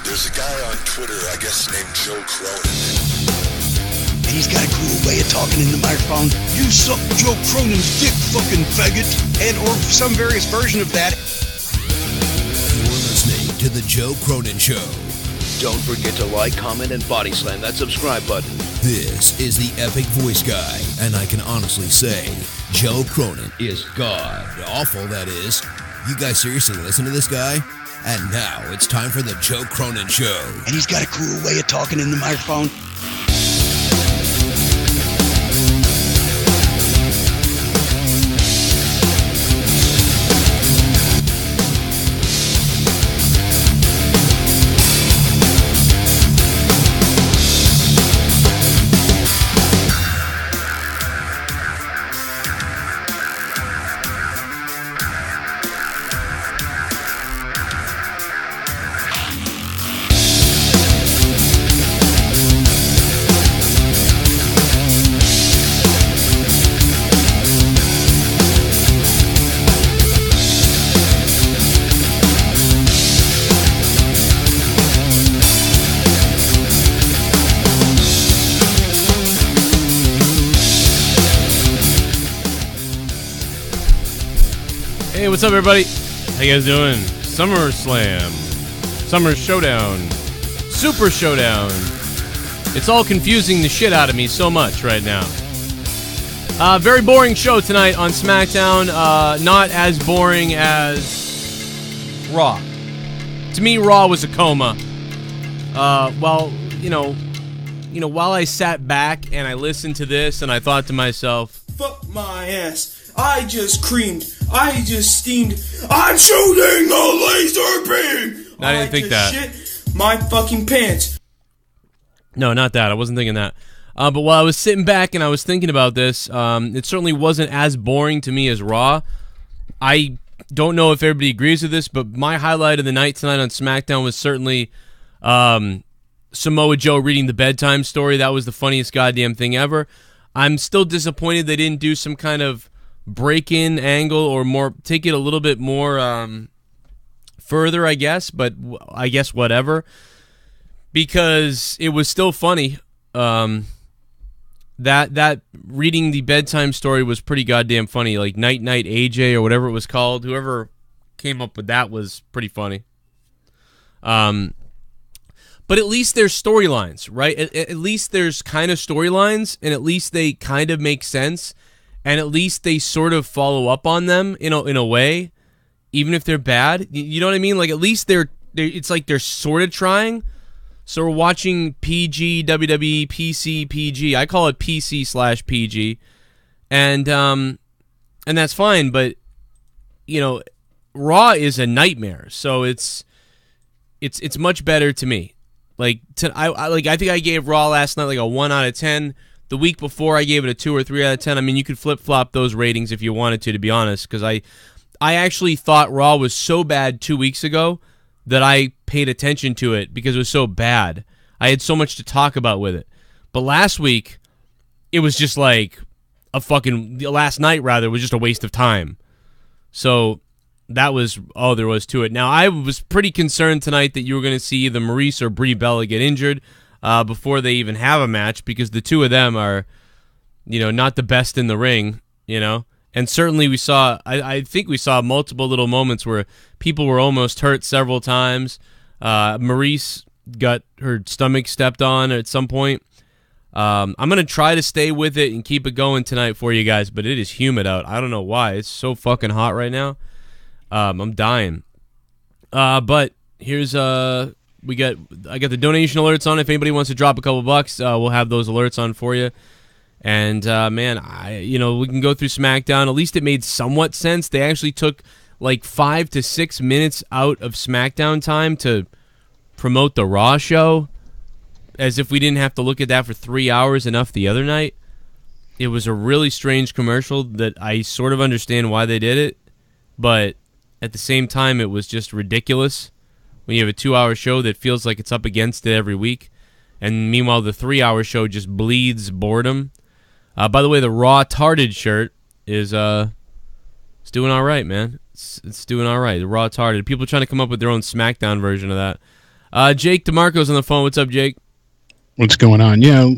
There's a guy on Twitter, I guess named Joe Cronin. And he's got a cool way of talking in the microphone. You suck Joe Cronin's dick, fucking faggot. And or some various version of that. You're listening to The Joe Cronin Show. Don't forget to like, comment, and body slam that subscribe button. This is the epic voice guy, and I can honestly say, Joe Cronin is god awful, that is. You guys seriously listen to this guy? And now it's time for The Joe Cronin Show. And he's got a cool way of talking in the microphone. Hey, what's up, everybody? How you guys doing? SummerSlam, Summer Showdown, Super Showdown. It's all confusing the shit out of me so much right now. Very boring show tonight on Smackdown. Not as boring as Raw. To me, Raw was a coma. Well, you know, while I sat back and I listened to this and I thought to myself, fuck my ass. I just creamed. I just steamed. I'm shooting a laser beam. I didn't think that. Shit my fucking pants. No, not that. I wasn't thinking that. But while I was sitting back and I was thinking about this, it certainly wasn't as boring to me as Raw. I don't know if everybody agrees with this, but my highlight of the night tonight on SmackDown was certainly Samoa Joe reading the bedtime story. That was the funniest goddamn thing ever. I'm still disappointed they didn't do some kind of break-in angle or more, take it a little bit more further, I guess, but I guess whatever, because it was still funny. That reading the bedtime story was pretty goddamn funny, like Night Night AJ or whatever it was called. Whoever came up with that was pretty funny. But at least there's storylines, right? At least there's kind of storylines, and at least they kind of make sense. And at least they sort of follow up on them in a way, even if they're bad. You know what I mean? Like, at least they're it's like they're sort of trying. So we're watching PG, WWE, PC, PG. I call it PC/PG. And that's fine, but, you know, Raw is a nightmare. So it's much better to me. Like, I think I gave Raw last night like a 1 out of 10. The week before, I gave it a 2 or 3 out of 10. I mean, you could flip-flop those ratings if you wanted to be honest, because I actually thought Raw was so bad 2 weeks ago that I paid attention to it because it was so bad. I had so much to talk about with it. But last week, it was just like last night, rather, was just a waste of time. So that was all there was to it. Now, I was pretty concerned tonight that you were going to see either Maurice or Brie Bella get injured before they even have a match, because the two of them are, you know, not the best in the ring, you know. And certainly we saw, I think we saw multiple little moments where people were almost hurt several times. Maurice got her stomach stepped on at some point. I'm going to try to stay with it and keep it going tonight for you guys, but it is humid out. I don't know why. It's so fucking hot right now. I'm dying. But here's I got the donation alerts on. If anybody wants to drop a couple bucks, we'll have those alerts on for you. And man, we can go through SmackDown. At least it made somewhat sense. They actually took like 5 to 6 minutes out of SmackDown time to promote the Raw show, as if we didn't have to look at that for 3 hours enough the other night. It was a really strange commercial that I sort of understand why they did it, but at the same time, it was just ridiculous when you have a 2-hour show that feels like it's up against it every week. And meanwhile, the 3-hour show just bleeds boredom. By the way, the Raw Tarded shirt is it's doing all right, man. It's doing all right. The Raw Tarded. People are trying to come up with their own SmackDown version of that. Jake DeMarco's on the phone. What's up, Jake? What's going on? Yeah,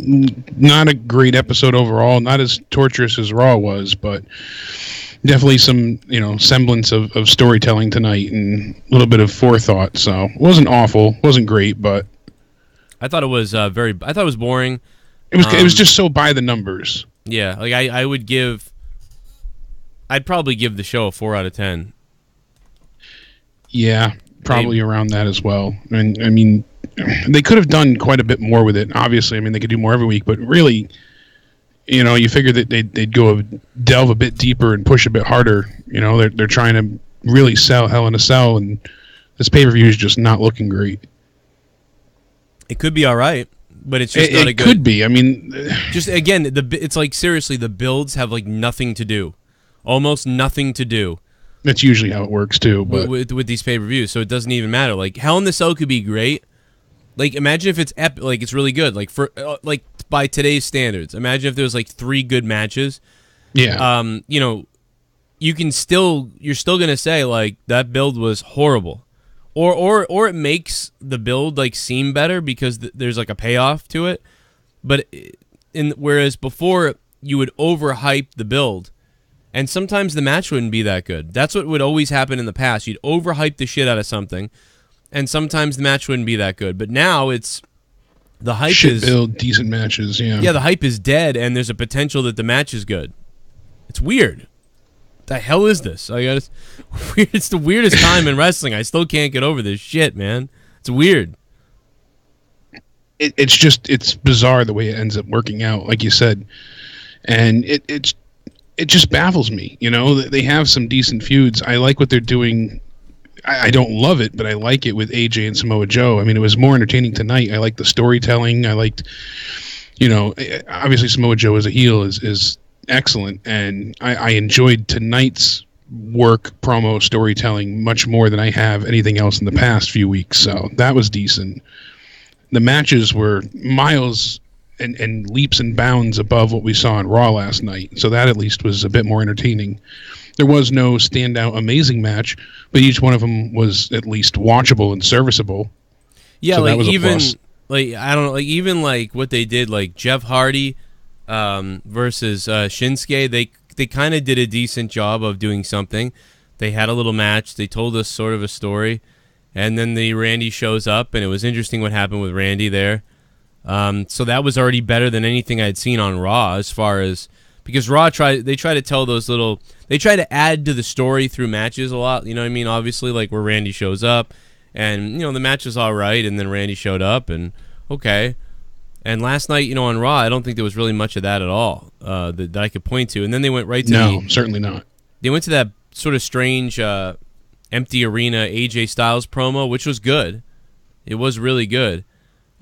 not a great episode overall. Not as torturous as Raw was, but definitely some, semblance of storytelling tonight and a little bit of forethought. So it wasn't awful, wasn't great, but I thought it was I thought it was boring. It was just so by the numbers. Yeah, like I'd probably give the show a 4 out of 10. Yeah, probably around that as well. And I mean, they could have done quite a bit more with it. Obviously, I mean, they could do more every week, but really, you figure that they'd delve a bit deeper and push a bit harder. They're trying to really sell Hell in a Cell, and this pay-per-view is just not looking great. It could be all right, but it's just not a good. It could be. I mean, just again, it's like seriously, the builds have like nothing to do, almost nothing to do. That's usually how it works too. But with these pay-per-views, so it doesn't even matter. Like Hell in the Cell could be great. Like imagine if it's like it's really good. Like for like by today's standards, imagine if there was like 3 good matches. Yeah. You're still gonna say like that build was horrible, or it makes the build like seem better because there's like a payoff to it. But whereas before you would overhype the build. And sometimes the match wouldn't be that good. That's what would always happen in the past. You'd overhype the shit out of something, and sometimes the match wouldn't be that good. But now it's the hype should build decent matches. Yeah. Yeah, the hype is dead, and there's a potential that the match is good. It's weird. What the hell is this? It's the weirdest time in wrestling. I still can't get over this shit, man. It's weird. It's bizarre the way it ends up working out, like you said, and it just baffles me. They have some decent feuds. I like what they're doing. I don't love it, but I like it with AJ and Samoa Joe. I mean, it was more entertaining tonight. I like the storytelling. I liked, obviously Samoa Joe as a heel is excellent, and I enjoyed tonight's work promo storytelling much more than I have anything else in the past few weeks. So that was decent. The matches were miles and leaps and bounds above what we saw on Raw last night. So that at least was a bit more entertaining. There was no standout amazing match, but each one of them was at least watchable and serviceable. Yeah, so like that was even a plus. like I don't know, like even like what they did, like Jeff Hardy versus Shinsuke, they kind of did a decent job of doing something. They had a little match. They told us sort of a story, and then Randy shows up, and it was interesting what happened with Randy there. So that was already better than anything I'd seen on Raw, as far as because Raw try to tell those little, they try to add to the story through matches a lot. You know what I mean? Obviously, like where Randy shows up, and the match was all right, and then Randy showed up, and okay. And last night, on Raw, I don't think there was really much of that at all that I could point to. And then they went right to certainly not. They went to that sort of strange empty arena AJ Styles promo, which was good. It was really good.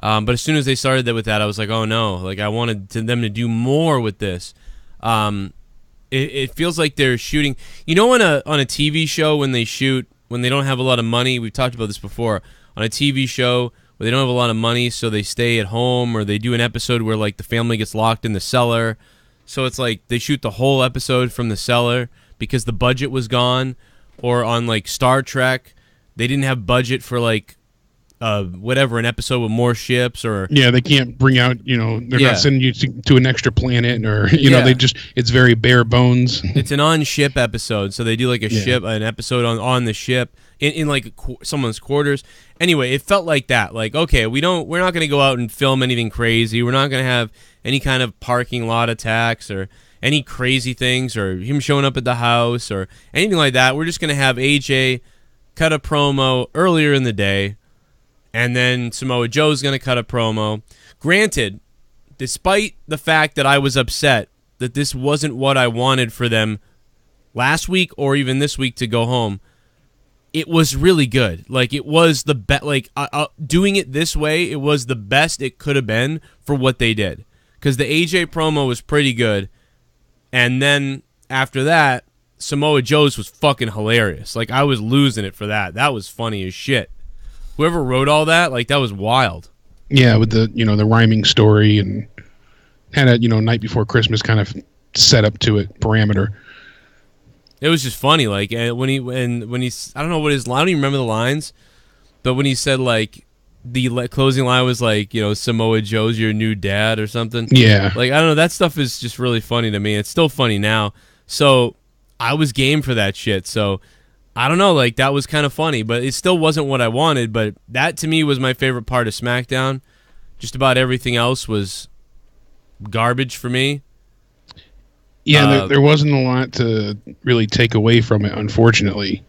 But as soon as they started with that, I was like, oh no, like I wanted them to do more with this. It feels like they're shooting, on a TV show when they don't have a lot of money. We've talked about this before. On a TV show where they don't have a lot of money, so they stay at home, or they do an episode where like the family gets locked in the cellar. So it's like they shoot the whole episode from the cellar because the budget was gone. Or on like Star Trek, they didn't have budget for like an episode with more ships, or they can't bring out, they're not sending you to an extra planet, or they just, it's very bare bones. It's an on ship episode, so they do like an episode on the ship in like someone's quarters. Anyway, it felt like that. Like, okay, we're not going to go out and film anything crazy. We're not going to have any kind of parking lot attacks or any crazy things, or him showing up at the house or anything like that. We're just going to have AJ cut a promo earlier in the day. And then Samoa Joe's going to cut a promo. Granted, despite the fact that I was upset that this wasn't what I wanted for them last week or even this week to go home, it was really good. Like, it was the best. Like, doing it this way, it was the best it could have been for what they did. Because the AJ promo was pretty good. And then after that, Samoa Joe's was fucking hilarious. Like, I was losing it for that. That was funny as shit. Whoever wrote all that, like, that was wild. Yeah, with the the rhyming story, and had a Night Before Christmas kind of set up to it parameter. It was just funny, like when he I don't know what his, I don't even remember the lines, but when he said like the closing line was like, you know, Samoa Joe's your new dad or something. Yeah. Like, I don't know. That stuff is just really funny to me. It's still funny now. So I was game for that shit. So I don't know. Like, that was kind of funny, but it still wasn't what I wanted. But that to me was my favorite part of SmackDown. Just about everything else was garbage for me. Yeah, there wasn't a lot to really take away from it, unfortunately.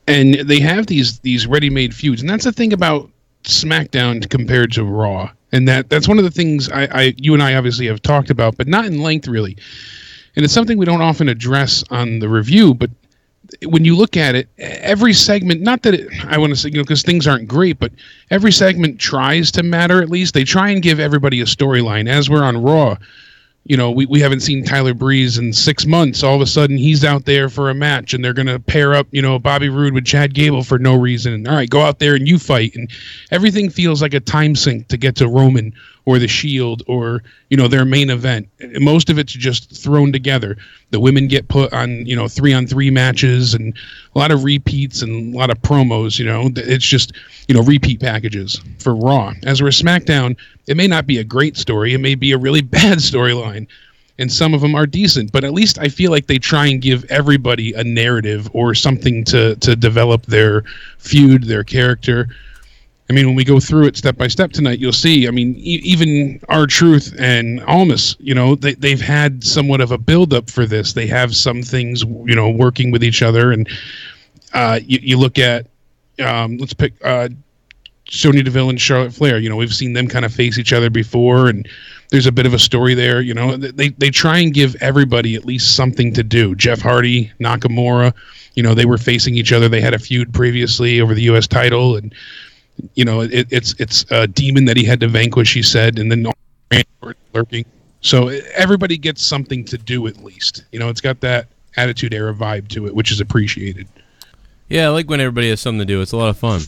And they have these ready-made feuds, and that's the thing about SmackDown compared to Raw. And that's one of the things you and I obviously have talked about, but not in length really. And it's something we don't often address on the review, but when you look at it, every segment, not that I want to say, you know, because things aren't great, but every segment tries to matter at least. They try and give everybody a storyline. As we're on Raw, you know, we haven't seen Tyler Breeze in 6 months. All of a sudden, he's out there for a match, and they're going to pair up, you know, Bobby Roode with Chad Gable for no reason. And, all right, go out there and you fight. And everything feels like a time sink to get to Roman or the Shield or, you know, their main event. And most of it's just thrown together. The women get put on, you know, 3-on-3 matches and a lot of repeats and a lot of promos, you know. It's just, you know, repeat packages for Raw. As we're SmackDown, it may not be a great story. It may be a really bad storyline. And some of them are decent. But at least I feel like they try and give everybody a narrative or something to develop their feud, their character. I mean, when we go through it step by step tonight, you'll see, I mean, even R-Truth and Almas, you know, they've had somewhat of a build-up for this. They have some things, you know, working with each other. And you look at, let's pick Sonya Deville and Charlotte Flair. You know, we've seen them kind of face each other before, and there's a bit of a story there. You know, they try and give everybody at least something to do. Jeff Hardy, Nakamura, you know, they were facing each other. They had a feud previously over the U.S. title, and you know, it's a demon that he had to vanquish, he said, and then lurking. So everybody gets something to do at least. You know, it's got that Attitude Era vibe to it, which is appreciated. Yeah, I like when everybody has something to do. It's a lot of fun.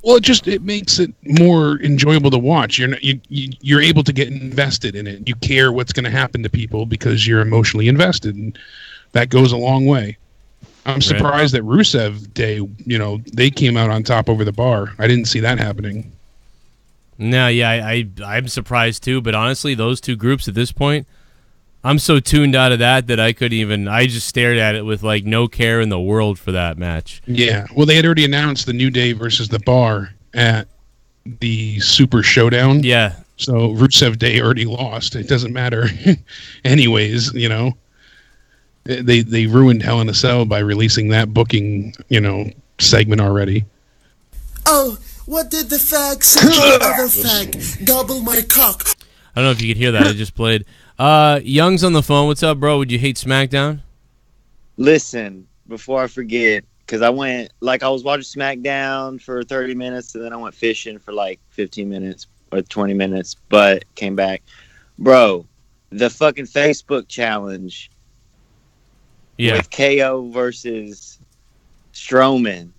Well, it makes it more enjoyable to watch. You're able to get invested in it. You care what's going to happen to people because you're emotionally invested, and that goes a long way. I'm surprised that Rusev Day, you know, they came out on top over the bar. I didn't see that happening. No, yeah, I'm surprised too. But honestly, those two groups at this point, I'm so tuned out of that I just stared at it with like no care in the world for that match. Yeah, well, they had already announced the New Day versus the Bar at the Super Showdown. Yeah. So Rusev Day already lost. It doesn't matter. Anyways, you know. They ruined Hell in a Cell by releasing that booking, you know, segment already. Oh, what did the fag say to the other fag? Gobble my cock. I don't know if you could hear that. I just played. Young's on the phone. What's up, bro? Would you hate SmackDown? Listen, before I forget, because I was watching SmackDown for 30 minutes, and then I went fishing for like 15 minutes or 20 minutes, but came back. Bro, the fucking Facebook challenge. Yeah. With KO versus Strowman,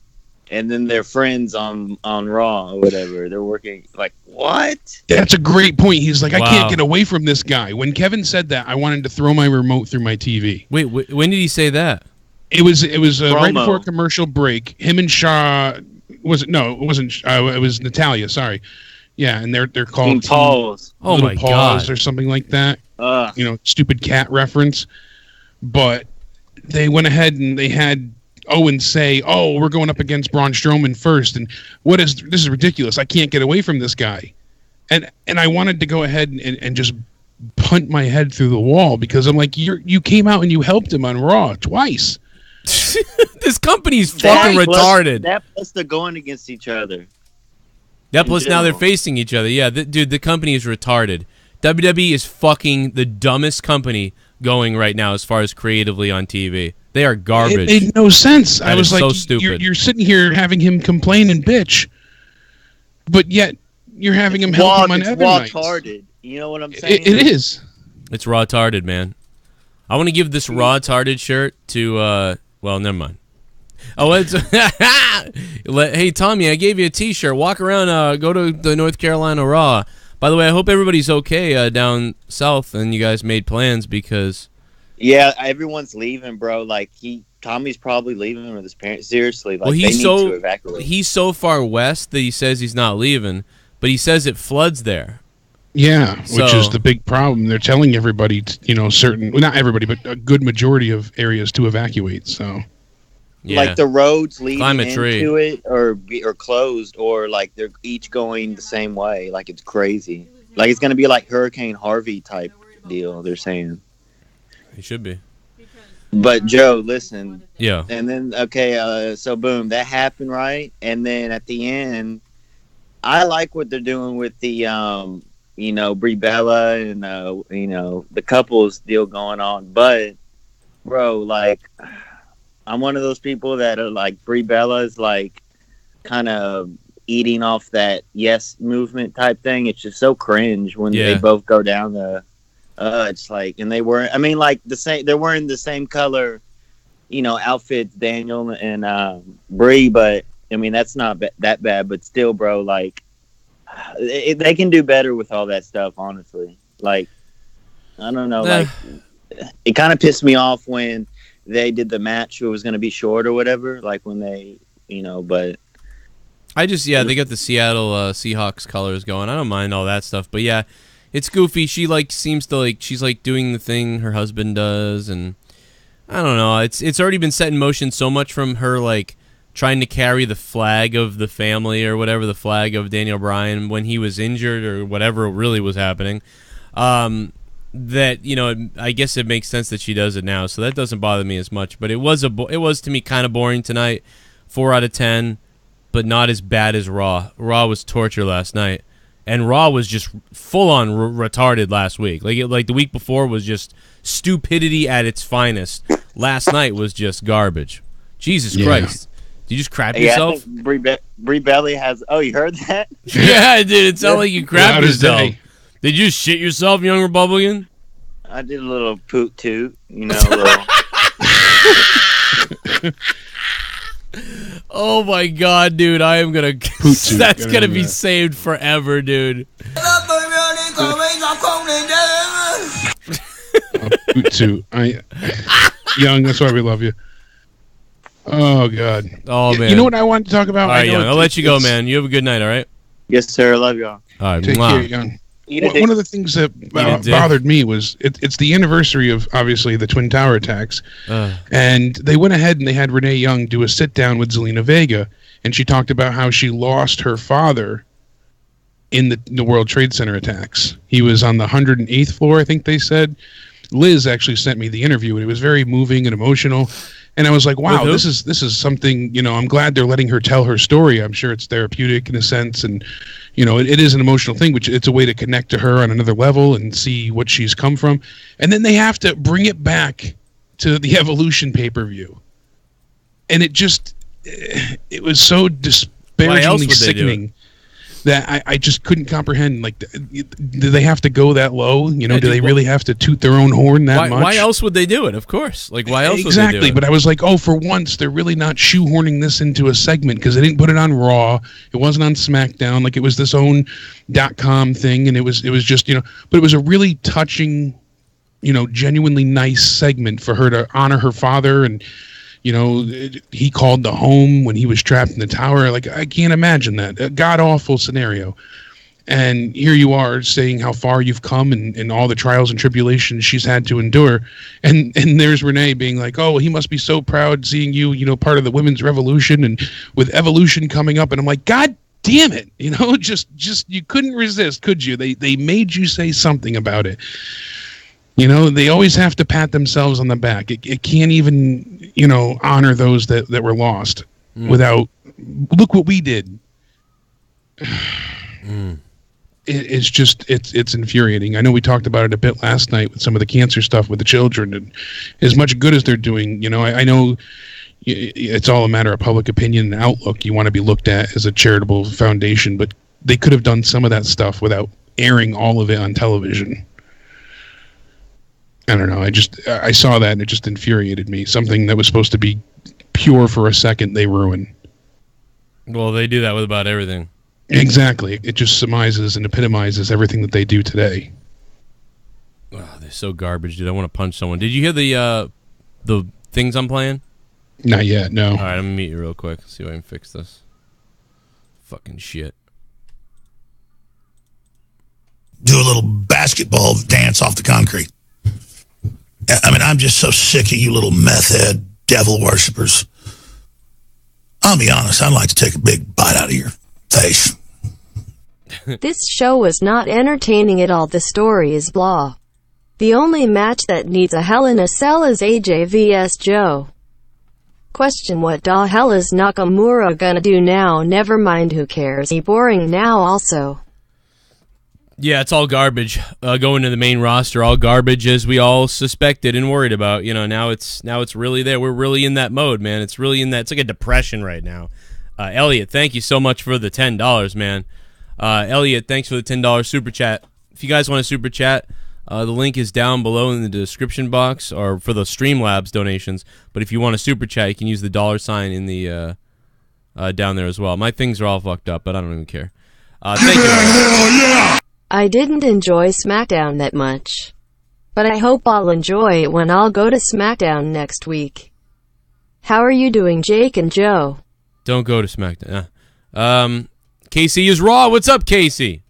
and then their friends on Raw or whatever. They're working like, what? That's a great point. He's like, wow. I can't get away from this guy. When Kevin said that, I wanted to throw my remote through my TV. Wait, when did he say that? It was right before a commercial break. Him and Shaw was it? No, it wasn't. It was Natalia. Sorry. Yeah, and they're called Paws. Oh my God, or something like that. You know, stupid cat reference, but. They went ahead and they had Owen say, "Oh, we're going up against Braun Strowman first, and this is ridiculous. I can't get away from this guy." And I wanted to go ahead and just punt my head through the wall because I'm like, you came out and you helped him on Raw twice. This company's fucking retarded. That plus they're going against each other. That plus now they're facing each other. Yeah, dude, the company is retarded. WWE is fucking the dumbest company going right now as far as creatively on TV. They are garbage. It made no sense. I was like, so stupid. You're sitting here having him complain and bitch, but yet you're having him help him on other nights. It's retarded. You know what I'm saying? It is. It's raw-tarded, man. I want to give this raw-tarded shirt to, well, never mind. Oh, it's hey, Tommy, I gave you a T-shirt. Walk around, go to the North Carolina Raw. By the way, I hope everybody's okay down south and you guys made plans because... Yeah, everyone's leaving, bro. Like, he Tommy's probably leaving with his parents. Seriously, like Well, they need to evacuate. he's so far west that he says he's not leaving, but he says it floods there. Yeah, which So- is the big problem. They're telling everybody, certain, well, not everybody, but a good majority of areas to evacuate. So, Yeah. Like the roads leading Climb a tree. into it or closed, or like they're each going the same way. Like it's crazy. Like it's gonna be like Hurricane Harvey type deal. They're saying. He should be. But Joe, listen. Yeah. And then so boom, that happened, right? And then at the end, I like what they're doing with the Brie Bella and the couples deal going on. But bro, like I'm one of those people that are like Brie Bella's like kind of eating off that yes movement type thing. It's just so cringe when they both go down the it's like, and they were, I mean, like the same, they're wearing the same color, outfits, Daniel and Brie, but I mean, that's not that bad, but still, bro, like they can do better with all that stuff, honestly. Like, I don't know, like it kind of pissed me off when they did the match, it was going to be short or whatever, like when they, but I just, they got the Seattle Seahawks colors going. I don't mind all that stuff, but yeah, it's goofy. She seems to she's doing the thing her husband does, and I don't know. It's already been set in motion so much from her trying to carry the flag of the family or whatever, the flag of Daniel Bryan when he was injured or whatever really was happening. That I guess it makes sense that she does it now, so that doesn't bother me as much. But it was to me kind of boring tonight. 4 out of 10, but not as bad as Raw. Raw was torture last night. And Raw was just full-on retarded last week. Like the week before was just stupidity at its finest. Last night was just garbage. Jesus Christ. Did you just crap yourself? I think Brie Belly has... Oh, you heard that? Yeah, dude. It sounded like you crapped yourself. Day. Did you shit yourself, young Republican? I did a little poot toot. A little... Oh my God, dude! I am gonna. That's gonna be saved forever, dude. Young, that's why we love you. Oh God. Oh man. You know what I wanted to talk about? All right, Young. I'll let you go, man. You have a good night. All right. Yes, sir. I love y'all. All right. Take care, Young. One of the things that bothered me was it's the anniversary of, obviously, the Twin Tower attacks. And they went ahead and they had Renee Young do a sit-down with Zelina Vega, and she talked about how she lost her father in the World Trade Center attacks. He was on the 108th floor, I think they said. Liz actually sent me the interview, and it was very moving and emotional. And I was like, wow, this is something, I'm glad they're letting her tell her story. I'm sure it's therapeutic in a sense, and it is an emotional thing, which it's a way to connect to her on another level and see what she's come from. And then they have to bring it back to the Evolution pay-per-view. And it was so disparagingly sickening that I just couldn't comprehend. Like, do they have to go that low? Do they really have to toot their own horn that much? Why else would they do it? Of course. Why else would exactly, they do it? But I was like, oh, for once, they're really not shoehorning this into a segment, because they didn't put it on Raw. It wasn't on SmackDown. Like, it was this own .com thing, and it was just, but it was a really touching, genuinely nice segment for her to honor her father. And, he called the home when he was trapped in the tower. Like, I can't imagine that. A god-awful scenario. And here you are saying how far you've come and all the trials and tribulations she's had to endure. And there's Renee being like, oh, he must be so proud seeing you, part of the women's revolution and with Evolution coming up. And I'm like, God damn it. Just you couldn't resist, could you? They made you say something about it. They always have to pat themselves on the back. It can't even, honor those that were lost without, look what we did. It's just, it's infuriating. I know we talked about it a bit last night with some of the cancer stuff with the children, and as much good as they're doing, I know it's all a matter of public opinion and outlook. You want to be looked at as a charitable foundation, but they could have done some of that stuff without airing all of it on television. I don't know. I saw that and it just infuriated me. Something that was supposed to be pure for a second, they ruin. Well, they do that with about everything. Exactly. It just surmises and epitomizes everything that they do today. Oh, they're so garbage, dude. I want to punch someone. Did you hear the things I'm playing? Not yet, no. All right, I'm gonna meet you real quick. See if I can fix this. Fucking shit. Do a little basketball dance off the concrete. I mean, I'm just so sick of you little meth head devil worshippers. I'll be honest, I'd like to take a big bite out of your face. This show is not entertaining at all. The story is blah. The only match that needs a Hell in a Cell is AJ vs Joe. Question: what the hell is Nakamura gonna do now? Never mind, who cares? He boring now also. Yeah, it's all garbage. Going to the main roster, all garbage, as we all suspected and worried about. You know, now it's really there. We're really in that mode, man. It's really in that. It's like a depression right now. Elliot, thank you so much for the $10, man. Elliot, thanks for the $10 super chat. If you guys want to super chat, the link is down below in the description box, or for the Streamlabs donations. But if you want to super chat, you can use the $sign in the down there as well. My things are all fucked up, but I don't even care. Thank you. Yeah! I didn't enjoy Smackdown that much, but I hope I'll enjoy it when I'll go to Smackdown next week. How are you doing, Jake and Joe? Don't go to Smackdown. Casey is Raw. What's up, Casey?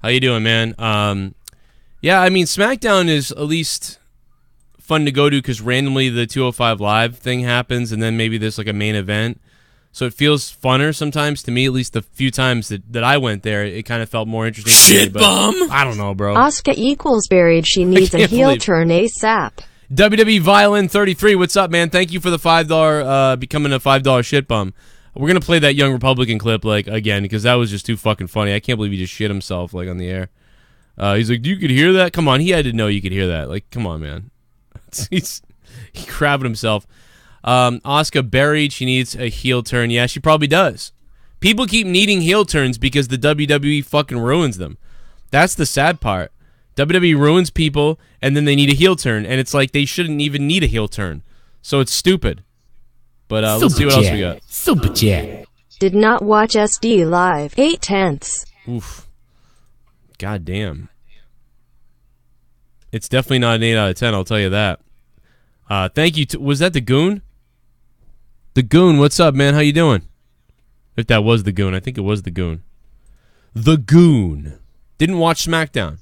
How you doing, man? Yeah, I mean, Smackdown is at least fun to go to because randomly the 205 Live thing happens, and then maybe there's like a main event. So it feels funner sometimes to me, at least the few times that I went there. It kind of felt more interesting. ShiBUM! I don't know, bro. Asuka equals buried. She needs a heel turn ASAP. WWE Violin 33, what's up, man? Thank you for the $5, becoming a $5 ShiBUM. We're going to play that Young Republican clip, like, again, because that was just too fucking funny. I can't believe he just shit himself, like, on the air. He's like, you could hear that? Come on, he had to know you could hear that. Like, come on, man. He crabbed himself. Asuka buried. She needs a heel turn. Yeah, she probably does. People keep needing heel turns because the WWE fucking ruins them. That's the sad part. WWE ruins people, and then they need a heel turn, and it's like they shouldn't even need a heel turn. So it's stupid. But let's see what else we got. Super chat. Did not watch SD live. 8/10. Oof. God damn. It's definitely not an 8 out of 10, I'll tell you that. Thank you. Was that the Goon? The Goon, what's up, man? How you doing? If that was the Goon, I think it was the Goon. The Goon. Didn't watch Smackdown.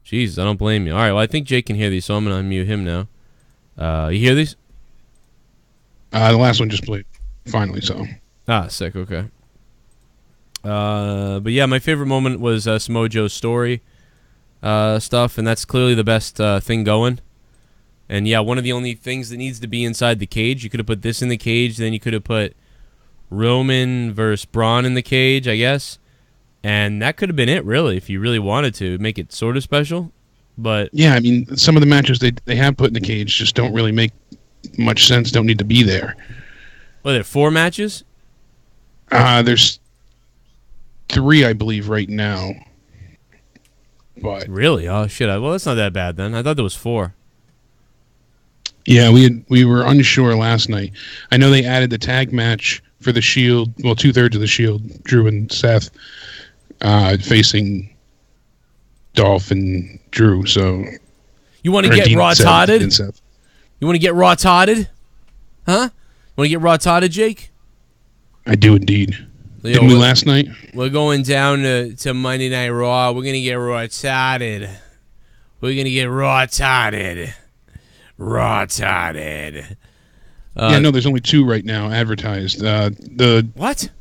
Jeez, I don't blame you. All right, well, I think Jake can hear these, so I'm going to unmute him now. You hear these? The last one just played, finally, so. Ah, sick, okay. But yeah, my favorite moment was Samoa Joe's story stuff, and that's clearly the best thing going. And yeah, one of the only things that needs to be inside the cage. You could have put this in the cage, then you could have put Roman versus Braun in the cage, I guess. And that could have been it, really, if you really wanted to make it sort of special. But yeah, I mean, some of the matches they have put in the cage just don't really make much sense, don't need to be there. Well, there are 4 matches? There's 3, I believe, right now. But really? Oh, shit. Well, that's not that bad, then. I thought there was 4. Yeah, we were unsure last night. I know they added the tag match for the Shield. Well, 2/3 of the Shield, Drew and Seth, facing Dolph and Drew. So you want to get raw-totted? You want to get raw-totted? Huh? Want to get raw-totted, Jake? I do indeed. Didn't we last night? We're going down to Monday Night Raw. We're gonna get raw-totted. We're gonna get raw-totted. Raw-totted. Yeah, no, there's only 2 right now advertised. The what?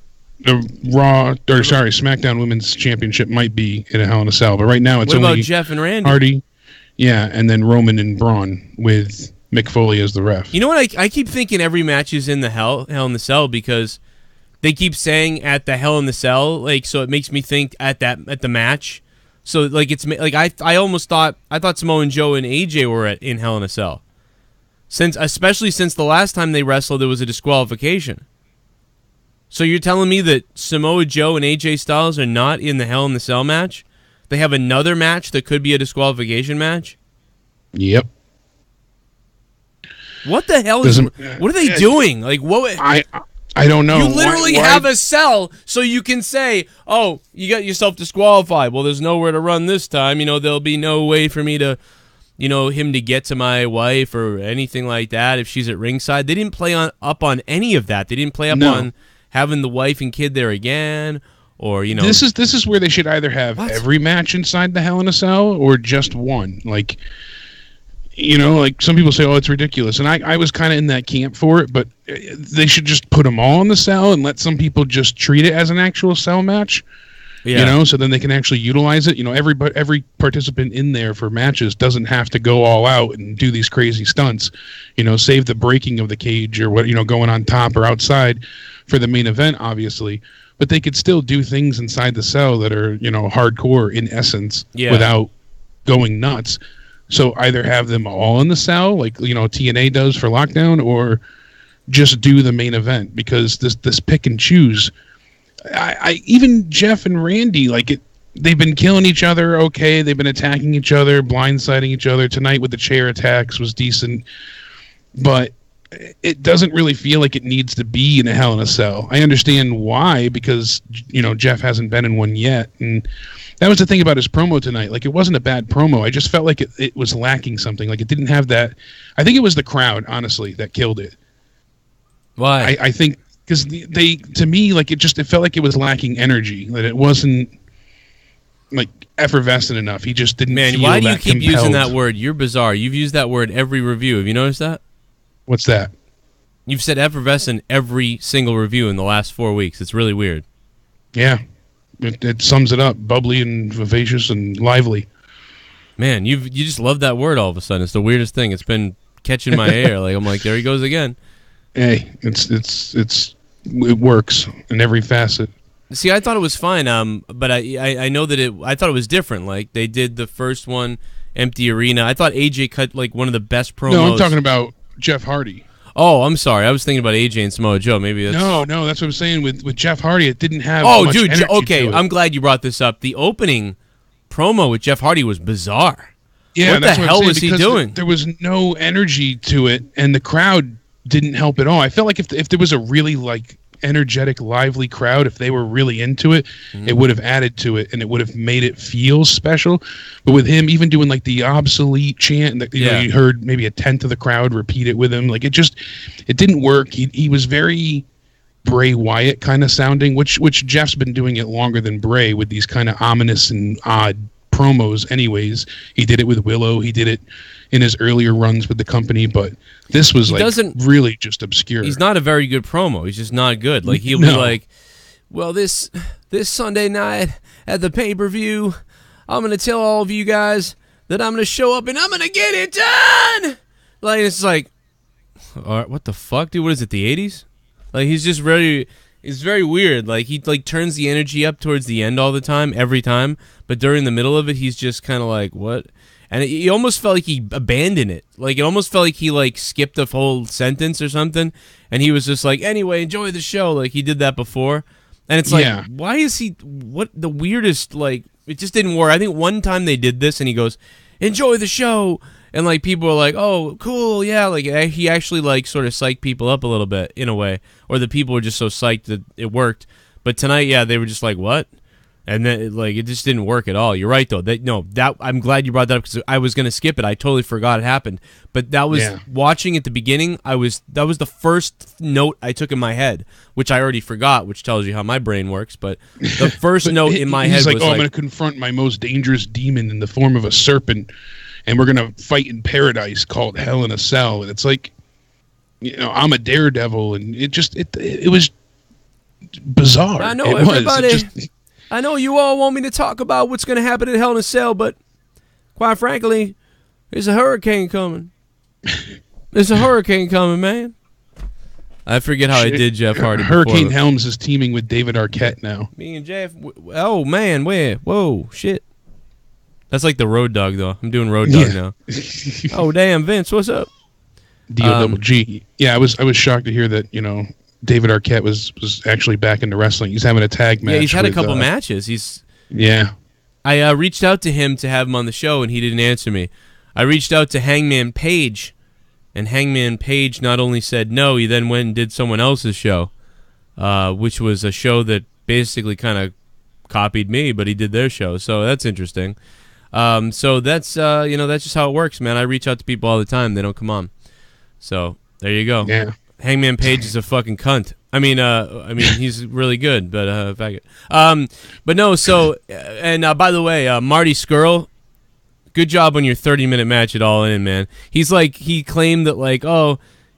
The Raw, or sorry, SmackDown Women's Championship might be in a Hell in a Cell, but right now it's only Jeff and Randy? Hardy, yeah, and then Roman and Braun with Mick Foley as the ref. You know what? I keep thinking every match is in the Hell in the Cell because they keep saying at the Hell in the Cell, like, so it makes me think at the match. So like it's like I almost thought Samoa Joe and AJ were in Hell in a Cell. Especially since the last time they wrestled, there was a disqualification. So you're telling me that Samoa Joe and AJ Styles are not in the Hell in the Cell match? They have another match that could be a disqualification match? Yep. What the hell what are they doing? Like what? I don't know. You literally have a cell so you can say, oh, you got yourself disqualified. Well, there's nowhere to run this time. You know, there'll be no way for me to you know, him to get to my wife or anything like that if she's at ringside. They didn't play up on any of that. They didn't play up on having the wife and kid there again, or, you know. This is where they should either have every match inside the Hell in a Cell or just one. Like, you know, like some people say, oh, it's ridiculous. And I was kind of in that camp for it, but they should just put them all in the cell and let some people just treat it as an actual cell match. Yeah. You know, so then they can actually utilize it. You know, every participant in there for matches doesn't have to go all out and do these crazy stunts. You know, save the breaking of the cage or what, you know, going on top or outside for the main event, obviously. But they could still do things inside the cell that are, you know, hardcore in essence without going nuts. So either have them all in the cell, like, you know, TNA does for Lockdown, or just do the main event, because this pick and choose. I even Jeff and Randy, like, they've been killing each other. Okay, they've been attacking each other, blindsiding each other. Tonight with the chair attacks was decent, but it doesn't really feel like it needs to be in a Hell in a Cell. I understand why, because, you know, Jeff hasn't been in one yet, and that was the thing about his promo tonight. Like, it wasn't a bad promo. I just felt like it was lacking something. Like, it didn't have that. I think it was the crowd, honestly, that killed it. Why? I think because they, to me, like, it felt like it was lacking energy. That it wasn't, like, effervescent enough. He just didn't. Man, feel why do you that keep compelled. using that word? You're bizarre. You've used that word every review. Have you noticed that? What's that? You've said effervescent every single review in the last 4 weeks. It's really weird. Yeah. It sums it up. Bubbly and vivacious and lively. Man, you just love that word all of a sudden. It's the weirdest thing. It's been catching my ear. Like, I'm like, there he goes again. Hey, it works in every facet. See, I thought it was fine. But I know that I thought it was different. Like, they did the first one, empty arena. I thought AJ cut like one of the best promos. No, I'm talking about Jeff Hardy. Oh, I'm sorry. I was thinking about AJ and Samoa Joe. Maybe that's... No, that's what I'm saying. With Jeff Hardy, it didn't have much energy to it. I'm glad you brought this up. The opening promo with Jeff Hardy was bizarre. Yeah, what the hell was he doing? There was no energy to it, and the crowd didn't help at all. I felt like if there was a really, like, energetic, lively crowd, if they were really into it, it would have added to it, and it would have made it feel special. But with him even doing, like, the obsolete chant, that you know, you heard maybe a tenth of the crowd repeat it with him, like, it didn't work. He was very Bray Wyatt kind of sounding, which Jeff's been doing it longer than Bray, with these kind of ominous and odd promos anyways. He did it with Willow, he did it in his earlier runs with the company, but this was really just obscure. He's not a very good promo. He's just not good. Like, he'll be like, well, this Sunday night at the pay-per-view, I'm going to tell all of you guys that I'm going to show up and I'm going to get it done. Like, it's like, all right, what the fuck, dude? What is it, the 80s? Like, he's just very... It's very weird. Like, he turns the energy up towards the end all the time, every time, but during the middle of it, he's just kind of like, what? And it almost felt like he abandoned it. Like, it almost felt like he, like, skipped a whole sentence or something, and he was just like, anyway, enjoy the show. Like, he did that before. And it's like, why is he... What the weirdest, like... It just didn't work. I think one time they did this, and he goes, enjoy the show. And, like, people were like, oh, cool, yeah. Like, he actually, like, sort of psyched people up a little bit, in a way. Or the people were just so psyched that it worked. But tonight, yeah, they were just like, what? And then, like, it just didn't work at all. You're right, though. I'm glad you brought that up, because I was going to skip it. I totally forgot it happened. But that was, watching at the beginning, that was the first note I took in my head, which I already forgot, which tells you how my brain works. But the first note in my head was like, I'm going to confront my most dangerous demon in the form of a serpent, and we're going to fight in paradise called Hell in a Cell. And it's like, you know, I'm a daredevil, and it was bizarre. I know, everybody. I know you all want me to talk about what's going to happen in Hell in a Cell, but quite frankly, there's a hurricane coming. There's a hurricane coming, man. I forget how I did Jeff Hardy. Hurricane Helms is teaming with David Arquette now. Me and Jeff. Oh, man, where? Whoa, shit. That's like the Road Dogg, though. I'm doing Road Dogg now. Oh, damn, Vince, what's up? D-O-double-G. Yeah, I was shocked to hear that, you know, David Arquette was actually back into wrestling. He's having a tag match. Yeah, he's had a couple matches. Yeah. I reached out to him to have him on the show, and he didn't answer me. I reached out to Hangman Page, and Hangman Page not only said no, he then went and did someone else's show, which was a show that basically kind of copied me, but he did their show, so that's interesting. So that's that's just how it works, man. I reach out to people all the time. They don't come on. So there you go. Yeah. Hangman Page is a fucking cunt. I mean, he's really good, but faggot. But no. So, and by the way, Marty Scurll, good job on your 30-minute match at All In, man. He claimed that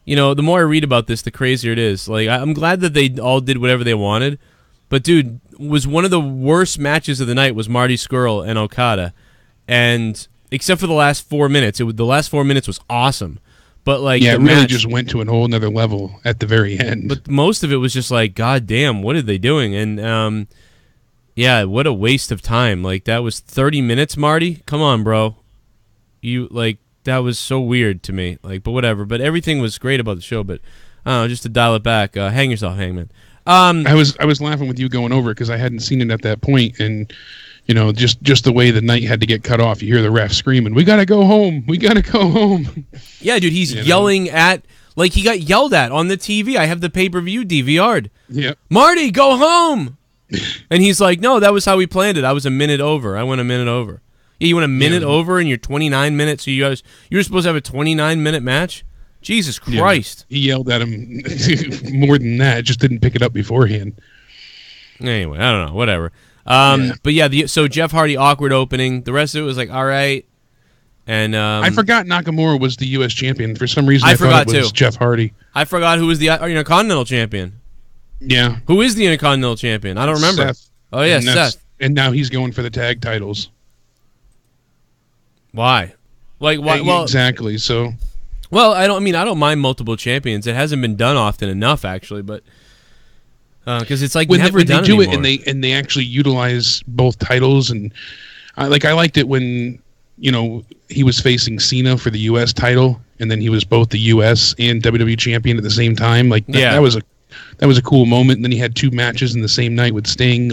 the more I read about this, the crazier it is. Like, I'm glad that they all did whatever they wanted, but dude, was one of the worst matches of the night was Marty Scurll and Okada, and except for the last 4 minutes, the last 4 minutes was awesome. But it really just went to a whole nother level at the very end. But most of it was just like, God damn, what are they doing? And what a waste of time. Like, that was 30 minutes, Marty. Come on, bro. That was so weird to me. But whatever. But everything was great about the show. But just to dial it back, hang yourself, Hangman. I was laughing with you going over it because I hadn't seen it at that point, and just the way the night had to get cut off. You hear the ref screaming, "We gotta go home! We gotta go home!" Yeah, dude, he's yelling at he got yelled at on the TV. I have the pay-per-view DVR'd. Yeah, Marty, go home! And he's like, "No, that was how we planned it. I was a minute over. I went a minute over." Yeah, you went a minute over in your 29 minutes. So you were supposed to have a 29-minute match. Jesus Christ! Yeah, he yelled at him more than that. Just didn't pick it up beforehand. Anyway, I don't know. Whatever. But yeah, so Jeff Hardy awkward opening. The rest of it was all right. And I forgot Nakamura was the U.S. champion. For some reason, I thought it was Jeff Hardy. I forgot who was the Intercontinental champion. Yeah. Who is the Intercontinental champion? I don't remember. Seth. Oh yeah, Seth. And now he's going for the tag titles. Why? Why? Well, exactly. So. Well, I don't mind multiple champions. It hasn't been done often enough, actually, but. Because it's never done they do anymore. it and they actually utilize both titles, and I liked it when he was facing Cena for the U.S. title, and then he was both the U.S. and WWE champion at the same time. That was a cool moment. And then he had 2 matches in the same night with Sting.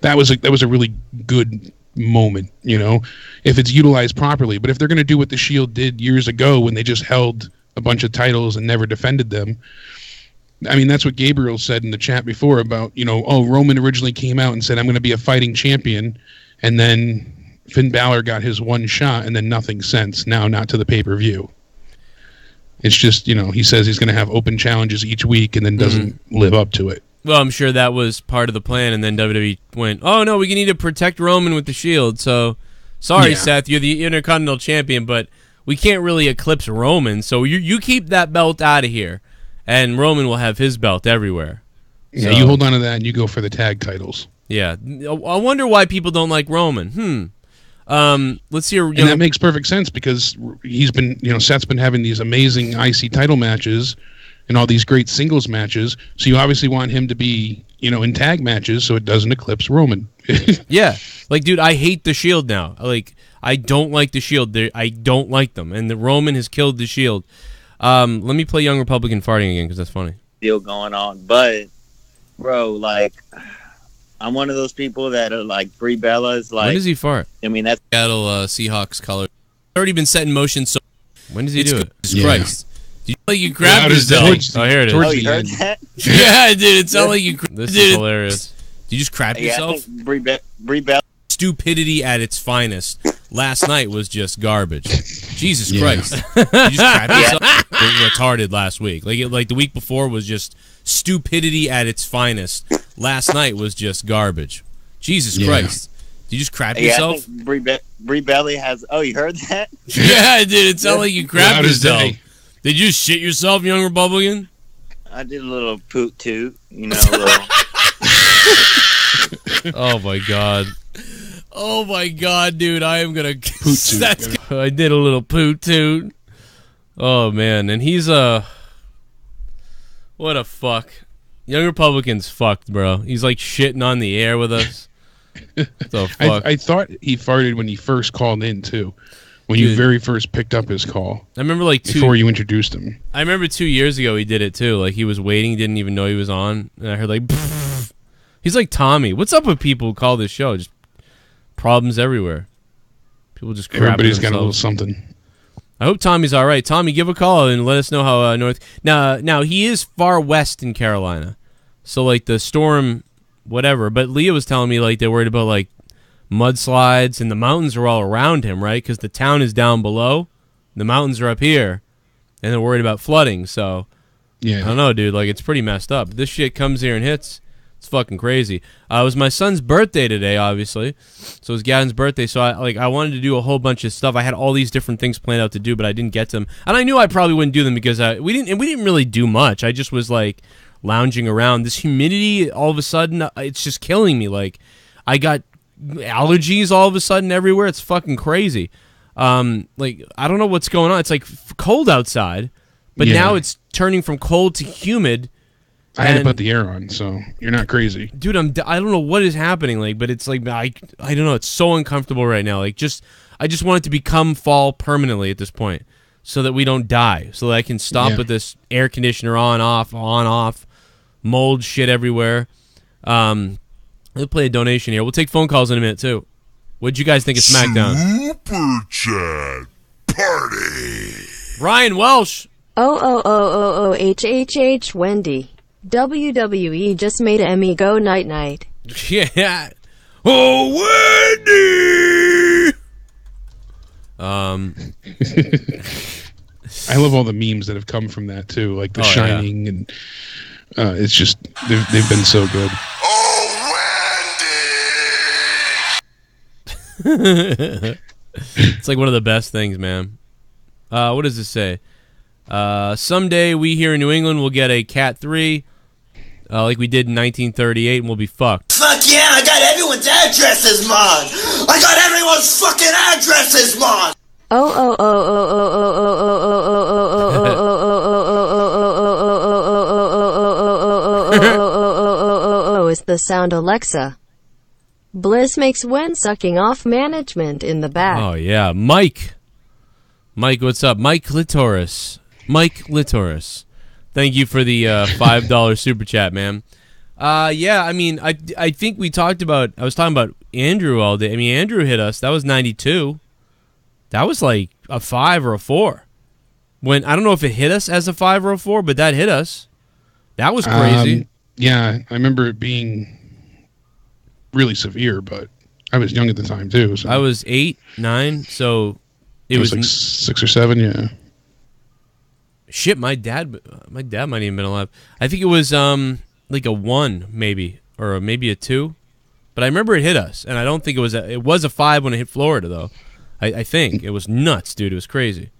That was a really good moment. If it's utilized properly. But if they're going to do what the Shield did years ago when they just held a bunch of titles and never defended them. I mean, that's what Gabriel said in the chat before about, Roman originally came out and said, I'm going to be a fighting champion. And then Finn Balor got his one shot and then nothing since. Now, not to the pay-per-view. It's just, he says he's going to have open challenges each week and then doesn't live up to it. Well, I'm sure that was part of the plan. And then WWE went, oh, no, we need to protect Roman with the Shield. So, sorry, Seth, you're the Intercontinental Champion, but we can't really eclipse Roman. So you keep that belt out of here. And Roman will have his belt everywhere. Yeah, you hold on to that and you go for the tag titles. Yeah. I wonder why people don't like Roman. Let's see. And that makes perfect sense because he's been, Seth's been having these amazing IC title matches and all these great singles matches. So you obviously want him to be, in tag matches so it doesn't eclipse Roman. Yeah. Dude, I hate the Shield now. I don't like the Shield. I don't like them. And the Roman has killed the Shield. Let me play Young Republican farting again because that's funny. Deal going on, but bro, I'm one of those people that are Brie Bella is when does he fart? I mean, that's Seattle Seahawks color. Already been set in motion. So when does he do it? Jesus Christ! Did you grabbed his belt? Oh, here it is. Oh, you heard that? Yeah, dude. It sounded like you. This is hilarious. Did you just crap yourself? I think Brie Bella. Stupidity at its finest. Last night was just garbage. Jesus Christ. You just crap yourself? Retarded last week. Like the week before was just stupidity at its finest. Last night was just garbage. Jesus Christ. Did you just crap yourself? I think Brie Bella has... Oh, you heard that? Yeah, dude. It sounded like you crapped yourself. Did you shit yourself, Young Republican? I did a little poot toot. A little... Oh, my God. Oh my God, dude! I am gonna. I did a little poot toot. Oh man, and he's what a fuck. Young Republican's fucked, bro. He's shitting on the air with us. The fuck? I thought he farted when he first called in too. When you very first picked up his call. I remember before you introduced him. I remember 2 years ago he did it too. He was waiting, didn't even know he was on, and I heard he's like Tommy. What's up with people who call this show? Just problems everywhere. People just crap Everybody's themselves. got a little something. I hope Tommy's all right. Tommy, give a call and let us know how North. Now he is far west in Carolina, so the storm, whatever. But Leah was telling me they're worried about mudslides, and the mountains are all around him, right? Because the town is down below, the mountains are up here, and they're worried about flooding. So, yeah, I don't know, dude. Like, it's pretty messed up. This shit comes here and hits. It's fucking crazy. It was my son's birthday today, obviously. So it was Gavin's birthday. So I wanted to do a whole bunch of stuff. I had all these different things planned out to do, but I didn't get to them. And I knew I probably wouldn't do them because we didn't really do much. I just was like lounging around. This humidity, all of a sudden, it's just killing me. Like, I got allergies all of a sudden everywhere. It's fucking crazy. Like, I don't know what's going on. It's like cold outside, but now it's turning from cold to humid. I had to put the air on, so you're not crazy. Dude, I don't know what is happening, like, but it's like, I don't know, it's so uncomfortable right now. Like, I just want it to become fall permanently at this point so that we don't die, so that I can stop with this air conditioner on, off, mold shit everywhere. We'll play a donation here. We'll take phone calls in a minute, too. What'd you guys think of Smackdown? Super Chat Party. Ryan Welsh. HHH Wendy. WWE just made Emmy go night-night. Yeah. Oh, Wendy! I love all the memes that have come from that, too. Like The Shining, and it's just, they've been so good. Wendy! It's like one of the best things, man. What does this say? Someday we here in New England will get a Cat 3. Like we did in 1938, and we'll be fucked. Fuck yeah, I got everyone's addresses, Mon! I got everyone's fucking addresses, Mon! Is the sound Alexa. Bliss makes when sucking off management in the back. Oh, yeah. Mike, what's up? Mike Litoris. Thank you for the $5 super chat, man. Yeah, I mean, I think we talked about, I was talking about Andrew all day. I mean, Andrew hit us. That was 92. That was like a 5 or a 4. I don't know if it hit us as a 5 or a 4, but that hit us. That was crazy. Yeah, I remember it being really severe, but I was young at the time, too. So. I was 8, 9, so it was like 6 or 7, yeah. Shit, my dad might even been alive. I think it was like a 1 maybe, or maybe a 2. But I remember it hit us, and I don't think it was a 5 when it hit Florida though. I think it was nuts, dude. It was crazy.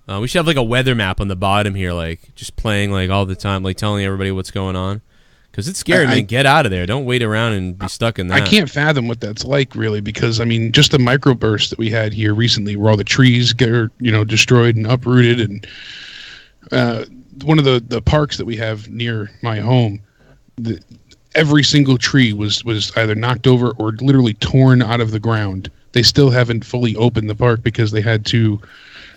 We should have like a weather map on the bottom here, like just playing like all the time, like telling everybody what's going on. Because it's scary, man. Get out of there. Don't wait around and be stuck in that. I can't fathom what that's like, really, because, I mean, just the microburst that we had here recently where all the trees get, destroyed and uprooted. And one of the parks that we have near my home, every single tree was either knocked over or literally torn out of the ground. They still haven't fully opened the park because they had to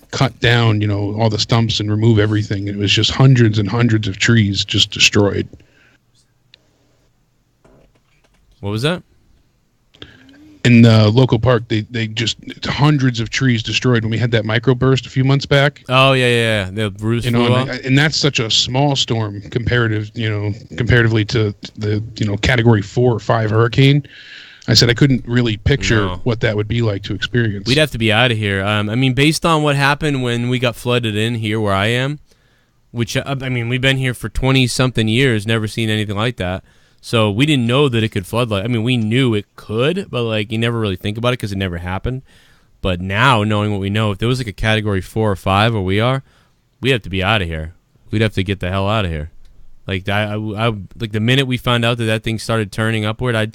cut down, all the stumps and remove everything. And it was just hundreds and hundreds of trees just destroyed. What was that? In the local park, they just hundreds of trees destroyed when we had that microburst a few months back. Oh yeah. The roofs flew off. And that's such a small storm comparatively to the Category 4 or 5 hurricane. I said I couldn't really picture what that would be like to experience. We'd have to be out of here. I mean, based on what happened when we got flooded in here where I am, which I mean, we've been here for 20-something years, never seen anything like that. So we didn't know that it could flood. Like, I mean, we knew it could, but like you never really think about it because it never happened. But now, knowing what we know, if there was like a Category 4 or 5 where we are, we have to be out of here. We'd have to get the hell out of here. Like I like the minute we found out that thing started turning upward, I'd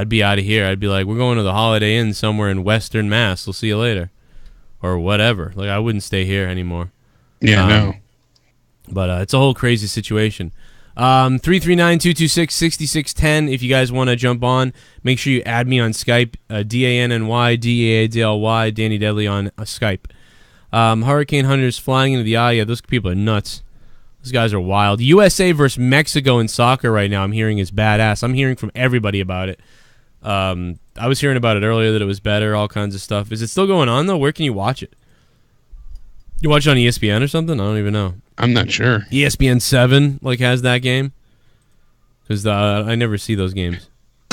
be out of here. I'd be like, we're going to the Holiday Inn somewhere in Western Mass. We'll see you later, or whatever. Like I wouldn't stay here anymore. Yeah, no. But it's a whole crazy situation. 339-226-6610. If you guys want to jump on, make sure you add me on Skype. DANNY, Danny Deadly on Skype. Hurricane Hunters flying into the eye. Yeah, those people are nuts. Those guys are wild. USA versus Mexico in soccer right now, I'm hearing is badass. I'm hearing from everybody about it. I was hearing about it earlier that it was better, all kinds of stuff. Is it still going on, though? Where can you watch it? You watch it on ESPN or something? I don't even know. I'm not sure. ESPN 7 like has that game? Because I never see those games.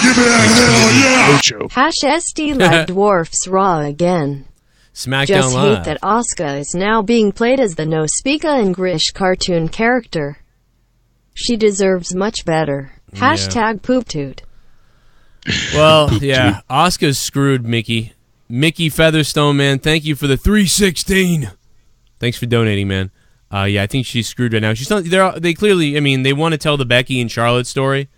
Give me that hell yeah! Hash SD like dwarfs raw again. Smackdown Just Live. hate that Asuka is now being played as the No Speaka and Grish cartoon character. She deserves much better. Hashtag poop toot. Well, yeah, Asuka's screwed, Mickey. Mickey Featherstone, man, thank you for the 316. Thanks for donating, man. Yeah, I think she's screwed right now. She's not. They clearly, I mean, they want to tell the Becky and Charlotte story,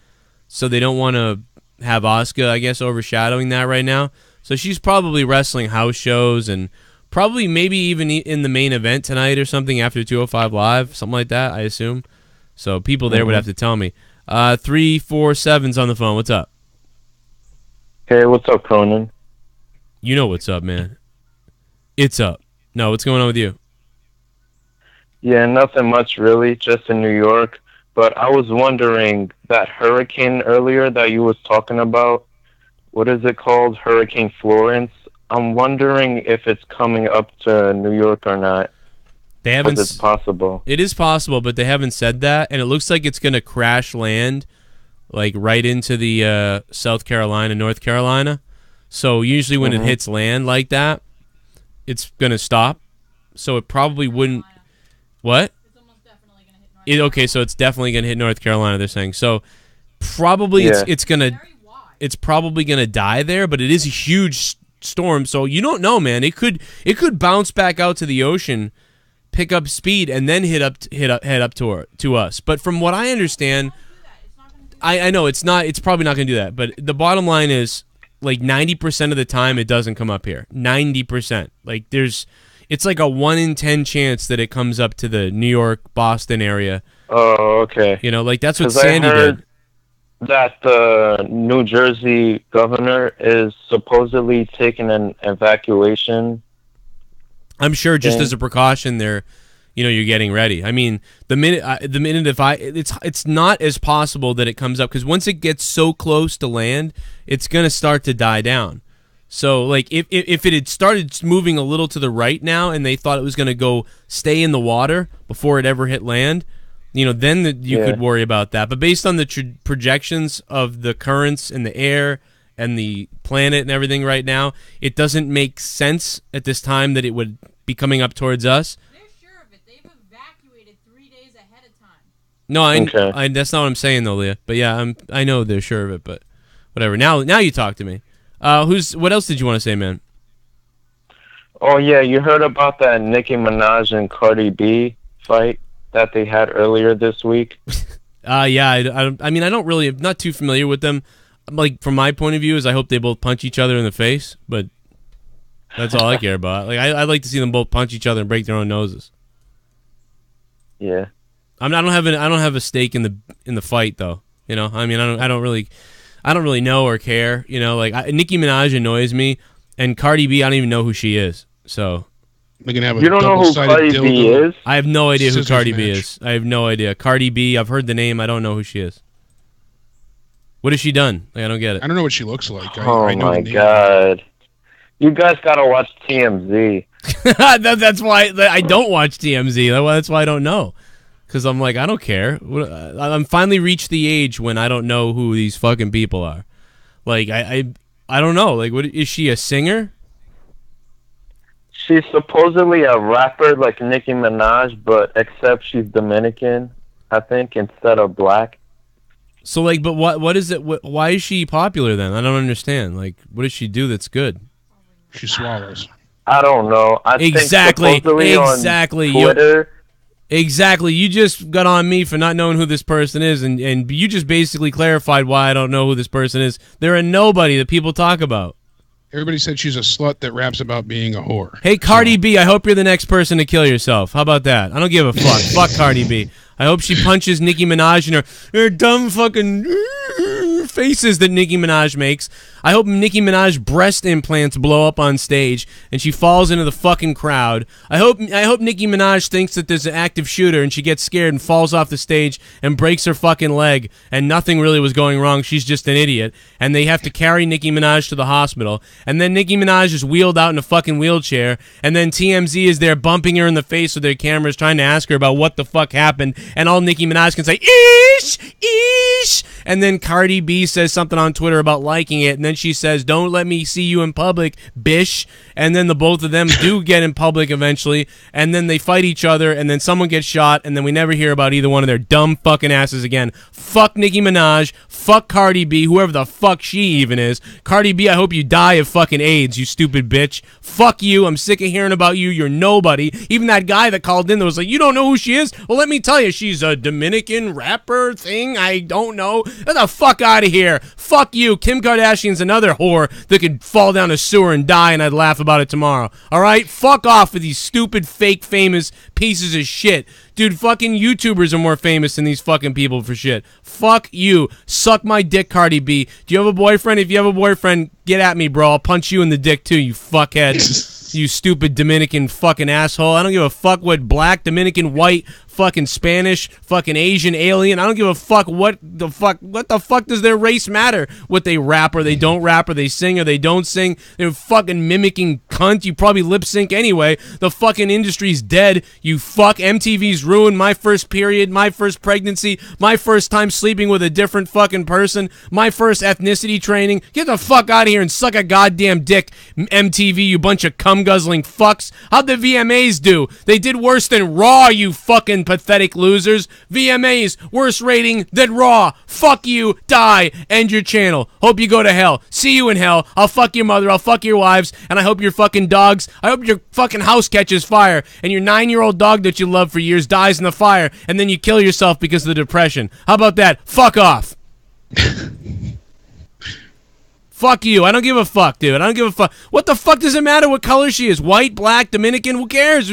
so they don't want to have Asuka, I guess, overshadowing that right now. So she's probably wrestling house shows and probably maybe even in the main event tonight or something after 205 Live, something like that, I assume. So people there would have to tell me. 347's on the phone. What's up? Hey, what's up, Cronin? You know what's up, man. It's up. No, what's going on with you? Yeah, nothing much really, just in New York. But I was wondering, that hurricane earlier that you was talking about, what is it called? Hurricane Florence? I'm wondering if it's coming up to New York or not. They haven't. It's possible. It is possible, but they haven't said that, and it looks like it's going to crash land, like right into the South Carolina, North Carolina. So usually when it hits land like that, it's going to stop. So it probably wouldn't. What? Okay, so it's definitely going to hit North Carolina. They're saying so. Probably it's probably going to die there, but it is a huge storm, so you don't know, man. It could bounce back out to the ocean, pick up speed, and then head up to us. But from what I understand, I know it's probably not going to do that. But the bottom line is, like 90% of the time, it doesn't come up here. 90%. Like it's like a 1 in 10 chance that it comes up to the New York, Boston area. Oh, okay. You know, like that's what Sandy did. That the New Jersey governor is supposedly taking an evacuation. I'm sure just as a precaution, you're getting ready. I mean, it's not as possible that it comes up because once it gets so close to land, it's gonna start to die down. So, like, if it had started moving a little to the right now, and they thought it was gonna stay in the water before it ever hit land, then you could worry about that. But based on the projections of the currents in the air and the planet and everything right now, it doesn't make sense at this time that it would be coming up towards us. They're sure of it. They've evacuated 3 days ahead of time. No, that's not what I'm saying, though, Leah. But yeah, I know they're sure of it, but whatever. Now you talk to me. What else did you want to say, man? Oh, yeah, you heard about that Nicki Minaj and Cardi B fight that they had earlier this week? Yeah, I mean, I'm not too familiar with them. Like, from my point of view, is I hope they both punch each other in the face, but that's all I care about. Like, I'd like to see them both punch each other and break their own noses. Yeah. I don't have a stake in the fight, though. I mean, I don't really know or care. Like, Nicki Minaj annoys me, and Cardi B, I don't even know who she is. So we can have a you don't know who Cardi B is? I have no idea who Cardi B is. I have no idea. Cardi B, I've heard the name. I don't know who she is. What has she done? Like, I don't get it. I don't know what she looks like. I know my God. You guys gotta watch TMZ. That's why I don't watch TMZ. That's why I don't know. Because I'm like, I don't care. I'm finally reached the age when I don't know who these fucking people are. Like, I don't know. Like, what is she, a singer? She's supposedly a rapper like Nicki Minaj, but except she's Dominican, I think, instead of black. So, like, but what is it? Why is she popular then? I don't understand. Like, what does she do that's good? She swallows. I don't know. Exactly. On Twitter. Exactly. You just got on me for not knowing who this person is, and you just basically clarified why I don't know who this person is. They're a nobody that people talk about. Everybody said she's a slut that raps about being a whore. Hey, Cardi B, I hope you're the next person to kill yourself. How about that? I don't give a fuck. Fuck Cardi B. I hope she punches Nicki Minaj in her dumb fucking faces that Nicki Minaj makes. I hope Nicki Minaj breast implants blow up on stage and she falls into the fucking crowd. I hope Nicki Minaj thinks that there's an active shooter and she gets scared and falls off the stage and breaks her fucking leg and nothing really was going wrong. She's just an idiot. And they have to carry Nicki Minaj to the hospital. And then Nicki Minaj is wheeled out in a fucking wheelchair. And then TMZ is there bumping her in the face with their cameras trying to ask her about what the fuck happened. And all Nicki Minaj can say, "Ish! bish. And then Cardi B says something on Twitter about liking it, and then she says, don't let me see you in public, bish. And then the both of them do get in public eventually, and then they fight each other, and then someone gets shot, and then we never hear about either one of their dumb fucking asses again. Fuck Nicki Minaj, fuck Cardi B, whoever the fuck she even is. Cardi B, I hope you die of fucking AIDS, you stupid bitch. Fuck you, I'm sick of hearing about you, you're nobody. Even that guy that called in that was like, you don't know who she is? Well, let me tell you, she's a Dominican rapper thing, I don't know. Get the fuck out of here. Fuck you, Kim Kardashian's another whore that could fall down a sewer and die, and I'd laugh about it tomorrow. Alright? Fuck off with these stupid, fake, famous pieces of shit. Dude, fucking YouTubers are more famous than these fucking people for shit. Fuck you. Suck my dick, Cardi B. Do you have a boyfriend? If you have a boyfriend, get at me, bro. I'll punch you in the dick too, you fuckhead. You stupid Dominican fucking asshole. I don't give a fuck what black, Dominican, white, fucking Spanish, fucking Asian, alien. I don't give a fuck what the fuck does their race matter? What they rap or they don't rap or they sing or they don't sing. They're fucking mimicking cunt. You probably lip sync anyway. The fucking industry's dead. You fuck. MTV's ruined my first period, my first pregnancy, my first time sleeping with a different fucking person, my first ethnicity training. Get the fuck out of here and suck a goddamn dick, MTV, you bunch of cum guzzling fucks. How'd the VMAs do? They did worse than Raw, you fucking pathetic losers. VMAs, worse rating than Raw. Fuck you, die, end your channel. Hope you go to hell. See you in hell. I'll fuck your mother, I'll fuck your wives, and I hope your fucking dogs, I hope your fucking house catches fire, and your 9-year-old dog that you loved for years dies in the fire, and then you kill yourself because of the depression. How about that? Fuck off. Fuck you. I don't give a fuck, dude. I don't give a fuck. What the fuck does it matter what color she is? White, black, Dominican? Who cares?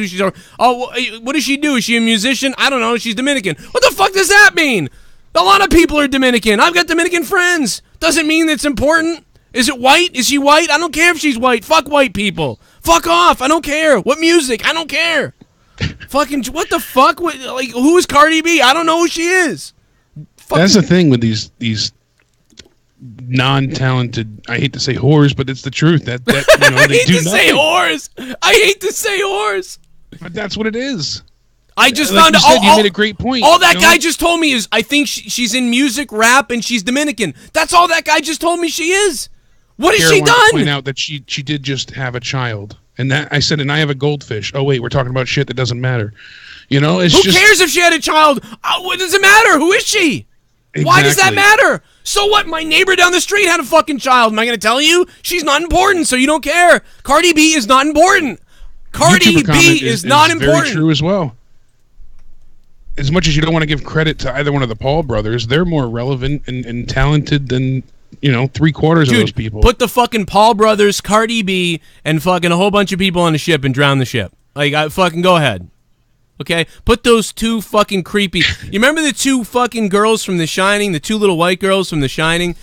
Oh, what does she do? Is she a musician? I don't know. She's Dominican. What the fuck does that mean? A lot of people are Dominican. I've got Dominican friends. Doesn't mean it's important. Is it white? Is she white? I don't care if she's white. Fuck white people. Fuck off. I don't care. What music? I don't care. Fucking, what the fuck? Like, who is Cardi B? I don't know who she is. Fucking. That's the thing with these non-talented, I hate to say whores, but it's the truth. That you know, they do say whores. I hate to say whores. But that's what it is. I just like found out. You made a great point. All that guy just told me is I think she's in music, rap, and she's Dominican. That's all that guy just told me she is. What has she done? Point out that she did just have a child, and that I said, and I have a goldfish. Oh wait, we're talking about shit that doesn't matter. You know, it's who cares if she had a child? What does it matter? Who is she? Exactly. Why does that matter? So what? My neighbor down the street had a fucking child. Am I going to tell you? She's not important, so you don't care. Cardi B is not important. Cardi B is not important. Very true as well. As much as you don't want to give credit to either one of the Paul brothers, they're more relevant and talented than, you know, 3/4 of those people. Put the fucking Paul brothers, Cardi B, and fucking a whole bunch of people on a ship and drown the ship. Like, fucking go ahead. Okay? Put those two fucking creepy... You remember the two fucking girls from The Shining? The two little white girls from The Shining?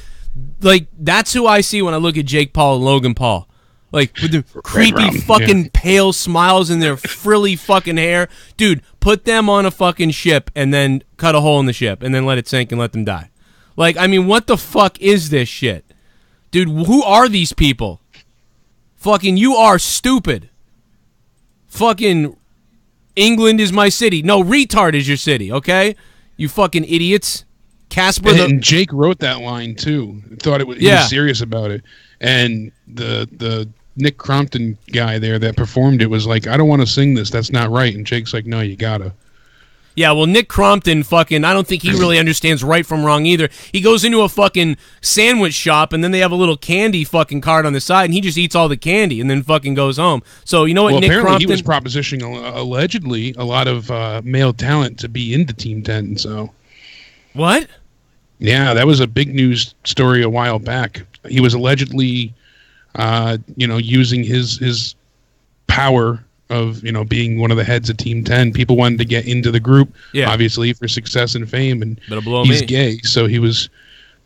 Like, that's who I see when I look at Jake Paul and Logan Paul. Like, with the creepy fucking pale smiles in their frilly fucking hair. Dude, put them on a fucking ship and then cut a hole in the ship and then let it sink and let them die. Like, I mean, what the fuck is this shit? Dude, who are these people? Fucking, you are stupid. Fucking... England is my city. No, retard is your city, okay? You fucking idiots. Casper and Jake wrote that line, too. Thought he was serious about it. And the Nick Crompton guy there that performed it was like, I don't want to sing this. That's not right. And Jake's like, no, you gotta. Yeah, well, Nick Crompton fucking, I don't think he really understands right from wrong either. He goes into a fucking sandwich shop, and then they have a little candy fucking cart on the side, and he just eats all the candy and then fucking goes home. So, you know what, well, Nick apparently Crompton... he was propositioning, allegedly, a lot of male talent to be into Team 10, so... What? Yeah, that was a big news story a while back. He was allegedly, you know, using his power of, you know, being one of the heads of Team 10. People wanted to get into the group, obviously, for success and fame, and he's gay, so he was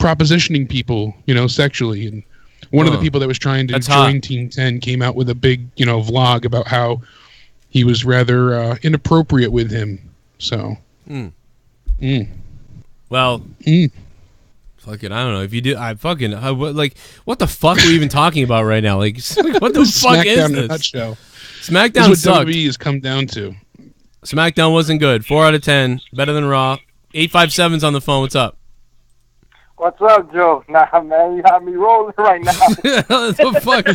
propositioning people, you know, sexually, and one of the people that was trying to join Team 10 came out with a big, you know, vlog about how he was rather inappropriate with him, so... Well... Fucking, I don't know. If you do, like, what the fuck are we even talking about right now? Like, what the fuck is Smackdown this? in a nutshell. Smackdown this is what sucked. WWE has come down to. Smackdown wasn't good. 4 out of 10. Better than Raw. 857's on the phone. What's up? What's up, Joe? Nah, man, you have me rolling right now. The fuck?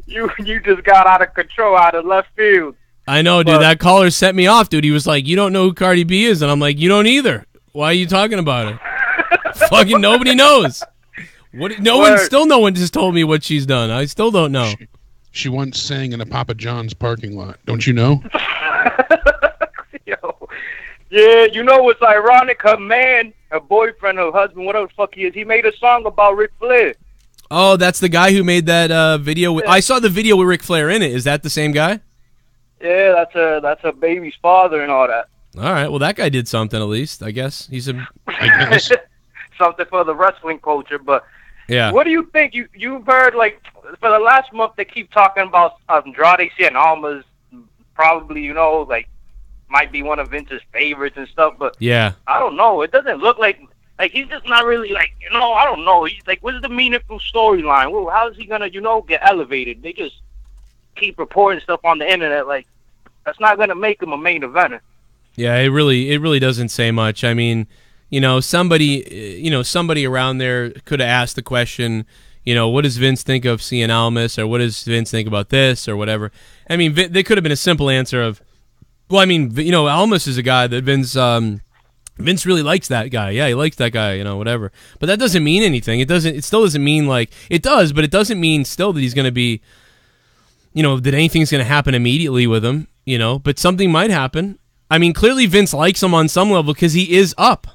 You just got out of control, out of left field. I know, dude. That caller set me off, dude. He was like, "You don't know who Cardi B is," and I'm like, "You don't either. Why are you talking about it?" Fucking nobody knows. What? No one just told me what she's done. I still don't know. She once sang in a Papa John's parking lot. Don't you know? Yo. Yeah, you know what's ironic? Her man, her boyfriend, her husband, whatever the fuck he is, he made a song about Ric Flair. Oh, that's the guy who made that video. I saw the video with Ric Flair in it. Is that the same guy? Yeah, that's her baby's father and all that. All right. Well, that guy did something at least. I guess he's a. I guess. Something for the wrestling culture, but yeah. What do you think? You've heard, like, for the last month they keep talking about Andrade Cien Almas, probably, you know, like, might be one of Vince's favorites and stuff, but yeah, I don't know. It doesn't look like he's just not really, like, you know, I don't know. He's like, what's the meaningful storyline? Well, how is he gonna, you know, get elevated? They just keep reporting stuff on the internet, like, that's not gonna make him a main eventer. Yeah, it really doesn't say much. I mean, you know, somebody around there could have asked the question, you know, what does Vince think of Cien Almas, or what does Vince think about this, or whatever. I mean, there could have been a simple answer of, well, I mean, you know, Almas is a guy that Vince really likes that guy. Yeah, he likes that guy, you know, whatever. But that doesn't mean anything. It still doesn't mean, like, it does, but it doesn't mean still that he's going to be, you know, that anything's going to happen immediately with him, you know, but something might happen. I mean, clearly Vince likes him on some level because he is up.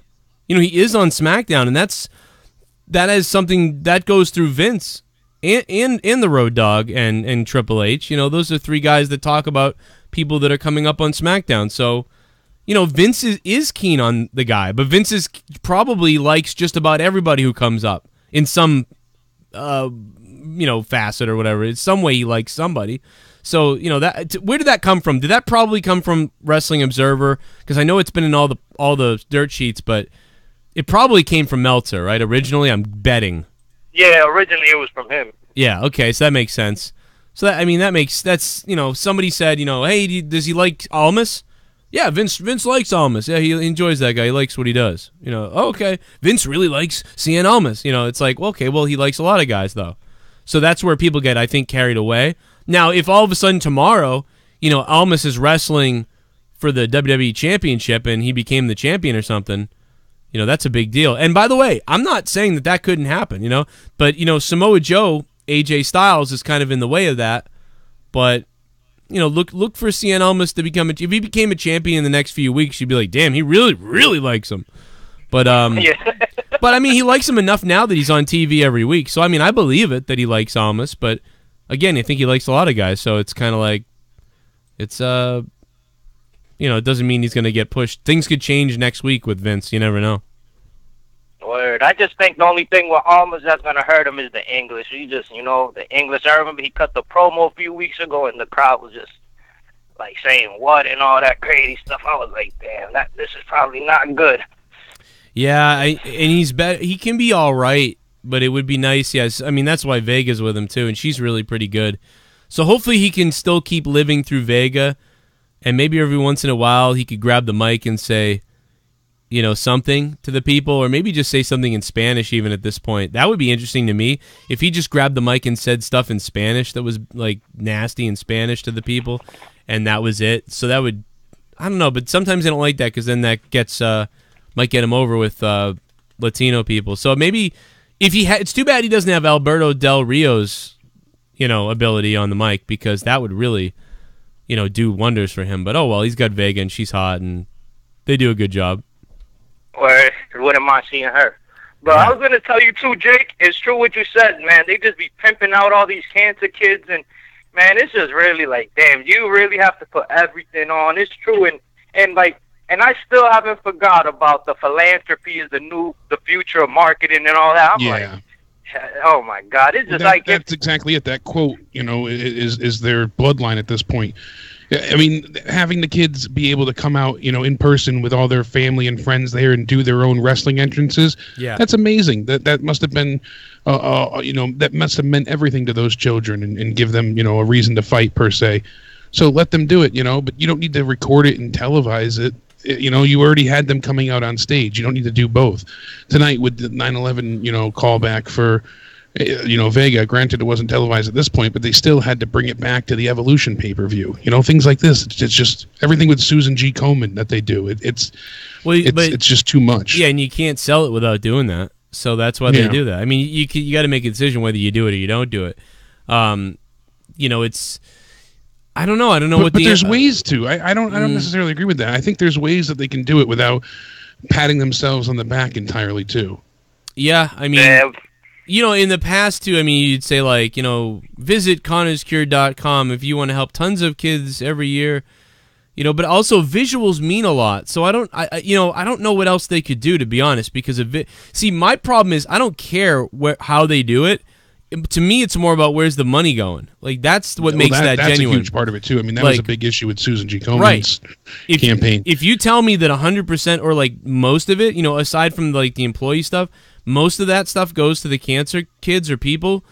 You know, he is on SmackDown, and that is something that goes through Vince and the Road Dogg and Triple H. You know, those are three guys that talk about people that are coming up on SmackDown. So, you know, Vince is keen on the guy, but Vince probably likes just about everybody who comes up in some, you know, facet or whatever. In some way he likes somebody. So, you know, where did that come from? Did that probably come from Wrestling Observer? Because I know it's been in all the dirt sheets, but it probably came from Meltzer, right? Originally, I'm betting. Yeah, originally it was from him. Yeah, okay, so that makes sense. So, that's, you know, somebody said, you know, hey, does he like Almas? Yeah, Vince likes Almas. Yeah, he enjoys that guy. He likes what he does. You know, oh, okay. Vince really likes Cien Almas. You know, it's like, well, okay, well, he likes a lot of guys, though. So that's where people get, I think, carried away. Now, if all of a sudden tomorrow, you know, Almas is wrestling for the WWE Championship and he became the champion or something, you know, that's a big deal. And by the way, I'm not saying that couldn't happen, you know, but, you know, Samoa Joe, AJ Styles is kind of in the way of that. But, you know, look for Cien Almas to become if he became a champion in the next few weeks, you'd be like, damn, he really, really likes him. But, but I mean, he likes him enough now that he's on TV every week. So, I mean, I believe it that he likes Almas, but again, I think he likes a lot of guys. So it's kind of like, it's, you know, it doesn't mean he's going to get pushed. Things could change next week with Vince. You never know. Word. I just think the only thing with Almas that's going to hurt him is the English. He just, you know, the English. I remember he cut the promo a few weeks ago, and the crowd was just, like, saying what and all that crazy stuff. I was like, damn, this is probably not good. Yeah, and he can be all right, but it would be nice. Yes, I mean, that's why Vega's with him, too, and she's really pretty good. So hopefully he can still keep living through Vega. And maybe every once in a while he could grab the mic and say, you know, something to the people, or maybe just say something in Spanish even at this point. That would be interesting to me. If he just grabbed the mic and said stuff in Spanish that was, like, nasty in Spanish to the people, and that was it. So that would, I don't know, but sometimes I don't like that because then that gets, might get him over with Latino people. So maybe if it's too bad he doesn't have Alberto Del Rio's, you know, ability on the mic, because that would really, you know, do wonders for him. But oh well, he's got Vega and she's hot and they do a good job. Or wouldn't mind seeing her. But yeah. I was going to tell you too, Jake, it's true what you said, man. They just be pimping out all these cancer kids, and man, it's just really like, damn, you really have to put everything on. It's true, and I still haven't forgot about the philanthropy is the future of marketing and all that. I'm like, oh my God, it's just that's exactly it. That quote, you know, is their bloodline at this point. I mean, having the kids be able to come out, you know, in person with all their family and friends there and do their own wrestling entrances, that's amazing. That must have been, you know, that must have meant everything to those children and give them, you know, a reason to fight per se. So let them do it, you know, but you don't need to record it and televise it. You already had them coming out on stage. You don't need to do both. Tonight with the 9/11, callback for, Vega. Granted, it wasn't televised at this point, but they still had to bring it back to the Evolution pay-per-view. Things like this. It's just everything with Susan G. Komen that they do. It's just too much. Yeah, and you can't sell it without doing that. So that's why they do that. I mean, you got to make a decision whether you do it or you don't do it. It's. I don't know. But there's ways to. I don't necessarily agree with that. I think there's ways that they can do it without patting themselves on the back entirely too. Yeah, I mean, in the past too. I mean, you'd say like, visit ConnorsCure.com if you want to help tons of kids every year. But also visuals mean a lot. So I don't know what else they could do, to be honest, because of it. See, my problem is I don't care how they do it. To me, it's more about where's the money going. Like that's what makes that genuine. That's a huge part of it too. I mean, that was a big issue with Susan G. Comen's campaign. If you tell me that 100% or like most of it, aside from like the employee stuff, most of that stuff goes to the cancer kids or people,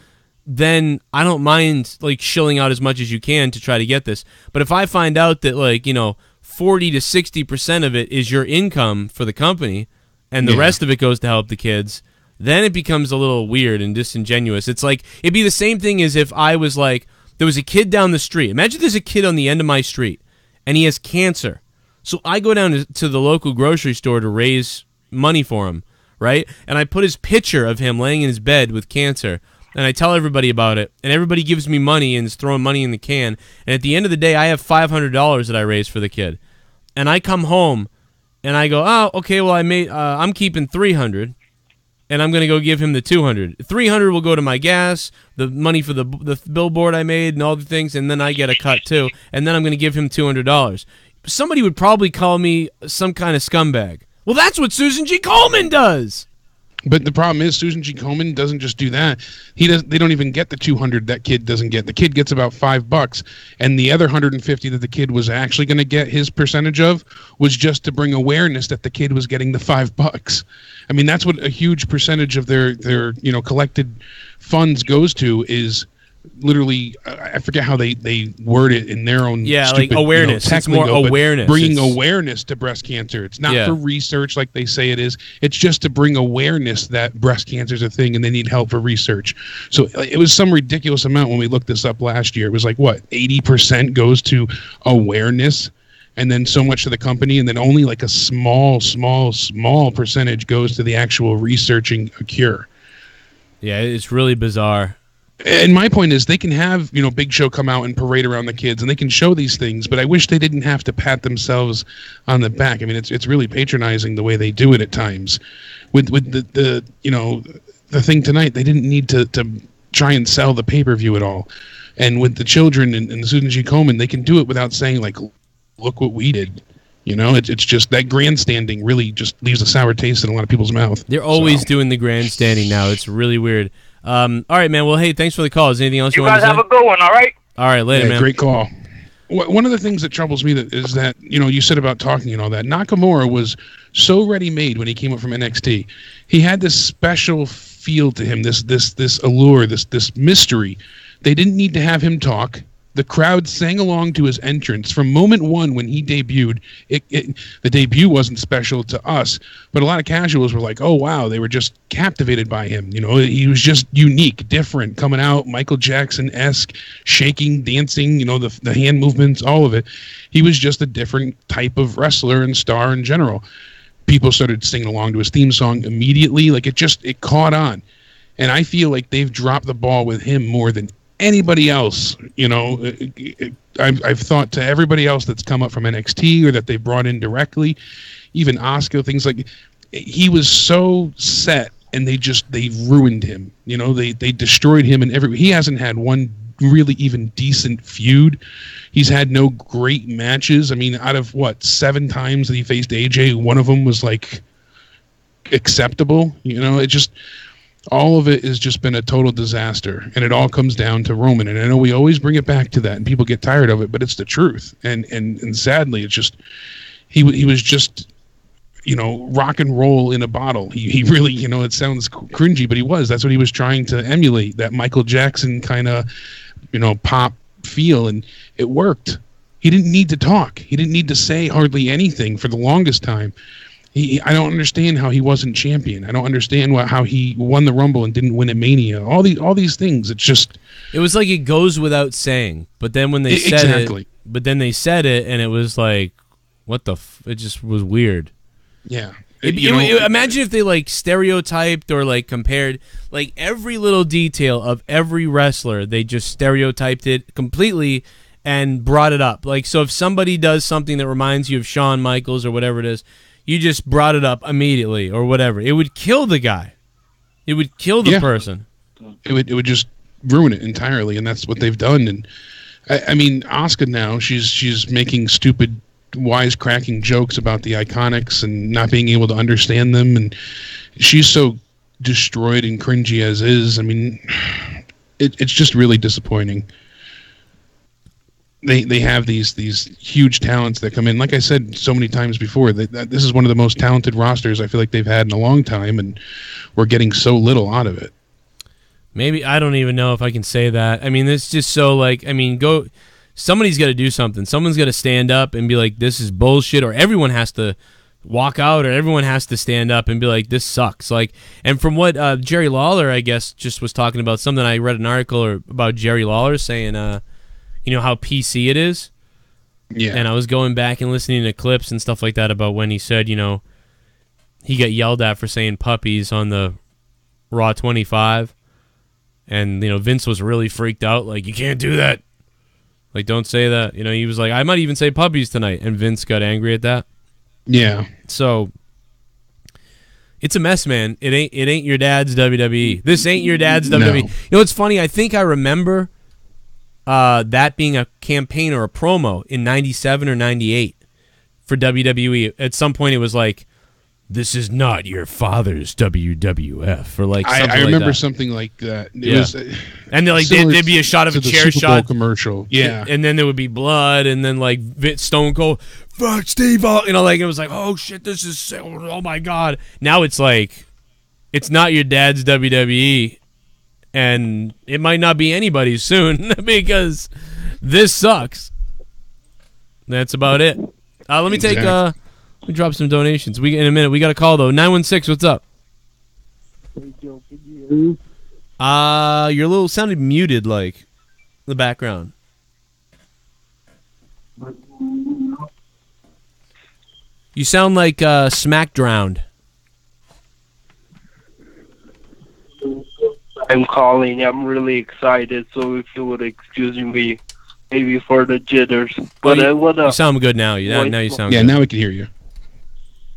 then I don't mind like shilling out as much as you can to try to get this. But if I find out that 40 to 60% of it is your income for the company, and the rest of it goes to help the kids, then it becomes a little weird and disingenuous. It's like, it'd be the same thing as if I was like, there was a kid down the street. Imagine there's a kid on the end of my street, and he has cancer. So I go down to the local grocery store to raise money for him, right? And I put his picture of him laying in his bed with cancer, and I tell everybody about it, and everybody gives me money and is throwing money in the can. And at the end of the day, I have $500 that I raised for the kid. And I come home, and I go, oh, okay, well, I'm keeping $300. And I'm going to go give him the $200. $300 will go to my gas, the money for the billboard I made, and all the things, and then I get a cut too. And then I'm going to give him $200. Somebody would probably call me some kind of scumbag. Well, that's what Susan G. Komen does. But the problem is Susan G. Komen doesn't just do that. They don't even get the $200 that kid doesn't get. The kid gets about $5, and the other $150 that the kid was actually going to get his percentage of was just to bring awareness that the kid was getting the $5. I mean, that's what a huge percentage of their collected funds goes to, is literally, I forget how they word it in their own stupid, like awareness. It's more awareness. Bringing awareness to breast cancer. It's not for research like they say it is. It's just to bring awareness that breast cancer is a thing and they need help for research. So it was some ridiculous amount when we looked this up last year. It was like, what, 80% goes to awareness, and then so much to the company, and then only like a small percentage goes to the actual researching a cure. Yeah, it's really bizarre. And my point is, they can have, Big Show come out and parade around the kids, and they can show these things, but I wish they didn't have to pat themselves on the back. I mean, it's really patronizing the way they do it at times. With the thing tonight, they didn't need to try and sell the pay-per-view at all. And with the children and Susan G. Komen, they can do it without saying, like, look what we did. It's just that grandstanding really just leaves a sour taste in a lot of people's mouth. They're always doing the grandstanding now. It's really weird. All right, man. Well, hey, thanks for the call. Is there anything else you want to say? You guys have a good one, all right? All right, later, man. Great call. One of the things that troubles me is that, you said about talking and all that, Nakamura was so ready-made when he came up from NXT. He had this special feel to him, this allure, this mystery. They didn't need to have him talk. The crowd sang along to his entrance from moment one when he debuted. The debut wasn't special to us, but a lot of casuals were like, oh, wow, they were just captivated by him. He was just unique, different, coming out, Michael Jackson-esque, shaking, dancing, the hand movements, all of it. He was just a different type of wrestler and star in general. People started singing along to his theme song immediately. Like, it caught on. And I feel like they've dropped the ball with him more than anybody else. I've thought to everybody else that's come up from NXT or that they brought in directly, even Asuka, things like, he was so set, and they ruined him. They destroyed him, and he hasn't had one really even decent feud. He's had no great matches. I mean, out of 7 times that he faced AJ, one of them was like acceptable. It just, all of it has just been a total disaster, and it all comes down to Roman. And I know we always bring it back to that, and people get tired of it, but it's the truth. And sadly, it's just he was just rock and roll in a bottle. He really, it sounds cringy, but he was. That's what he was trying to emulate, that Michael Jackson kind of pop feel, and it worked. He didn't need to talk. He didn't need to say hardly anything for the longest time. I don't understand how he wasn't champion. I don't understand how he won the Rumble and didn't win at Mania. All these things. It's just. It was like it goes without saying, but then when they said it, and it was like, what the? It just was weird. Yeah. Imagine if they like stereotyped or like compared like every little detail of every wrestler. They just stereotyped it completely and brought it up. Like, so if somebody does something that reminds you of Shawn Michaels or whatever it is, you just brought it up immediately or whatever. It would kill the guy. It would kill the person. It would just ruin it entirely, and that's what they've done. And I mean, Asuka now, she's making stupid, wisecracking jokes about the Iconics and not being able to understand them, and she's so destroyed and cringy as is. I mean, it's just really disappointing. They have these huge talents that come in. Like I said so many times before, this is one of the most talented rosters I feel like they've had in a long time, and we're getting so little out of it. Maybe, I don't even know if I can say that. I mean, it's just so like, I mean, somebody's got to do something. Someone's got to stand up and be like, this is bullshit, or everyone has to walk out, or everyone has to stand up and be like, this sucks. Like, and from what Jerry Lawler, I guess, just was talking about something, I read an article about Jerry Lawler saying, you know how PC it is? Yeah. And I was going back and listening to clips and stuff like that about when he said, you know, he got yelled at for saying puppies on the Raw 25. And, you know, Vince was really freaked out. Like, you can't do that. Like, don't say that. You know, he was like, I might even say puppies tonight. And Vince got angry at that. Yeah. So, it's a mess, man. It ain't your dad's WWE. This ain't your dad's WWE. You know what's funny? I think I remember that being a campaign or a promo in 97 or 98 for WWE. At some point, it was like, this is not your father's WWF, or like something I remember like that. something like that. It was, and then like there'd be a shot of a chair Super Bowl shot commercial. Yeah, and then there would be blood, and then like Stone Cold, fuck Steve, you know, like it was like, oh shit, this is, oh my god. Now it's like, it's not your dad's WWE, and it might not be anybody's soon because this sucks. That's about it. Let me take let me drop some donations. In a minute. We got a call though. 916. What's up? You're a little sounded muted, like the background. You sound like smack drowned. I'm calling. I'm really excited. So if you would excuse me, maybe for the jitters. But I wanna. You sound good now. Now you sound. Yeah, good. now we can hear you.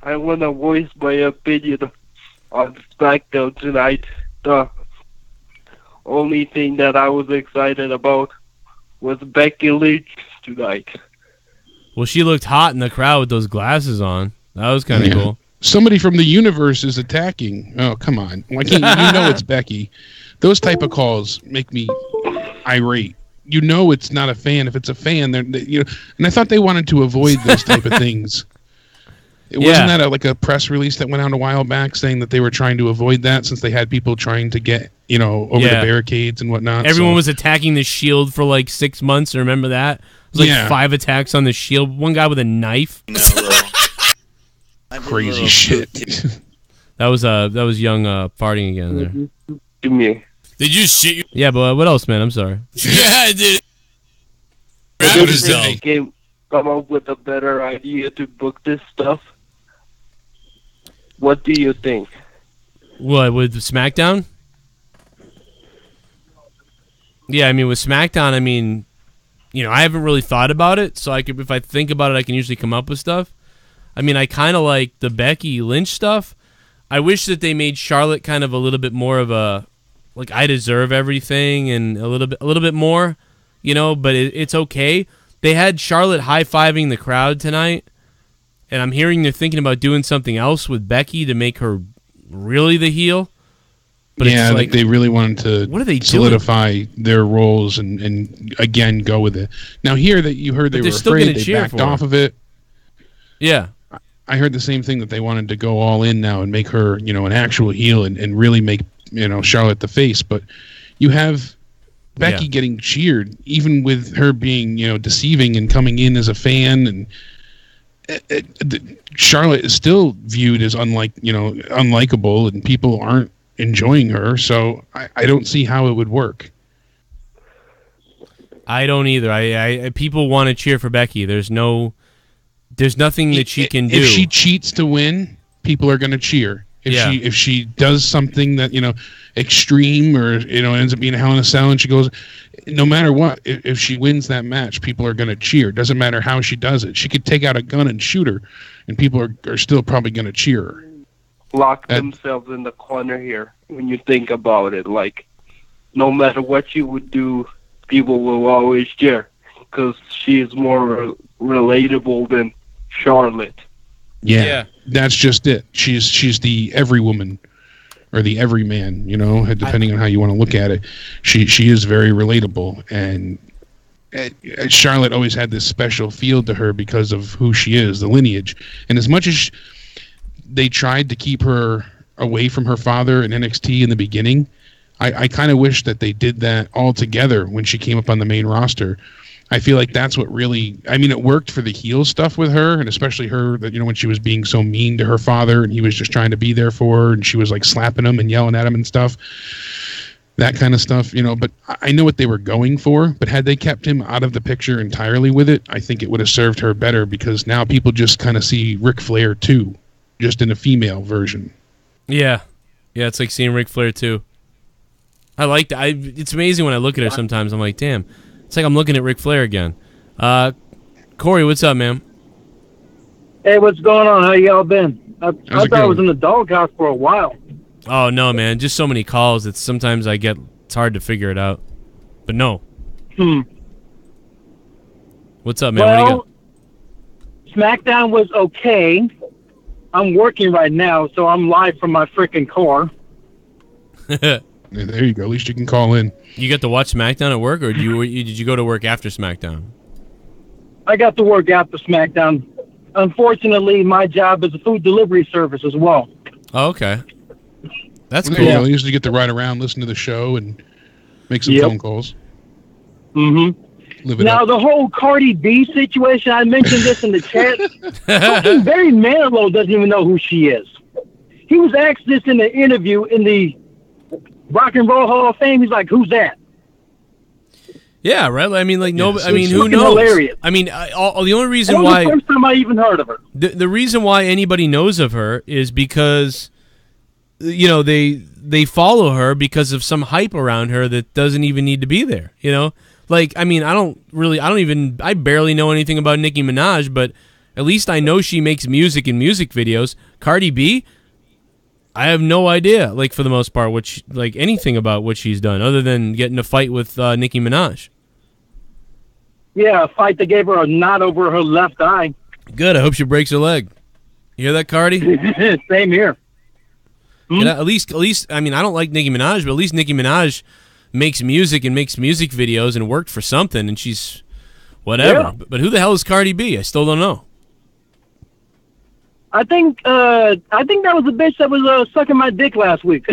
I want to voice my opinion on SmackDown tonight. The only thing that I was excited about was Becky Lynch tonight. Well, she looked hot in the crowd with those glasses on. That was kind of cool. Somebody from the universe is attacking. Oh, come on. Why can't you know it's Becky? Those type of calls make me irate. You know it's not a fan. If it's a fan, and I thought they wanted to avoid those type of things. Wasn't that like a press release that went out a while back saying that they were trying to avoid that since they had people trying to get, over the barricades and whatnot? Everyone was attacking the Shield for like 6 months. Remember that? It was like 5 attacks on the Shield. One guy with a knife. Crazy shit. That was young farting again there. To me. Did you shit? Yeah, but what else, man? I'm sorry. Yeah, I did. Come up with a better idea to book this stuff. What do you think? What, with SmackDown? Yeah, I mean, with SmackDown, I mean, I haven't really thought about it, so if I think about it, I can usually come up with stuff. I mean, I kind of like the Becky Lynch stuff. I wish that they made Charlotte kind of a little bit more of a, like, I deserve everything and a little bit more, but it's okay. They had Charlotte high-fiving the crowd tonight, and I'm hearing they're thinking about doing something else with Becky to make her really the heel. But yeah, like they really wanted to solidify their roles and again go with it. Now here that you heard they were afraid, they backed off of it. Yeah. I heard the same thing, that they wanted to go all in now and make her, an actual heel and really make, Charlotte the face. But you have Becky getting cheered, even with her being, deceiving and coming in as a fan, and Charlotte is still viewed as unlikable, and people aren't enjoying her. So I don't see how it would work. I don't either. I people want to cheer for Becky. There's nothing that she can do. If she cheats to win, people are going to cheer. If she does something that extreme, or ends up being a Hell in a Cell, and she goes, no matter what, if she wins that match, people are going to cheer. Doesn't matter how she does it. She could take out a gun and shoot her, and people are still probably going to cheer her. Lock themselves in the corner here when you think about it. Like, no matter what you would do, people will always cheer because she is more relatable than Charlotte. Yeah, that's just it. She's the every woman, or the every man, depending on how you want to look at it. She is very relatable, and Charlotte always had this special feel to her because of who she is, the lineage. And as much as they tried to keep her away from her father in NXT in the beginning, I kind of wish that they did that all together when she came up on the main roster. I feel like that's what really, it worked for the heel stuff with her, and especially her, that when she was being so mean to her father and he was just trying to be there for her, and she was like slapping him and yelling at him and stuff, that kind of stuff, but I know what they were going for. But had they kept him out of the picture entirely with it, I think it would have served her better, because now people just kind of see Ric Flair too, just in a female version. Yeah, it's like seeing Ric Flair too. I like that. It's amazing when I look at her sometimes. I'm like, damn. It's like I'm looking at Ric Flair again. Corey, what's up, man? Hey, what's going on? How y'all been? I thought I was in the doghouse for a while. Oh, no, man. Just so many calls. It's hard to figure it out. But no. What's up, man? Well, what do you got? SmackDown was okay. I'm working right now, so I'm live from my freaking car. There you go. At least you can call in. You got to watch SmackDown at work, or did you go to work after SmackDown? I got to work after SmackDown. Unfortunately, my job is a food delivery service as well. Oh, okay. That's cool. You usually get to ride around, listen to the show, and make some phone calls. Mm-hmm. Now, the whole Cardi B situation, I mentioned this in the chat. Fucking Barry Manilow doesn't even know who she is. He was asked this in the interview in the Rock and Roll Hall of Fame. He's like, who's that? Yeah, right. Who knows? Hilarious. The only reason why the first time I even heard of her. The reason why anybody knows of her is because they follow her because of some hype around her that doesn't even need to be there. I barely know anything about Nicki Minaj, but at least I know she makes music and music videos. Cardi B, I have no idea, for the most part, anything about what she's done other than getting a fight with Nicki Minaj. Yeah, a fight that gave her a knot over her left eye. Good. I hope she breaks her leg. You hear that, Cardi? Same here. At least, I don't like Nicki Minaj, but at least Nicki Minaj makes music and makes music videos and worked for something, and she's whatever. Yeah. But who the hell is Cardi B? I still don't know. I think that was the bitch that was sucking my dick last week.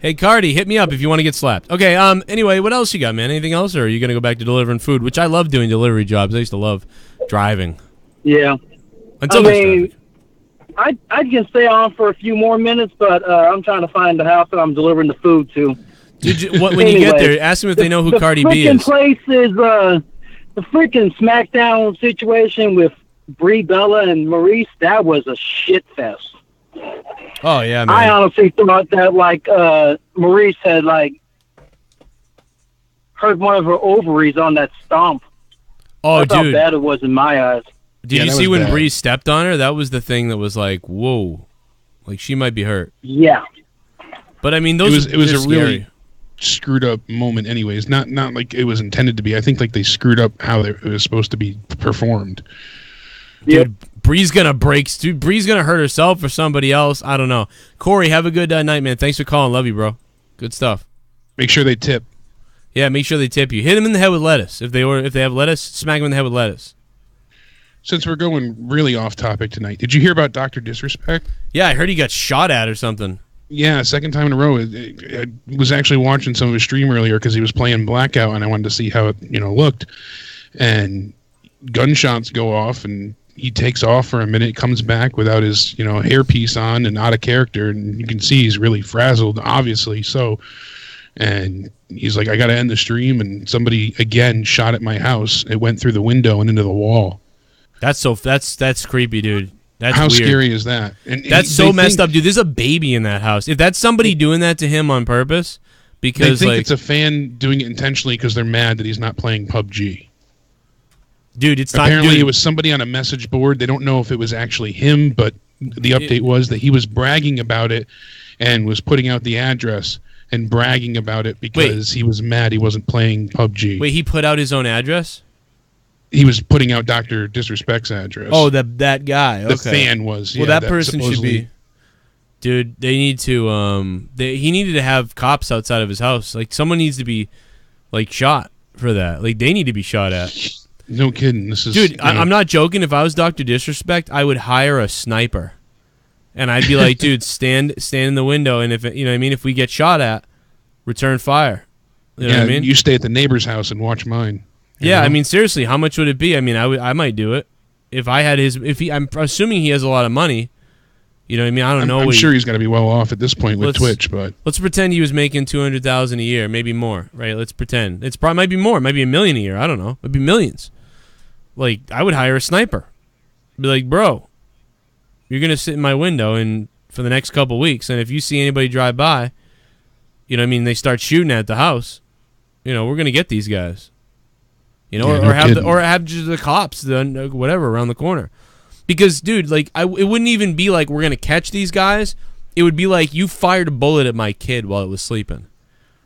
Hey, Cardi, hit me up if you want to get slapped. Okay, anyway, what else you got, man? Anything else, or are you going to go back to delivering food, which I love doing delivery jobs. I used to love driving. Yeah. I can stay on for a few more minutes, but I'm trying to find the house that I'm delivering the food to. When you get there, ask them if they know who Cardi B is. The place is the freaking SmackDown situation with Brie Bella and Maurice. That was a shit fest. Oh yeah, man. I honestly thought that Maurice had hurt one of her ovaries on that stomp. Oh, That's how bad it was in my eyes. Did you see when Brie stepped on her? That was the thing that was like, whoa, she might be hurt. Yeah. But it was a scary. really screwed up moment, anyways. Not like it was intended to be. I think they screwed up how it was supposed to be performed. Dude, Brie's gonna break. Dude, Brie's gonna hurt herself or somebody else. I don't know. Corey, have a good night, man. Thanks for calling. Love you, bro. Good stuff. Make sure they tip. Yeah, make sure they tip you. Hit them in the head with lettuce. If they have lettuce, smack them in the head with lettuce. Since we're going really off topic tonight, did you hear about Dr. Disrespect? Yeah, I heard he got shot at or something. Yeah, second time in a row. I was actually watching some of his stream earlier because he was playing Blackout, and I wanted to see how it looked. And gunshots go off, and he takes off for a minute, comes back without his hairpiece on and out of character, and you can see he's really frazzled, obviously. So, and he's like, I got to end the stream, and somebody again shot at my house. It went through the window and into the wall. That's creepy, dude. That's how weird. scary is that? And that's so messed up, dude. There's a baby in that house. If that's somebody doing that to him on purpose, because they think it's a fan doing it intentionally because they're mad that he's not playing PUBG. Dude, it's apparently it was somebody on a message board. They don't know if it was actually him, but the update was that he was bragging about it and was putting out the address and bragging about it because he was mad he wasn't playing PUBG. Wait, he put out his own address? He was putting out Dr. Disrespect's address. Oh, that guy. Okay. The fan was. Well, yeah, that person should be. Dude, they need to. He needed to have cops outside of his house. Like someone needs to be, like, shot for that. Like they need to be shot at. No kidding. This is. Dude, I'm not joking. If I was Dr. Disrespect, I would hire a sniper, and I'd be like, dude, stand in the window, and if if we get shot at, return fire. You know what I mean? You stay at the neighbor's house and watch mine. Yeah, I mean, seriously, how much would it be? I mean, I might do it if I had his. I'm assuming he has a lot of money. You know what I mean? I don't know. I'm sure he's got to be well off at this point with Twitch, but let's pretend he was making $200,000 a year, maybe more, right? Let's pretend it's probably might be more, might be $1 million a year. I don't know. It'd be millions. Like I would hire a sniper. Be like, bro, you're gonna sit in my window and for the next couple weeks, and if you see anybody drive by, you know what I mean, they start shooting at the house. We're gonna get these guys. Or have just the cops, whatever, around the corner. Because, dude, like, it wouldn't even be like we're gonna catch these guys. It would be like you fired a bullet at my kid while it was sleeping.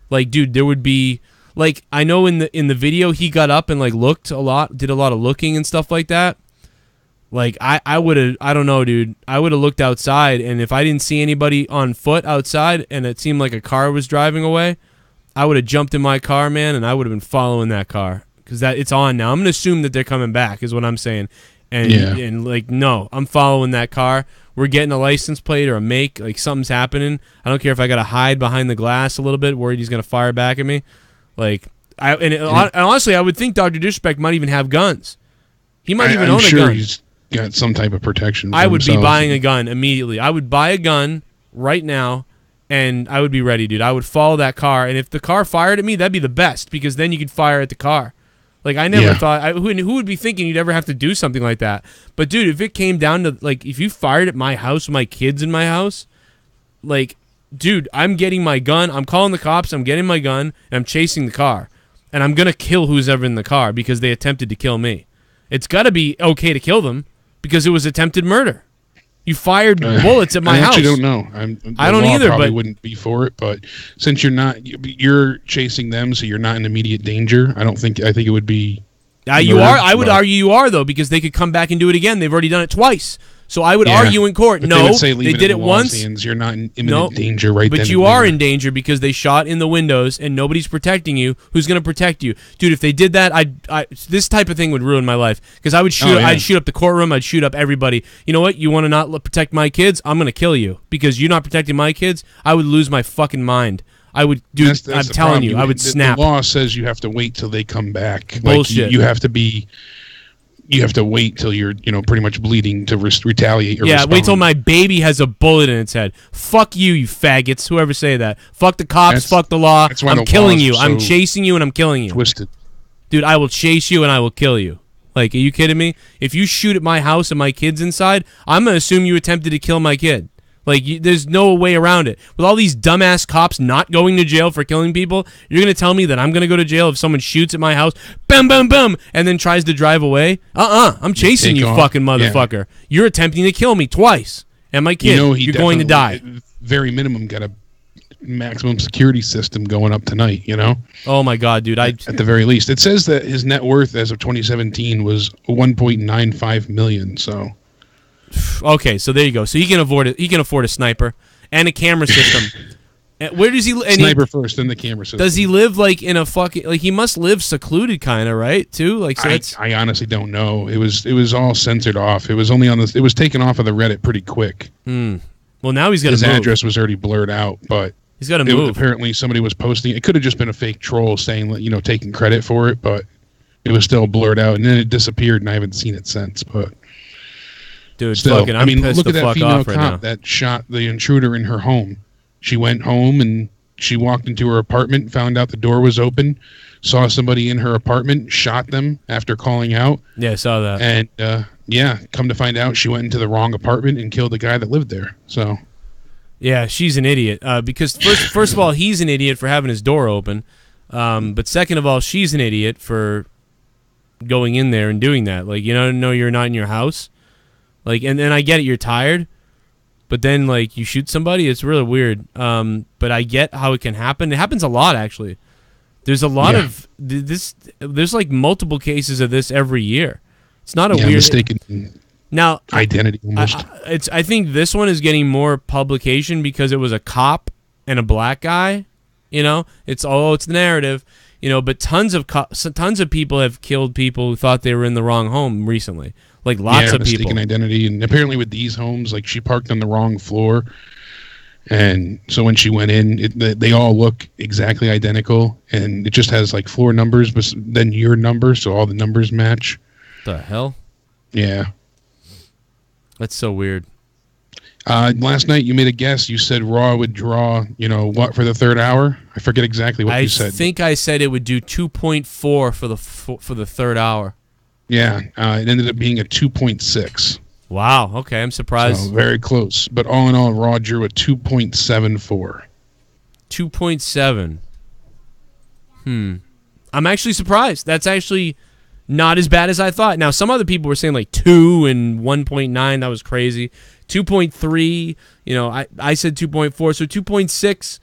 Like, dude, there would be like I know in the video he got up and like looked a lot, did a lot of looking and stuff like that. Like I would have, I don't know, dude. I would have looked outside, and if I didn't see anybody on foot outside, and it seemed like a car was driving away, I would have jumped in my car, man, and I would have been following that car. Because it's on now. I'm going to assume that they're coming back is what I'm saying. And like, no, I'm following that car. We're getting a license plate or a make. Like, something's happening. I don't care if I got to hide behind the glass a little bit, worried he's going to fire back at me. Like, and honestly, I would think Dr. Disrespect might even have guns. He might even own a gun. He's got some type of protection. I would be buying a gun immediately. I would buy a gun right now, and I would be ready, dude. I would follow that car, and if the car fired at me, that'd be the best, because then you could fire at the car. Like, I never thought... who would be thinking you'd ever have to do something like that? But, dude, if it came down to... Like, if you fired at my house with my kids in my house, like, dude, I'm getting my gun. I'm calling the cops. I'm getting my gun, and I'm chasing the car. And I'm going to kill who's ever in the car because they attempted to kill me. It's got to be okay to kill them because it was attempted murder. You fired bullets at my house. I actually don't know. I don't either. Probably but wouldn't be for it. But since you're chasing them, so you're not in immediate danger. I think it would be. You are. I would argue you are though, because they could come back and do it again. They've already done it twice. So I would argue in court. But No, they did it once. Hands. You're not in imminent danger right then. But you are in danger because they shot in the windows and nobody's protecting you. Who's going to protect you, dude? If they did that, this type of thing would ruin my life because I would shoot. I'd shoot up the courtroom. I'd shoot up everybody. You know what? You want to not protect my kids? I'm going to kill you because you're not protecting my kids. I would lose my fucking mind. I would, dude. That's I'm telling you, I would snap. The law says you have to wait till they come back. Bullshit. Like, you have to be. You have to wait till you're, pretty much bleeding to retaliate or respond. Wait till my baby has a bullet in its head. Fuck you, you faggots. Whoever say that. Fuck the cops. Fuck the law. I'm killing you. I'm chasing you and I'm killing you. Twisted. Dude, I will chase you and I will kill you. Like, are you kidding me? If you shoot at my house and my kid's inside, I'm going to assume you attempted to kill my kid. Like, there's no way around it. With all these dumbass cops not going to jail for killing people, you're going to tell me that I'm going to go to jail if someone shoots at my house, bam, bam, bam, and then tries to drive away? I'm chasing you, fucking motherfucker. Yeah. You're attempting to kill me twice. And my kid, you're going to die. Very minimum got a maximum security system going up tonight, Oh, my God, dude. At the very least. It says that his net worth as of 2017 was $1.95 million, so... Okay, so there you go. So he can afford it. He can afford a sniper and a camera system. Where does he live? Sniper first, then the camera system. Does he live like in a fucking like? He must live secluded, kind of, right? Too like. So I honestly don't know. It was all censored off. It was only on the. It was taken off of the Reddit pretty quick. Well, now he's got his to move. address was already blurred out, but he's got to move. Apparently, somebody was posting. It could have just been a fake troll saying, taking credit for it, but it was still blurred out, and then it disappeared, and I haven't seen it since. But dude, still, fucking, I'm pissed look the at that fuck female off right cop now. that shot the intruder in her home. She went home and she walked into her apartment, found out the door was open, saw somebody in her apartment, shot them after calling out. Yeah, I saw that. And come to find out, she went into the wrong apartment and killed the guy that lived there. So, yeah, she's an idiot. Because first of all, he's an idiot for having his door open. But second of all, she's an idiot for going in there and doing that. Like, no, you're not in your house. Like, and I get it, you're tired. But then, like, you shoot somebody, it's really weird. But I get how it can happen. It happens a lot, actually. There's a lot of this. There's like multiple cases of this every year. It's not a weird mistaken now identity almost. I think this one is getting more publication because it was a cop and a black guy. It's the narrative. But tons of people have killed people who thought they were in the wrong home recently. Like lots of mistaken people. Identity, and apparently with these homes, like she parked on the wrong floor, and so when she went in, they all look exactly identical, and it just has like floor numbers, but then your number, so all the numbers match. The hell? Yeah, that's so weird. Last night you made a guess. You said Raw would draw, what for the third hour? I forget exactly what you said. I think I said it would do 2.4 for the third hour. Yeah, it ended up being a 2.6. Wow. Okay, I'm surprised. So very close, but all in all, Raw drew a 2.74. 2.7. I'm actually surprised. That's actually not as bad as I thought. Now, some other people were saying like 2 and 1.9. That was crazy. 2.3. I said 2.4. So 2.6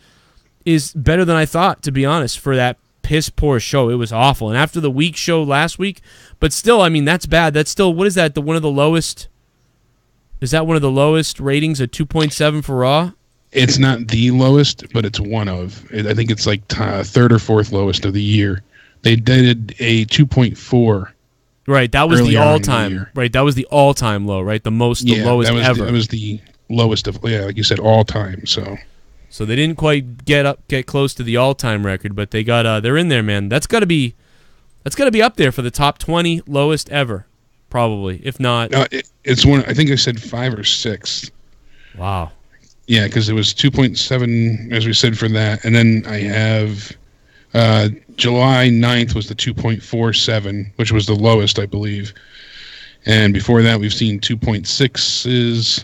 is better than I thought, to be honest, for that piss poor show. It was awful. And after the weak show last week, but still, I mean, that's bad. That's still, what is that? One of the lowest? Is that one of the lowest ratings? A 2.7 for Raw? It's not the lowest, but it's one of. I think it's like third or fourth lowest of the year. They did a 2.4. Right, that was the all-time. Right, that was the all-time low. Right, the lowest ever. That was the lowest of, like you said, all time. So they didn't quite get close to the all-time record, but they got they're in there, man. That's got to be up there for the top 20 lowest ever, probably. If not, it's one. I think I said 5 or 6. Wow. Yeah, because it was 2.7, as we said, for that, and then I have July 9th was the 2.47, which was the lowest, I believe, and before that we've seen 2.6s.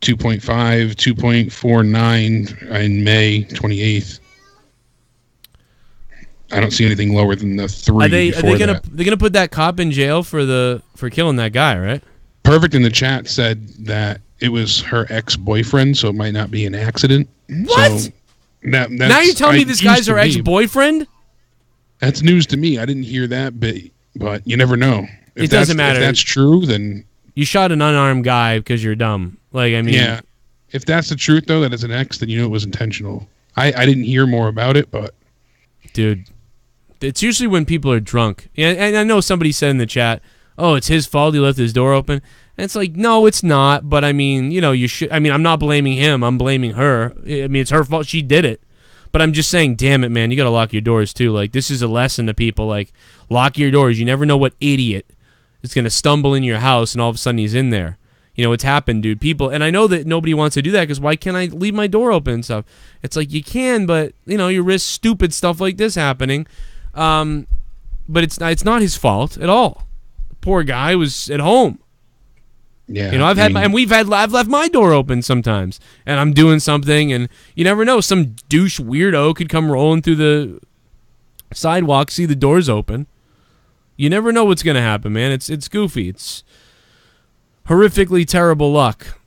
2.5, 2.49 in May 28th. I don't see anything lower than the 3. Are they gonna put that cop in jail for killing that guy, right? Perfect in the chat said that it was her ex-boyfriend, so it might not be an accident. What? So now you're telling me this guy's her ex-boyfriend? That's news to me. I didn't hear that bit, but you never know. It doesn't matter. If that's true, then you shot an unarmed guy because you're dumb. Like, I mean, yeah. If that's the truth, though, that it's an ex, then you know it was intentional. I didn't hear more about it, but dude, it's usually when people are drunk. And I know somebody said in the chat, "Oh, it's his fault. He left his door open." And it's like, no, it's not. But I mean, you should. I mean, I'm not blaming him. I'm blaming her. I mean, it's her fault. She did it. But I'm just saying, damn it, man, you got to lock your doors too. Like, this is a lesson to people. Like, lock your doors. You never know what idiot is going to stumble in your house and all of a sudden he's in there. It's happened, dude. People, and I know that nobody wants to do that because why can't I leave my door open and stuff? It's like you can, but you risk stupid stuff like this happening. But it's not his fault at all. The poor guy was at home. Yeah, I've left my door open sometimes, and I'm doing something, and you never know. Some douche weirdo could come rolling through the sidewalk, see the doors open. You never know what's gonna happen, man. It's goofy. It's horrifically terrible luck.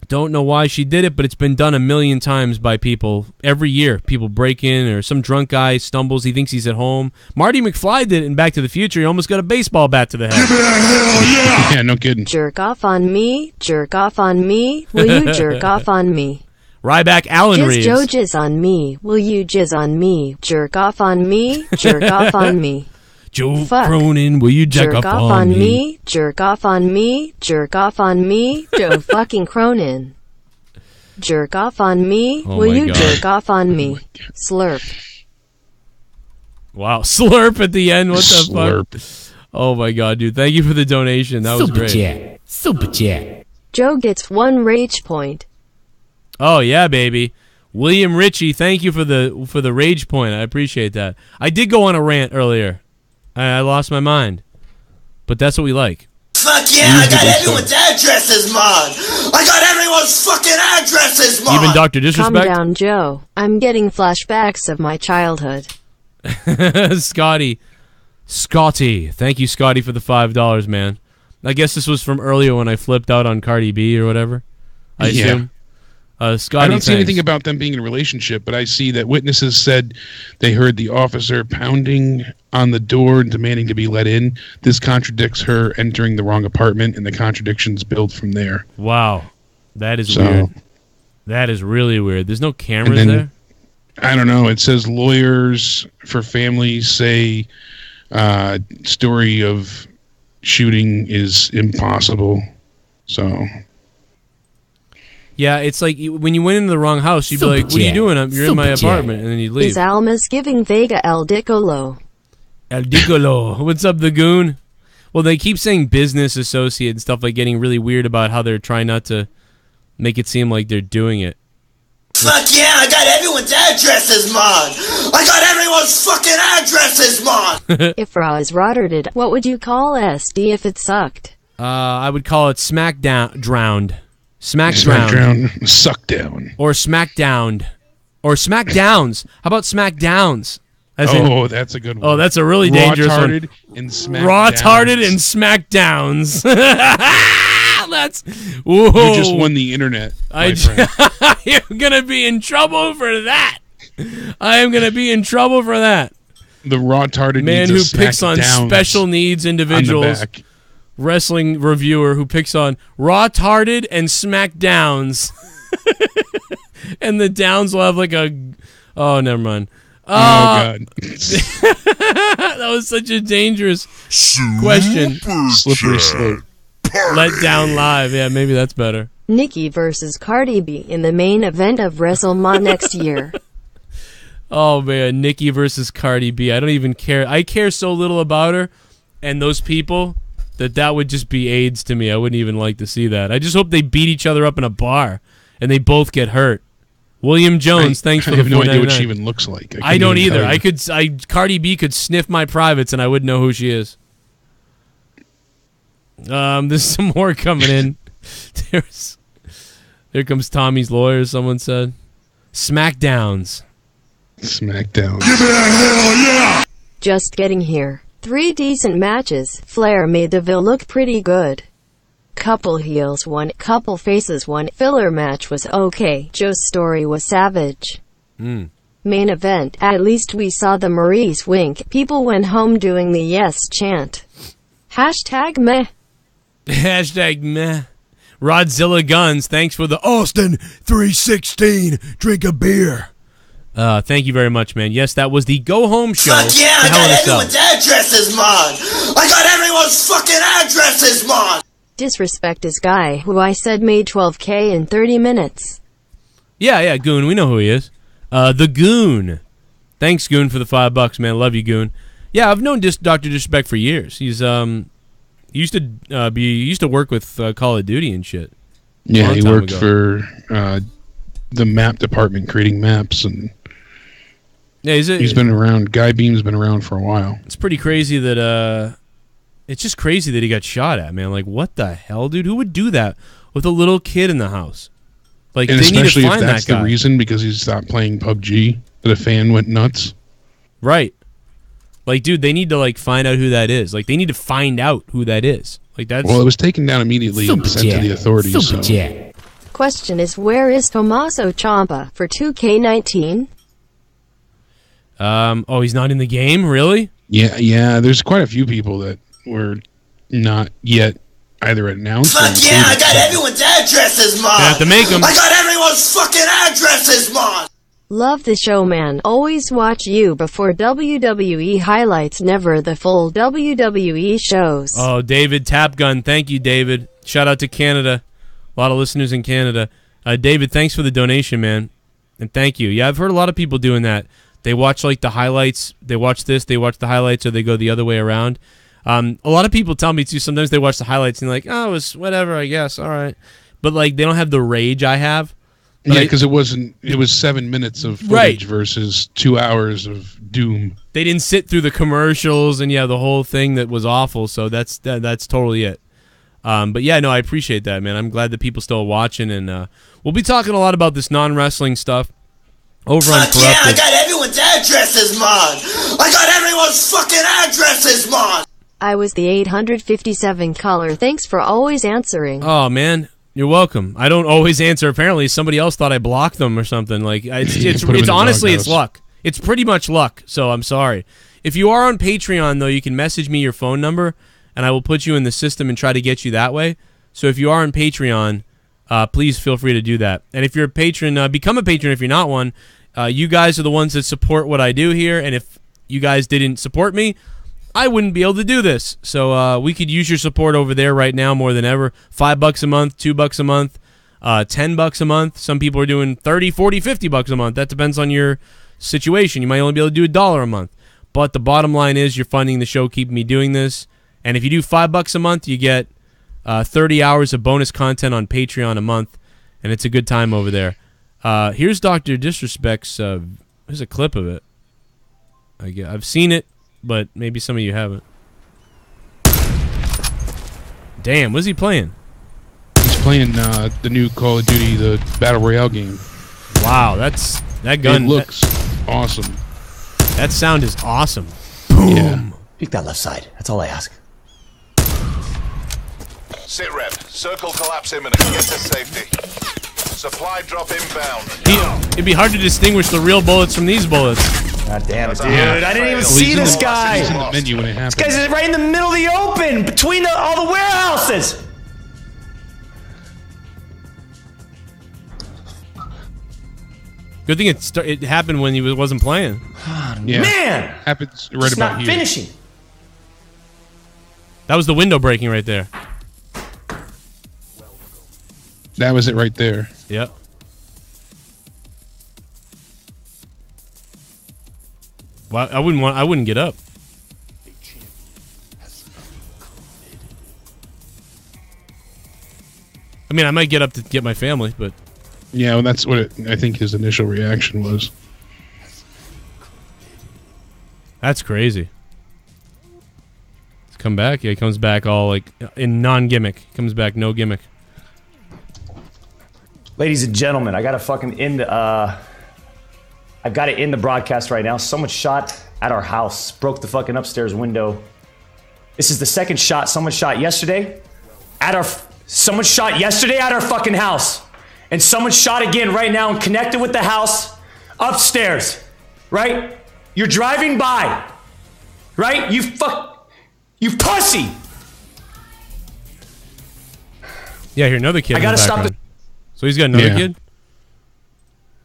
Don't know why she did it, but it's been done a million times by people every year. People break in, or some drunk guy stumbles. He thinks he's at home. Marty McFly did it in Back to the Future. He almost got a baseball bat to the head. Give me a hell yeah! Yeah, no kidding. Jerk off on me. Jerk off on me. Will you jerk off on me? Ryback Allen Reeves. Joe jizz on me. Will you jizz on me? Jerk off on me. Jerk off on me. Joe Cronin, will you jerk off on me? Jerk off on me. Jerk off on me. Joe fucking Cronin. Jerk off on me? Oh Will my you God. jerk off on me? Slurp. Wow, slurp at the end. What the Slurp. fuck? Oh my God, dude! Thank you for the donation. That was great. Super chat. Joe gets 1 rage point. Oh yeah, baby. William Ritchie, thank you for the rage point. I appreciate that. I did go on a rant earlier. I lost my mind, but that's what we like. Fuck yeah, I got everyone's addresses, Mon! I got everyone's fucking addresses, Mon! Even Dr. Calm Disrespect. down, Joe. I'm getting flashbacks of my childhood. Scotty, thank you, Scotty, for the $5, man. I guess this was from earlier when I flipped out on Cardi B or whatever. I assume. Scotty, I don't see thanks. anything about them being in a relationship, but I see that witnesses said they heard the officer pounding on the door and demanding to be let in. This contradicts her entering the wrong apartment, and the contradictions build from there. Wow, that is weird. That is really weird. There's no cameras then, there. I don't know. It says lawyers for families say story of shooting is impossible. So. Yeah, it's like when you went into the wrong house, you'd be like, what are you doing? You're in my apartment. And then you'd leave. Is Almas giving Vega El Dicolo? El Dicolo. What's up, the goon? Well, they keep saying business associate and stuff, like getting really weird about how they're trying not to make it seem like they're doing it. Fuck yeah, I got everyone's addresses, Mon! I got everyone's fucking addresses, Mon! If Raw is Rotterdam, what would you call SD if it sucked? I would call it Smackdown drowned. Smackdown. Suckdown. Or Smackdowned. Or Smackdowns. How about Smackdowns? That's a good one. Oh, that's a really dangerous one. Raw-tarded and Smackdowns. Raw-tarded and Smackdowns. That's... Whoa. You just won the internet, my friend. I am going to be in trouble for that. I am going to be in trouble for that. The raw-tarded man who picks on Smackdowns special needs individuals. on the back. Wrestling reviewer who picks on raw-tarded and Smackdowns. And the downs will have like a... Oh, never mind. Oh, God. That was such a dangerous question. Slippery slope. Let down live. Yeah, maybe that's better. Nikki versus Cardi B in the main event of WrestleMania next year. Oh, man. Nikki versus Cardi B. I don't even care. I care so little about her and those people that would just be AIDS to me. I wouldn't even like to see that. I just hope they beat each other up in a bar and they both get hurt. William Jones, thanks for the $4.99. I have no idea what she even looks like. I don't either. Cardi B could sniff my privates and I wouldn't know who she is. There's some more coming in. There comes Tommy's lawyer, someone said. Smackdowns. Smackdown. Give me a hell yeah! Just getting here. 3 decent matches. Flair made the Ville look pretty good. Couple heels won, couple faces won. Filler match was okay. Joe's story was savage. Main event, at least we saw the Maurice wink. People went home doing the yes chant. Hashtag meh. Hashtag meh. Rodzilla Guns, thanks for the Austin 316. Drink a beer. Thank you very much, man. Yes, that was the Go Home Show. Fuck yeah, I got everyone's addresses, Mon! I got everyone's fucking addresses, Mon! Disrespect is guy who I said made 12K in 30 minutes. Yeah, Goon. We know who he is. The Goon. Thanks, Goon, for the $5, man. Love you, Goon. Yeah, I've known Dr. Disrespect for years. He's he used to work with Call of Duty and shit. Yeah, he worked for the map department, creating maps, and yeah, he's been around. Guy Beam's been around for a while. It's pretty crazy that it's just crazy that he got shot at, man. Like, what the hell, dude? Who would do that with a little kid in the house? Like, and they especially need to find if that's that guy. the reason, because he stopped playing PUBG, that a fan went nuts. Right. Like, dude, they need to like find out who that is. Like, they need to find out who that is. Like, that's well, it was taken down immediately and sent to the authorities. So. Question is, where is Tommaso Ciampa for 2K19? Oh, he's not in the game, really? Yeah. There's quite a few people that were not yet either announced. Fuck yeah, I got everyone's addresses, Mon! You have to make them. I got everyone's fucking addresses, Mon! Love the show, man. Always watch you before WWE highlights, never the full WWE shows. Oh, David Tapgun. Thank you, David. Shout out to Canada. A lot of listeners in Canada. David, thanks for the donation, man, and thank you. Yeah, I've heard a lot of people doing that. They watch like the highlights. They watch this. They watch the highlights, or they go the other way around. A lot of people tell me too. Sometimes they watch the highlights and they're like, oh, it was whatever, I guess. All right, but like they don't have the rage I have. Yeah, because it was 7 minutes of footage versus 2 hours of doom. They didn't sit through the commercials and the whole thing that was awful. So that's totally it. But yeah, no, I appreciate that, man. I'm glad that people still are watching, and we'll be talking a lot about this non-wrestling stuff over on Corrupted. Yeah, I got everyone's addresses, Mon. I got everyone's fucking addresses, Mon. I was the 857 caller. Thanks for always answering. Oh man, you're welcome. I don't always answer. Apparently, somebody else thought I blocked them or something. Like it's honestly it's luck. It's pretty much luck. So I'm sorry. If you are on Patreon though, you can message me your phone number, and I will put you in the system and try to get you that way. So if you are on Patreon, please feel free to do that. And if you're a patron, become a patron if you're not one. You guys are the ones that support what I do here, and if you guys didn't support me, I wouldn't be able to do this. So we could use your support over there right now more than ever. $5 a month, $2 a month, $10 a month. Some people are doing 30, 40, $50 a month. That depends on your situation. You might only be able to do $1 a month. But the bottom line is you're funding the show, keeping me doing this. And if you do $5 a month, you get 30 hours of bonus content on Patreon a month, and it's a good time over there. Here's Dr. Disrespect's. Here's a clip of it. I've seen it, but maybe some of you haven't. Damn, what's he playing? He's playing the new Call of Duty, the Battle Royale game. Wow, that gun. It looks awesome. That sound is awesome. Boom. Yeah. Peek that left side. That's all I ask. Sit rep. Circle collapse imminent. Get to safety. Supply drop inbound. It'd be hard to distinguish the real bullets from these bullets. God damn it, dude. I didn't even see this guy. He's in the menu when it happened. This guy's right in the middle of the open, between all the warehouses. Good thing it happened when he wasn't playing. Yeah. Man! Happens right It's about not here. finishing. That was the window breaking right there. That was it right there. Yep. Well, I wouldn't get up. I mean, I might get up to get my family, but Yeah, well, that's what I think his initial reaction was. that's crazy. Let's come back. Yeah, he comes back all like in non-gimmick. He comes back no gimmick. Ladies and gentlemen, I got to fucking end the, I've got to end the broadcast right now. Someone shot at our house, broke the fucking upstairs window. This is the second shot. Someone shot yesterday at our fucking house. And someone shot again right now and connected with the house upstairs, right? You're driving by, right? You pussy. Yeah, here another kid. I gotta stop it. So he's got another kid.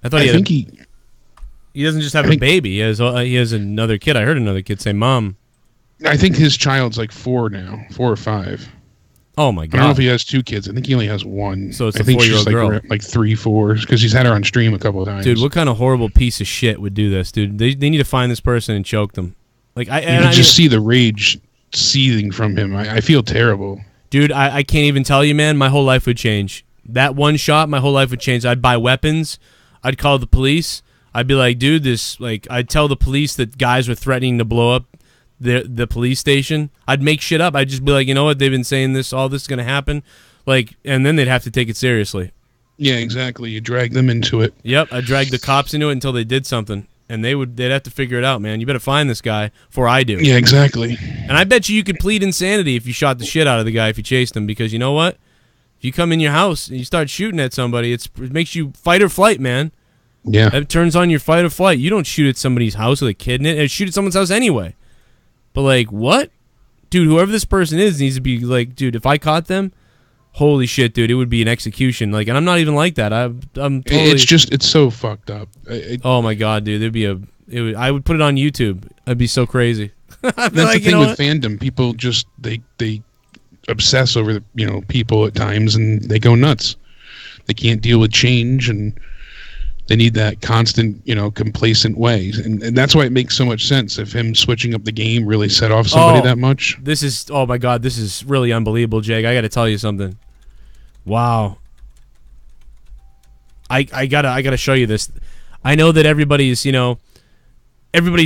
I thought he doesn't just have a baby. He has another kid. I heard another kid say, "Mom." I think his child's like 4 now, 4 or 5. Oh my I don't know god! if he has 2 kids. I think he only has 1. So it's I a think 4-year-old she's girl. like 3, 4, because he's had her on stream a couple of times. Dude, what kind of horrible piece of shit would do this, dude? They need to find this person and choke them. Like you can just see the rage seething from him. I feel terrible. Dude, I can't even tell you, man. My whole life would change. That one shot, my whole life would change. I'd buy weapons. I'd call the police. I'd be like, dude, I'd tell the police that guys were threatening to blow up the police station. I'd make shit up. I'd just be like, you know what? They've been saying all this is going to happen. Like, and then they'd have to take it seriously. Yeah, exactly. You drag them into it. Yep, I'd drag the cops into it until they did something. And they'd have to figure it out, man. You better find this guy before I do. Yeah, exactly. And I bet you could plead insanity if you shot the shit out of the guy if you chased him, because you know what? If you come in your house and you start shooting at somebody, it makes you fight or flight, man. Yeah. It turns on your fight or flight. You don't shoot at somebody's house with a kid in it. And shoot at someone's house anyway. But like, what? Dude, whoever this person is needs to be like, dude, if I caught them, holy shit, dude, it would be an execution. Like, and I'm not even like that. I'm totally... It's so fucked up. Oh my god, dude, I would put it on YouTube. I'd be so crazy. That's the thing with fandom. People just they obsess over people at times, and they go nuts. They can't deal with change, and they need that constant, complacent way. And that's why it makes so much sense if him switching up the game really set off somebody that much. Oh my God, this is really unbelievable, Jake. I got to tell you something. Wow. I gotta show you this. I know that everybody's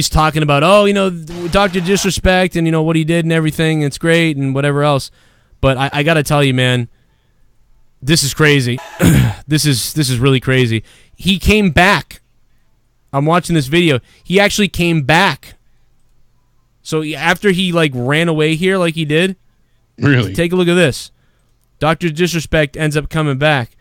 talking about, Dr. Disrespect and, what he did and everything. It's great and whatever else. But I got to tell you, man, this is crazy. This is really crazy. He came back. I'm watching this video. He actually came back. So after he, ran away here like he did. Really? Take a look at this. Dr. Disrespect ends up coming back.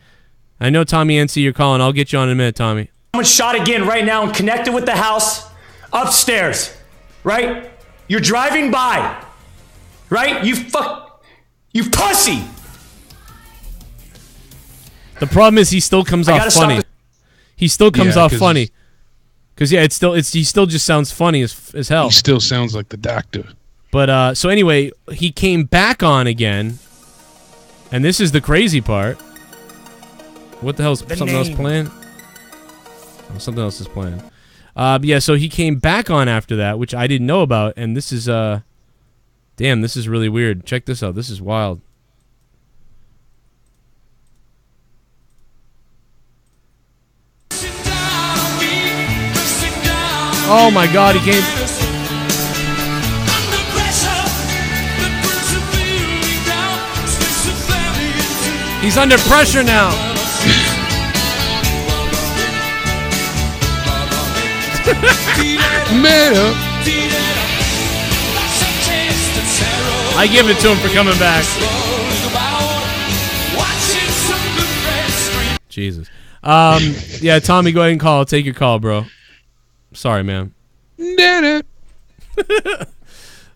I know, Tommy NC, you're calling. I'll get you on in a minute, Tommy. Someone shot again right now and connected with the house upstairs, right? You're driving by, right? You pussy. The problem is he still comes off funny. He still comes off funny. Because he still just sounds funny as hell. He still sounds like the doctor. But so anyway, he came back on again, and this is the crazy part. What the hell is something else playing? Oh, something else is playing. Yeah, so he came back on after that, which I didn't know about, and this is damn, this is really weird. Check this out. This is wild. Oh my God, he came. He's under pressure now. Man. I give it to him for coming back. Jesus. Yeah, Tommy, go ahead and call. I'll take your call, bro. Sorry, man.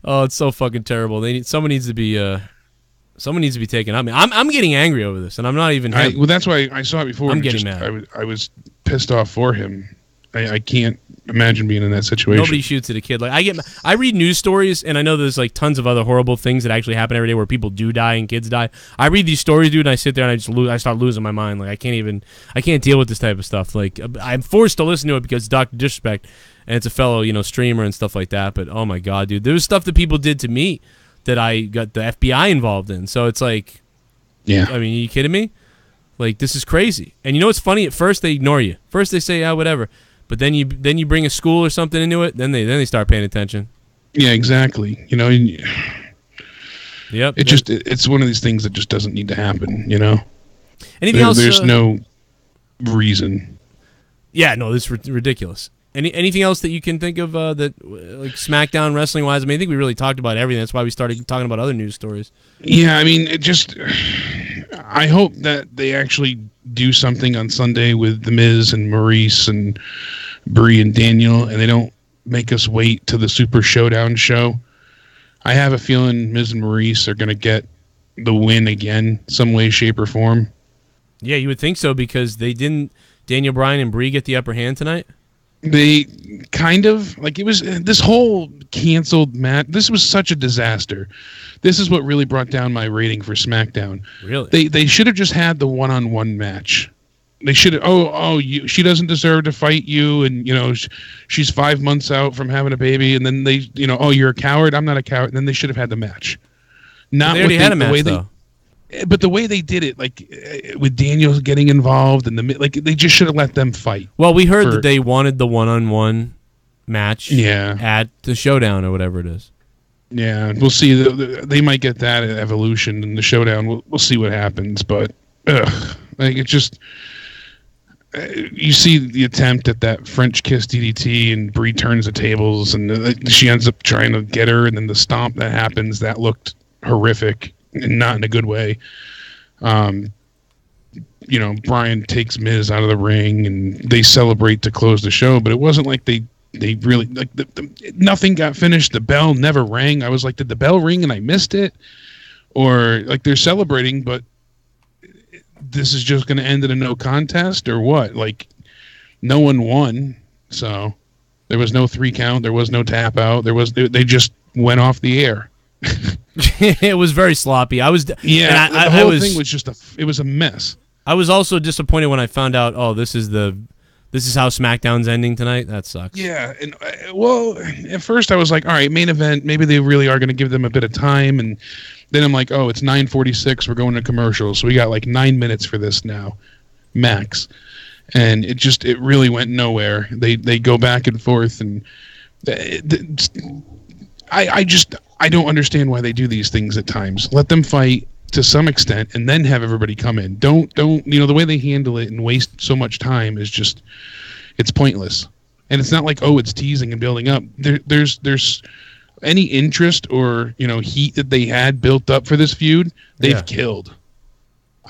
Oh, it's so fucking terrible. Someone needs to be taken out. I'm getting angry over this, and I'm not even. Well, that's why I saw it before. I'm getting mad. I was pissed off for him. I can't imagine being in that situation. Nobody shoots at a kid. I read news stories, and I know there's tons of other horrible things that actually happen every day where people do die and kids die. I read these stories, dude, and I sit there and I start losing my mind. I can't deal with this type of stuff. I'm forced to listen to it because it's Dr. Disrespect, and it's a fellow, streamer and stuff like that. But oh my God, dude, there was stuff that people did to me that I got the FBI involved in. So it's yeah. I mean, are you kidding me? This is crazy. And you know what's funny? At first they ignore you. First they say, whatever. But then you bring a school or something into it, then they start paying attention. Yeah, exactly. Yep. It's one of these things that just doesn't need to happen. Anything else? There's no reason. Yeah, no, this is ridiculous. Anything else that you can think of that SmackDown wrestling wise? I mean, I think we really talked about everything. That's why we started talking about other news stories. Yeah, I mean, I hope that they actually do something on Sunday with The Miz and Maurice and Brie and Daniel, and they don't make us wait to the Super Showdown show. I have a feeling Miz and Maurice are going to get the win again, some way, shape, or form. Yeah, you would think so, because Daniel Bryan and Brie get the upper hand tonight? They kind of, it was this whole canceled match. This was such a disaster. This is what really brought down my rating for SmackDown. Really? They should have just had the one-on-one match. They should have, she doesn't deserve to fight you, and, she's 5 months out from having a baby, and then they, you're a coward, I'm not a coward. And then they should have had the match. They already had a match, though. But the way they did it, with Daniel getting involved, and they just should have let them fight. Well, we heard that they wanted the one-on-one match Yeah. at the Showdown or whatever it is. Yeah, we'll see. They might get that at Evolution and the Showdown. We'll see what happens. But it's just you see the attempt at that French kiss DDT, and Brie turns the tables, and she ends up trying to get her, and then the stomp that happens, that looked horrific and not in a good way. Brian takes Miz out of the ring, and they celebrate to close the show. But it wasn't like they really nothing got finished. The bell never rang. I was like, did the bell ring and I missed it? Or they're celebrating, but this is just going to end in a no contest or what? No one won. So there was no 3 count. There was no tap out. They just went off the air. It was very sloppy. The whole thing was it was a mess. I was also disappointed when I found out, oh, this is how SmackDown's ending tonight. That sucks. Yeah, and well, at first I was like, all right, main event, maybe they really are going to give them a bit of time, and then I'm like, oh, it's 9:46, we're going to commercials, so we got like 9 minutes for this now, max. And it really went nowhere. They go back and forth, and I don't understand why they do these things at times. Let them fight to some extent, and then have everybody come in. Don't the way they handle it and waste so much time is just, it's pointless. And it's not like, oh, it's teasing and building up. There's any interest or heat that they had built up for this feud, they've killed.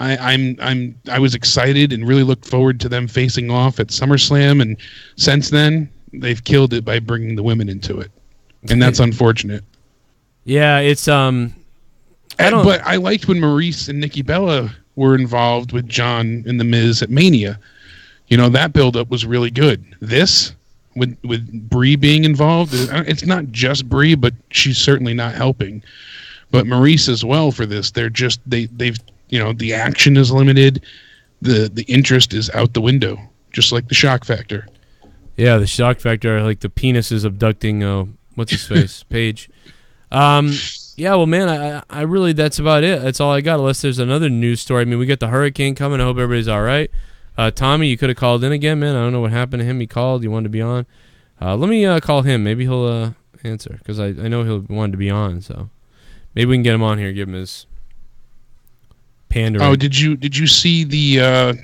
I was excited and really looked forward to them facing off at SummerSlam, and since then they've killed it by bringing the women into it, and that's unfortunate. Yeah, it's But I liked when Maurice and Nikki Bella were involved with John and the Miz at Mania. That build-up was really good. This, with Brie being involved, it's not just Brie, but she's certainly not helping. But Maurice as well for this. They've the action is limited. The interest is out the window, just like the shock factor. Yeah, the shock factor, like the penis is abducting, what's his face? Paige. Yeah, well, man, I really, that's about it. That's all I got, unless there's another news story. I mean, we got the hurricane coming. I hope everybody's all right. Tommy, you could have called in again, man. I don't know what happened to him. He called. He wanted to be on. Let me call him. Maybe he'll answer, because I know he'll want to be on. So maybe we can get him on here, give him his pandering. Oh, did you see the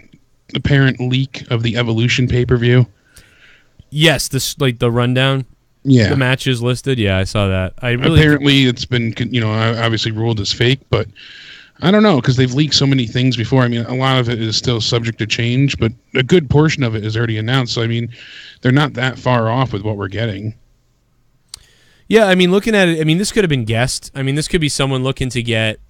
apparent leak of the Evolution pay-per-view? Yes, the rundown. Yeah, the matches listed. Yeah, I saw that. Apparently, it's been obviously ruled as fake, but I don't know, because they've leaked so many things before. I mean, a lot of it is still subject to change, but a good portion of it is already announced. So I mean, they're not that far off with what we're getting. Yeah, I mean, looking at it, I mean, this could have been guessed. I mean, this could be someone looking to get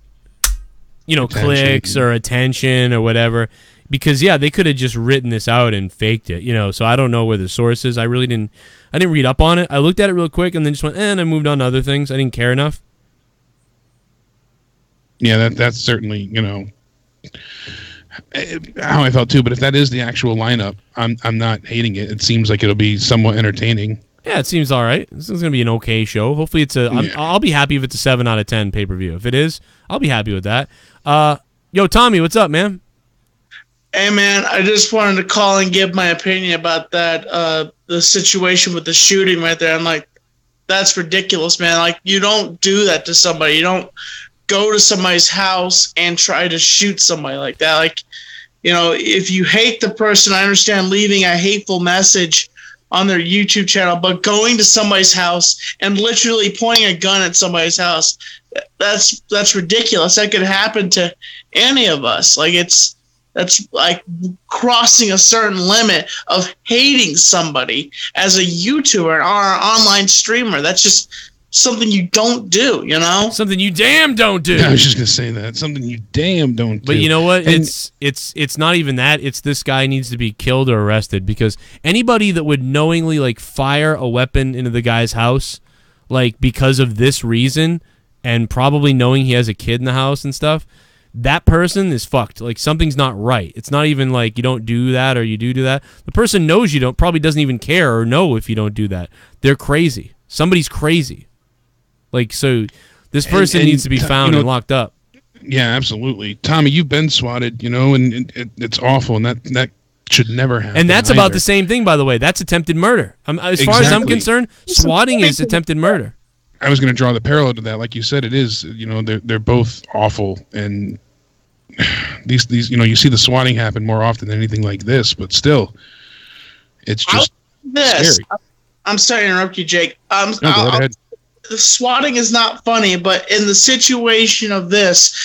clicks or attention or whatever. Because they could have just written this out and faked it, So I don't know where the source is. I didn't read up on it. I looked at it real quick and then just went, and I moved on to other things. I didn't care enough. Yeah, that's certainly how I felt too. But if that is the actual lineup, I'm not hating it. It seems like it'll be somewhat entertaining. Yeah, it seems all right. This is gonna be an okay show. Hopefully, I'll be happy if it's a 7 out of 10 pay-per-view. If it is, I'll be happy with that. Yo, Tommy, what's up, man? Hey, man, I just wanted to call and give my opinion about that, the situation with the shooting right there. I'm like, that's ridiculous, man. Like, you don't do that to somebody. You don't go to somebody's house and try to shoot somebody like that. Like, if you hate the person, I understand leaving a hateful message on their YouTube channel, but going to somebody's house and literally pointing a gun at somebody's house, that's ridiculous. That could happen to any of us. Like, that's like crossing a certain limit of hating somebody as a YouTuber or an online streamer. That's just something you don't do, Something you damn don't do. Yeah, I was just gonna say that. Something you damn don't do. But you know what? It's not even that. It's this guy needs to be killed or arrested, because anybody that would knowingly fire a weapon into the guy's house, because of this reason, and probably knowing he has a kid in the house and stuff, that person is fucked. Something's not right. It's not even you don't do that or you do that. The person knows you don't, probably doesn't even care or know if you don't do that. They're crazy. Somebody's crazy. So this person needs to be found and locked up. Yeah, absolutely. Tommy, you've been swatted, and it's awful, and that should never happen. And that's about the same thing, by the way. That's attempted murder. As far as I'm concerned, swatting is attempted murder. I was going to draw the parallel to that. Like you said, it is, they're both awful, and these you see the swatting happen more often than anything like this, but still, it's just scary. I'm sorry to interrupt you, Jake. No, go ahead. The swatting is not funny, but in the situation of this,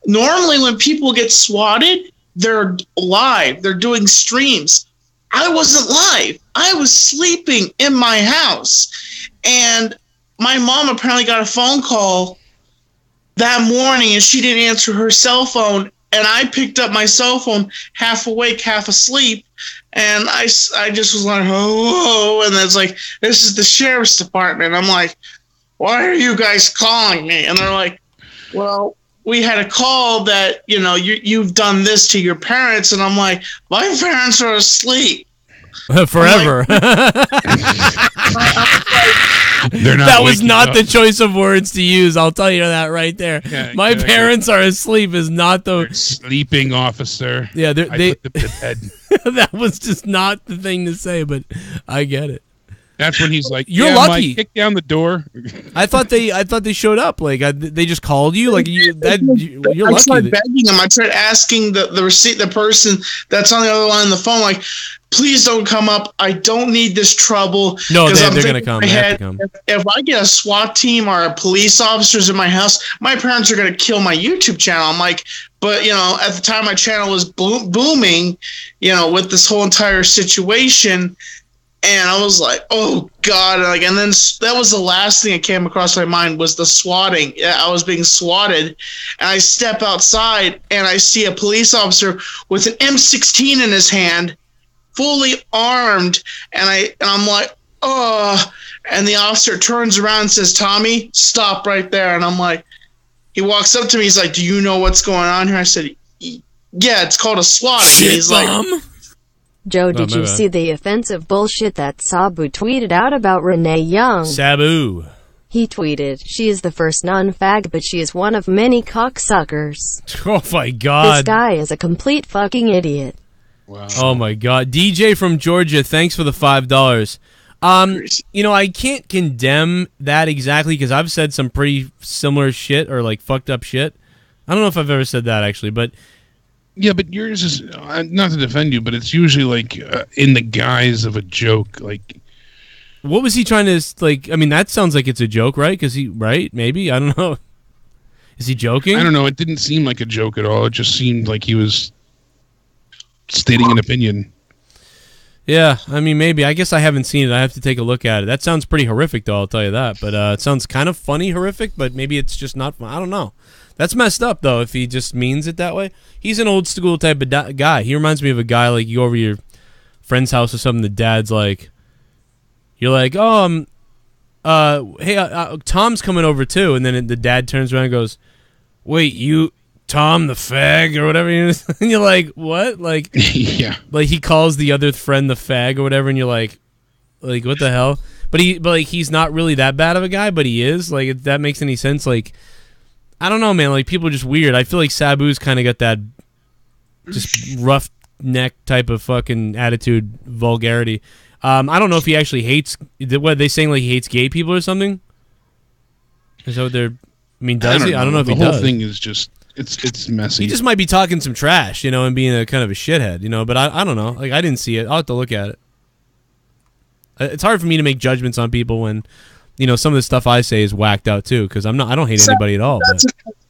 normally when people get swatted, they're live. They're doing streams. I wasn't live. I was sleeping in my house, and my mom apparently got a phone call that morning, and she didn't answer her cell phone, and I picked up my cell phone half awake, half asleep, and I just was like, oh, and it's like, this is the sheriff's department. I'm like, why are you guys calling me? And they're like, well, we had a call that, you've done this to your parents. And I'm like, my parents are asleep. Forever. That was not the choice of words to use. I'll tell you that right there. Yeah, my exactly. parents are asleep is not the sleeping officer. Yeah, they put them to bed. That was just not the thing to say, but I get it. That's when he's like, "You're yeah, lucky." Mike, kick down the door. I thought they showed up. Like they just called you. Like you're I lucky. tried begging him. I tried asking the person that's on the other line on the phone, like, please don't come up. I don't need this trouble. No, they're gonna come. They have to come. If I get a SWAT team or a police officers in my house, my parents are gonna kill my YouTube channel. I'm like, but at the time my channel was booming, with this whole entire situation. And I was like, oh God. And then that was the last thing that came across my mind was the swatting. I was being swatted, and I step outside and I see a police officer with an M16 in his hand, fully armed. And I'm like, oh, and the officer turns around and says, Tommy, stop right there. And I'm like, he walks up to me. He's like, do you know what's going on here? I said, yeah, it's called a swatting. And he's like, Joe, did you see the offensive bullshit that Sabu tweeted out about Renee Young? Sabu. He tweeted, she is the first non-fag, but she is one of many cocksuckers. Oh my God. This guy is a complete fucking idiot. Wow. Oh my God. DJ from Georgia, thanks for the $5. I can't condemn that exactly because I've said some pretty similar shit or like fucked up shit. I don't know if I've ever said that actually, but yeah, but yours is not to defend you, but it's usually like in the guise of a joke. Like, what was he trying to like? I mean, that sounds like it's a joke, right? Because maybe I don't know. Is he joking? I don't know. It didn't seem like a joke at all. It just seemed like he was stating an opinion. Yeah, I mean, maybe. I guess I haven't seen it. I have to take a look at it. That sounds pretty horrific, though. I'll tell you that. But it sounds kind of funny, horrific. But maybe it's just not fun. I don't know. That's messed up, though, if he just means it that way. He's an old school type of guy. He reminds me of a guy, like, you go over to your friend's house or something, the dad's like, you're like, oh, hey, Tom's coming over, too. And then the dad turns around and goes, wait, you, Tom the fag, or whatever. And you're like, what? Like, yeah. Like, he calls the other friend the fag or whatever, and you're like, what the hell? But he's not really that bad of a guy, but he is. Like, if that makes any sense, like, I don't know, man. Like, people are just weird. I feel like Sabu's kind of got that just rough neck type of fucking attitude, vulgarity. I don't know if he actually hates. What are they saying? Like he hates gay people or something? Is that what they're? I mean, does he? I don't know if he does. The whole thing is just it's messy. He just might be talking some trash, and being a kind of a shithead, But I don't know. Like I didn't see it. I'll have to look at it. It's hard for me to make judgments on people when. Some of the stuff I say is whacked out too, because I don't hate anybody at all.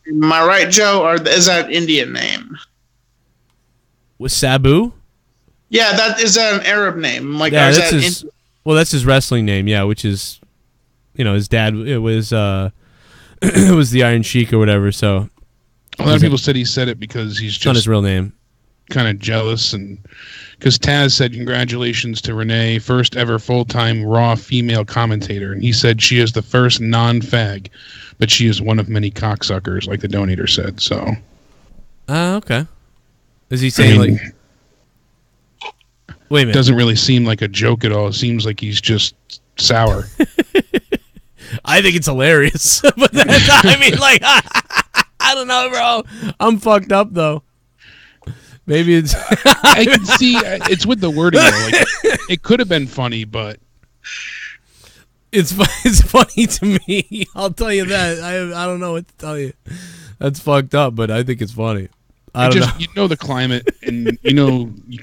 Am I right, Joe, or is that an Indian name? Was Sabu? Yeah, is that an Arab name? Like, yeah, that's his wrestling name. Yeah, which is, his dad. It was it was the Iron Sheik or whatever. So a lot of people said he said it because he's just not his real name. Kind of jealous, and because Taz said congratulations to Renee, first ever full-time Raw female commentator, and he said she is the first non-fag, but she is one of many cocksuckers, like the donator said. So, okay. Is he saying like? Wait a minute. It doesn't really seem like a joke at all. It seems like he's just sour. I think it's hilarious, but I mean, like, I don't know, bro. I'm fucked up though. Maybe it's. I can see it's with the wording. Though. Like, it could have been funny, but it's funny to me. I'll tell you that. I don't know what to tell you. That's fucked up, but I think it's funny. I don't know. You know the climate, and you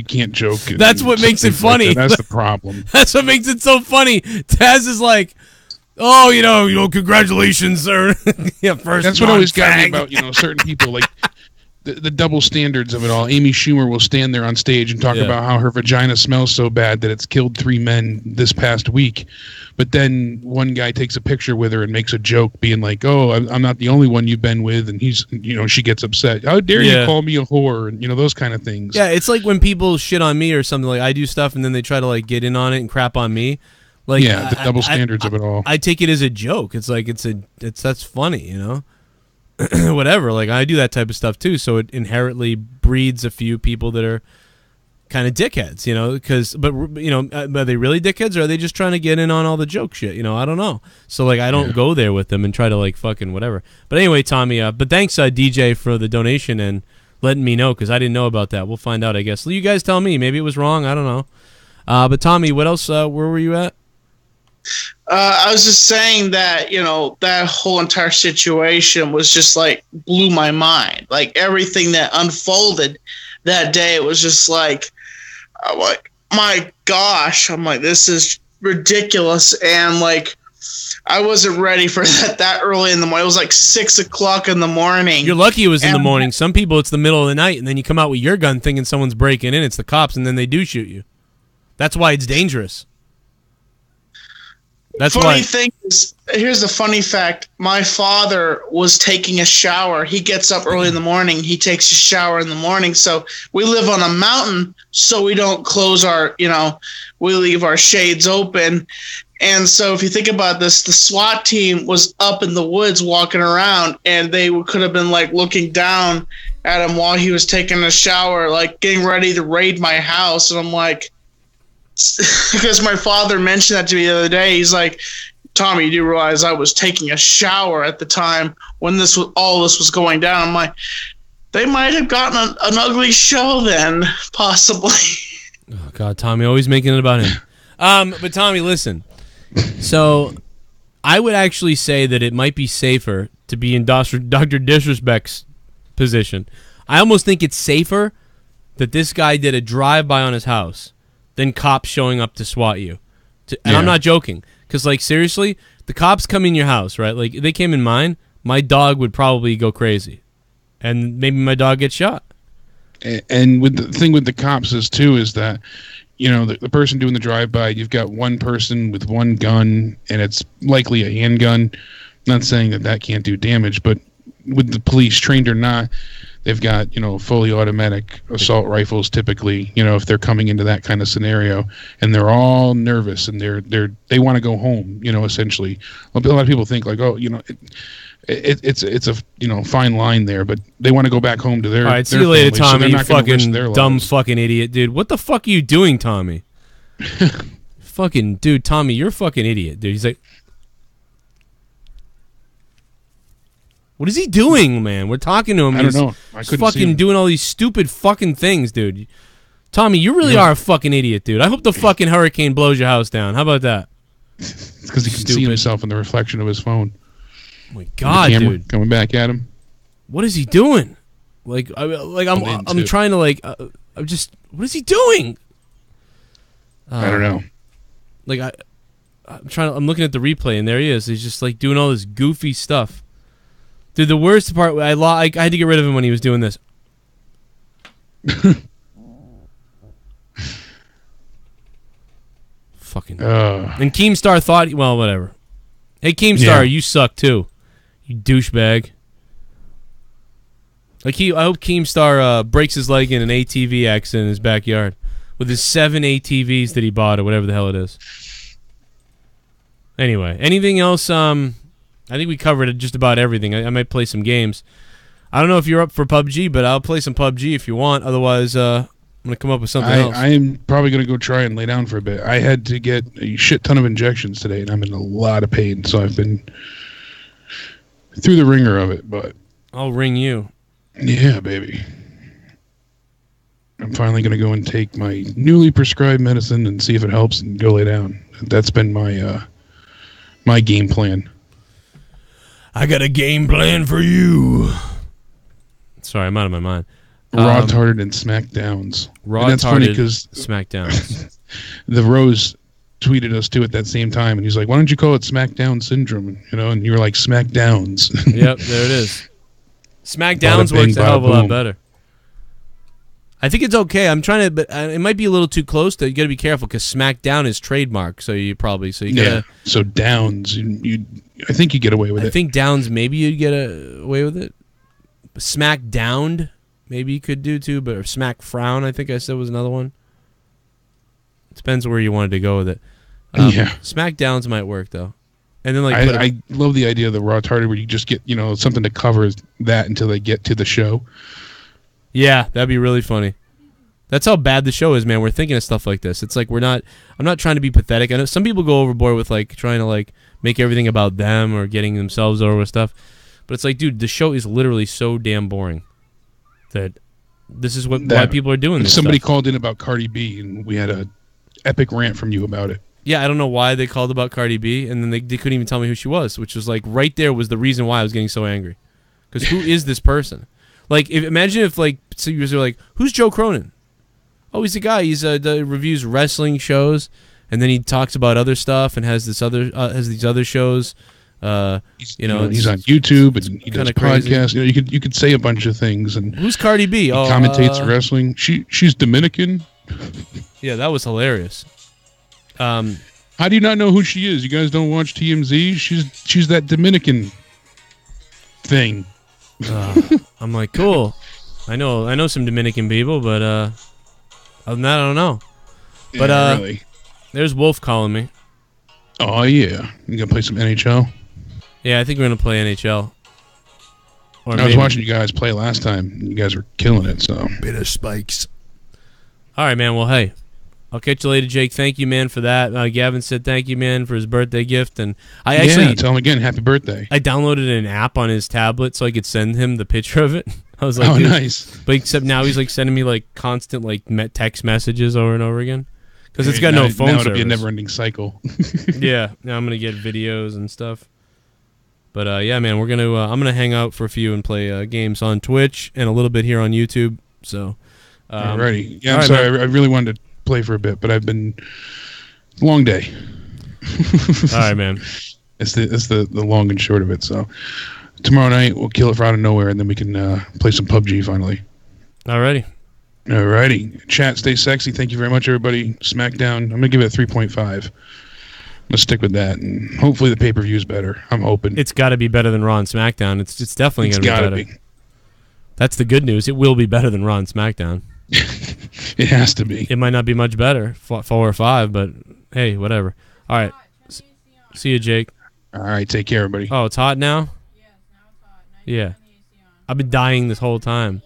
can't joke. That's what makes it funny. Like that's the problem. That's what makes it so funny. Taz is like, oh, congratulations, sir. Yeah, first. That's what always got me about certain people like. The double standards of it all. Amy Schumer will stand there on stage and talk about how her vagina smells so bad that it's killed 3 men this past week. But then one guy takes a picture with her and makes a joke being like, oh, I'm not the only one you've been with. And he's, she gets upset. How dare you call me a whore? And, those kind of things. Yeah, it's like when people shit on me or something. Like I do stuff and then they try to like get in on it and crap on me. Like, yeah, the double standards of it all. I take it as a joke. It's like, that's funny, whatever. Like I do that type of stuff too, so it inherently breeds a few people that are kind of dickheads, you know, are they really dickheads or are they just trying to get in on all the joke shit? You know, I don't know. So like, I don't go there with them and try to like fucking whatever. But anyway, Tommy, but thanks DJ for the donation and letting me know, because I didn't know about that. We'll find out, I guess. You guys tell me. Maybe it was wrong. I don't know. But Tommy, what else? Where were you at? I was just saying that, you know, that whole entire situation was just like blew my mind. Like everything that unfolded that day, it was just like, I'm like, my gosh, I'm like, this is ridiculous. And like, I wasn't ready for that early in the morning. It was like 6 o'clock in the morning. You're lucky it was in the morning. Some people, it's the middle of the night, and then you come out with your gun thinking someone's breaking in. It's the cops, and then they do shoot you. That's why it's dangerous. That's funny thing is, here's the funny fact. My father was taking a shower. He gets up early in the morning. He takes a shower in the morning. So we live on a mountain, so we don't close our, you know, we leave our shades open. And so if you think about this, the SWAT team was up in the woods walking around, and they could have been like looking down at him while he was taking a shower, like getting ready to raid my house. And I'm like, because my father mentioned that to me the other day. He's like, Tommy, you do realize I was taking a shower at the time when all this was going down. I'm like, they might have gotten an ugly show then, possibly. Oh God, Tommy, always making it about him. But Tommy, listen. So, I would actually say that it might be safer to be in Dr. Disrespect's position. I almost think it's safer that this guy did a drive-by on his house than cops showing up to SWAT you. And I'm not joking. Because, like, seriously, the cops come in your house, right? Like, if they came in mine, my dog would probably go crazy. And maybe my dog gets shot. And with the thing with the cops is that, you know, the person doing the drive-by, you've got one person with one gun, and it's likely a handgun. Not saying that can't do damage, but with the police, trained or not, they've got, you know, fully automatic assault rifles typically, you know, if they're coming into that kind of scenario, and they're all nervous and they want to go home, you know, essentially. A lot of people think like, oh, you know, it's a, you know, fine line there, but they want to go back home to their. All right, see you later, Tommy. So you fucking dumb fucking idiot, dude. What the fuck are you doing, Tommy? Fucking dude, Tommy, you're a fucking idiot, dude. He's like, what is he doing, man? We're talking to him. I don't know. I He's couldn't see fucking him. doing all these stupid fucking things, dude. Tommy, you really are a fucking idiot, dude. I hope the fucking hurricane blows your house down. How about that? It's because he can see himself in the reflection of his phone. Oh my God, dude! Coming back at him. What is he doing? I'm trying to like. I'm just. What is he doing? I don't know. Like I'm looking at the replay, and there he is. He's just like doing all this goofy stuff. Dude, the worst part, I had to get rid of him when he was doing this. Fucking. And Keemstar thought, well, whatever. Hey, Keemstar, you suck too, you douchebag. Like I hope Keemstar breaks his leg in an ATV accident in his backyard with his 7 ATVs that he bought or whatever the hell it is. Anyway, anything else? I think we covered just about everything. I might play some games. I don't know if you're up for PUBG, but I'll play some PUBG if you want. Otherwise, I'm going to come up with something else. I am probably going to go try and lay down for a bit. I had to get a shit ton of injections today, and I'm in a lot of pain, so I've been through the ringer of it. But I'll ring you. Yeah, baby. I'm finally going to go and take my newly prescribed medicine and see if it helps and go lay down. That's been my my game plan. I got a game plan for you. Sorry, I'm out of my mind. Raw-tarded and Smackdowns. Raw-tarded Smackdowns. The Rose tweeted us too at that same time, and he's like, "Why don't you call it Smackdown Syndrome?" You know, and you were like, "Smackdowns." Yep, there it is. Smackdowns works a hell of a lot better. I think it's okay. I'm trying to, but it might be a little too close. You got to be careful because Smackdown is trademark. So you gotta. So Downs, you I think you get away with it. I think Downs, maybe you'd get away with it. Smackdowned, maybe you could do too. But or Smack Frown, I think I said was another one. It depends where you wanted to go with it. Yeah. Smackdowns might work though. And then I love the idea of the Raw Tardy where you just get something to cover that until they get to the show. Yeah, that'd be really funny. That's how bad the show is, man. We're thinking of stuff like this. It's like I'm not trying to be pathetic. I know some people go overboard with like trying to like make everything about them or getting themselves over with stuff. But it's like, dude, the show is literally so damn boring that this is why people are doing this. Somebody called in about Cardi B, and we had a epic rant from you about it. Yeah, I don't know why they called about Cardi B, and then they couldn't even tell me who she was, which was like right there was the reason why I was getting so angry. Because who is this person? Like, imagine if like so you were like, who's Joe Cronin? Oh, he's a guy. He's reviews wrestling shows, and then he talks about other stuff and has these other shows. He's on YouTube and he does podcasts. You could say a bunch of things. And who's Cardi B? He commentates wrestling. She's Dominican. Yeah, that was hilarious. How do you not know who she is? You guys don't watch TMZ? She's that Dominican thing. I'm like, cool. I know some Dominican people, but other than that, I don't know. But really. There's Wolf calling me. Oh yeah, you gonna play some NHL? Yeah, I think we're gonna play NHL. I was watching you guys play last time. You guys were killing it. So bit of spikes. All right, man. Well, hey, I'll catch you later, Jake. Thank you, man, for that. Gavin said thank you, man, for his birthday gift, and I actually tell him again, happy birthday. I downloaded an app on his tablet so I could send him the picture of it. I was like, oh, nice. But except now he's like sending me like constant like text messages over and over again because it's got no phone now service. It'll be a never-ending cycle. Yeah, now I'm gonna get videos and stuff. But yeah, man, I'm gonna hang out for a few and play games on Twitch and a little bit here on YouTube. So, alrighty. Yeah, I'm sorry. I really wanted to play for a bit, but I've been long day. All right, man. It's the long and short of it. So tomorrow night we'll kill it for out of nowhere, and then we can play some PUBG finally. Alrighty. Chat, stay sexy. Thank you very much, everybody. Smackdown. I'm gonna give it a 3.5. I'm gonna stick with that, and hopefully the pay-per-view is better. I'm hoping it's got to be better than Raw and SmackDown. It's definitely gonna be better. That's the good news. It will be better than Raw and SmackDown. It has to be. It might not be much better, 4 or 5, but hey, whatever. All right. See you, Jake. All right, take care, everybody. Oh, it's hot now? Yes, now it's hot. Yeah. I've been dying this whole time.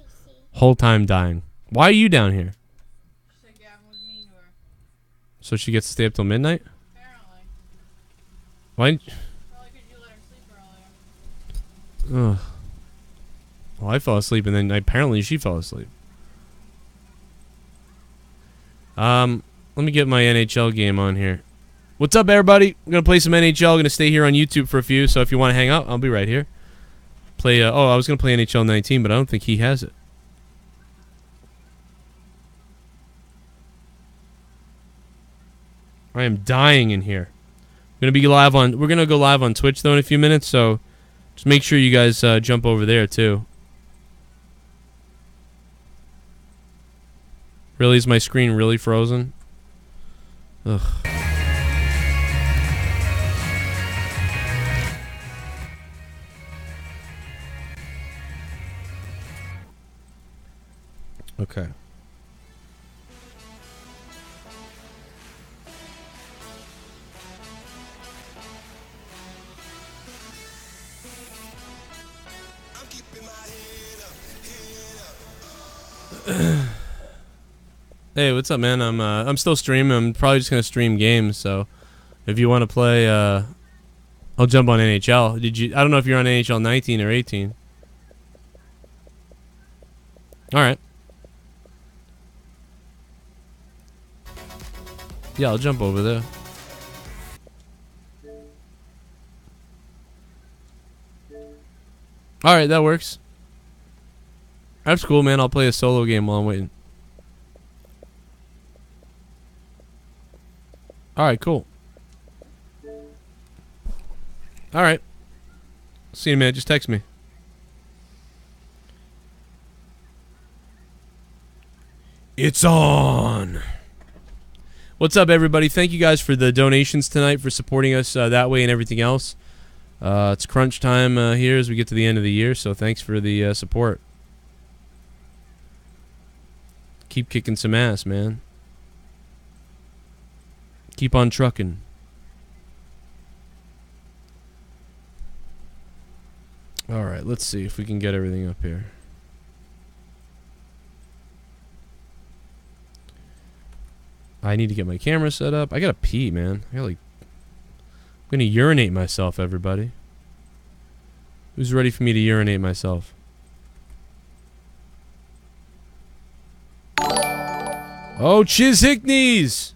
Whole time dying. Why are you down here? She said Gavin was mean to her. So she gets to stay up till midnight? Apparently. Why? Probably because you let her sleep earlier. Ugh. Well, I fell asleep, and then apparently she fell asleep. Let me get my NHL game on here. What's up, everybody? I'm gonna play some NHL. I'm gonna stay here on YouTube for a few. So if you want to hang out, I'll be right here. Play. I was gonna play NHL 19, but I don't think he has it. I am dying in here. We're gonna go live on Twitch though in a few minutes. So just make sure you guys jump over there too. Really, is my screen really frozen? Ugh. Okay. Hey, what's up, man? I'm still streaming. I'm probably just gonna stream games. So, if you want to play, I'll jump on NHL. I don't know if you're on NHL 19 or 18. All right. Yeah, I'll jump over there. All right, that works. That's cool, man. I'll play a solo game while I'm waiting. Alright, cool. Alright. See you in a minute. Just text me. It's on. What's up, everybody? Thank you guys for the donations tonight, for supporting us that way and everything else. It's crunch time here as we get to the end of the year, so thanks for the support. Keep kicking some ass, man. Keep on trucking. All right, let's see if we can get everything up here. I need to get my camera set up. I gotta pee, man. I'm gonna urinate myself, everybody. Who's ready for me to urinate myself? Oh, Chiz Hickneys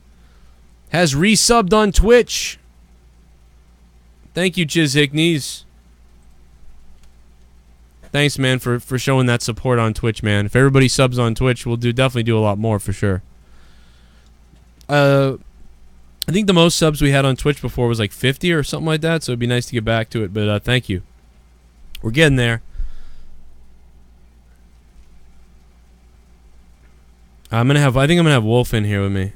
has resubbed on Twitch. Thank you, Chiz Hickneys. Thanks, man, for showing that support on Twitch, man. If everybody subs on Twitch, we'll definitely do a lot more for sure. I think the most subs we had on Twitch before was like 50 or something like that, so it'd be nice to get back to it, but thank you. We're getting there. I think I'm gonna have Wolf in here with me.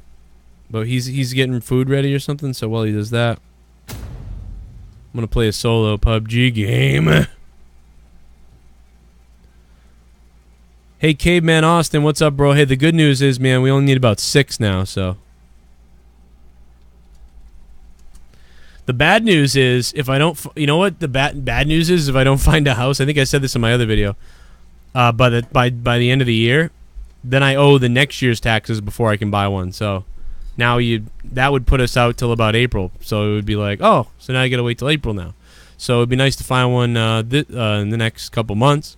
But he's getting food ready or something, so while he does that, I'm gonna play a solo PUBG game. Hey, Caveman Austin, what's up, bro? Hey, the good news is, man, we only need about 6 now, so. The bad news is, if I don't, you know what the bad news is, if I don't find a house, I think I said this in my other video, by the end of the year, then I owe the next year's taxes before I can buy one, so now that would put us out till about April, so it would be like, oh, so now I gotta wait till April now. So it'd be nice to find one in the next couple months,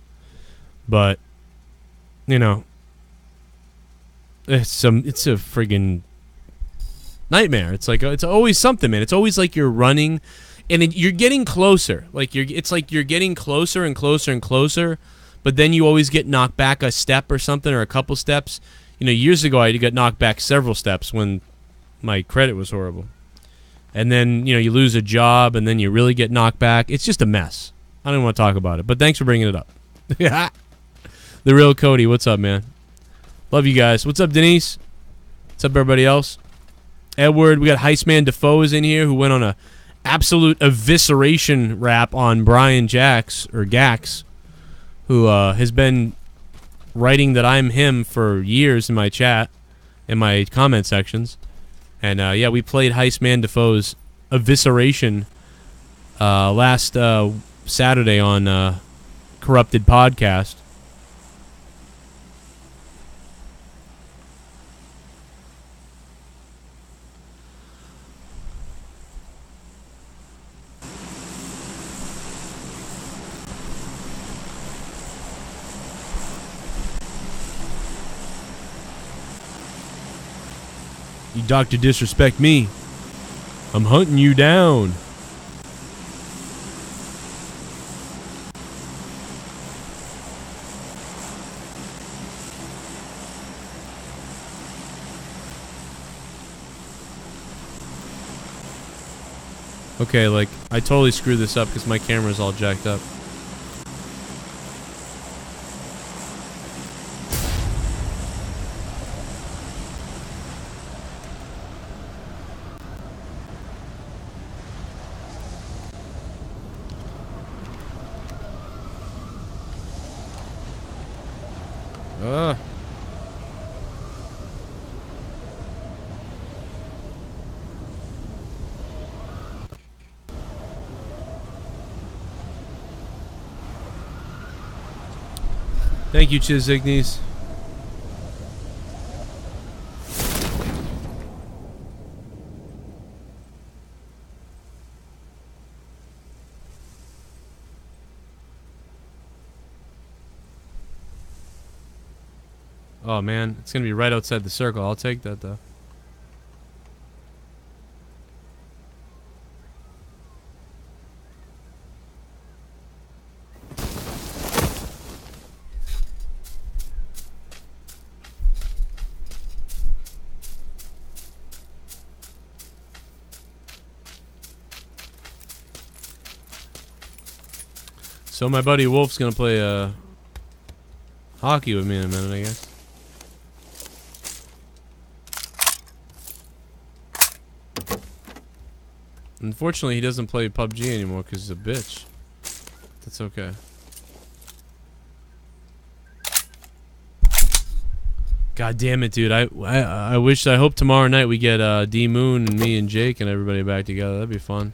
but you know, it's a friggin' nightmare. It's like it's always something, man. It's always like you're running, and you're getting closer. It's like you're getting closer and closer and closer, but then you always get knocked back a step or something, or a couple steps. You know, years ago I got knocked back several steps when my credit was horrible, and then you lose a job, and then you really get knocked back. It's just a mess. I don't want to talk about it, but thanks for bringing it up. Yeah. The real Cody, what's up, man? Love you guys. What's up, Denise? What's up, everybody else? Edward, we got Heistman Defoe is in here, who went on a absolute evisceration rap on Brian Gax, who has been writing that I'm him for years in my chat, in my comment sections. And yeah, we played Heistman Defoe's evisceration last Saturday on Corrupted Podcast. You Dr. Disrespect me, I'm hunting you down. Okay, like, I totally screwed this up because my camera's all jacked up. Thank you, Chiz Ignes. Oh man, it's gonna be right outside the circle. I'll take that though. So my buddy Wolf's gonna play hockey with me in a minute, I guess. Unfortunately, he doesn't play PUBG anymore because he's a bitch. That's okay. God damn it, dude! I wish. I hope tomorrow night we get D Moon and me and Jake and everybody back together. That'd be fun.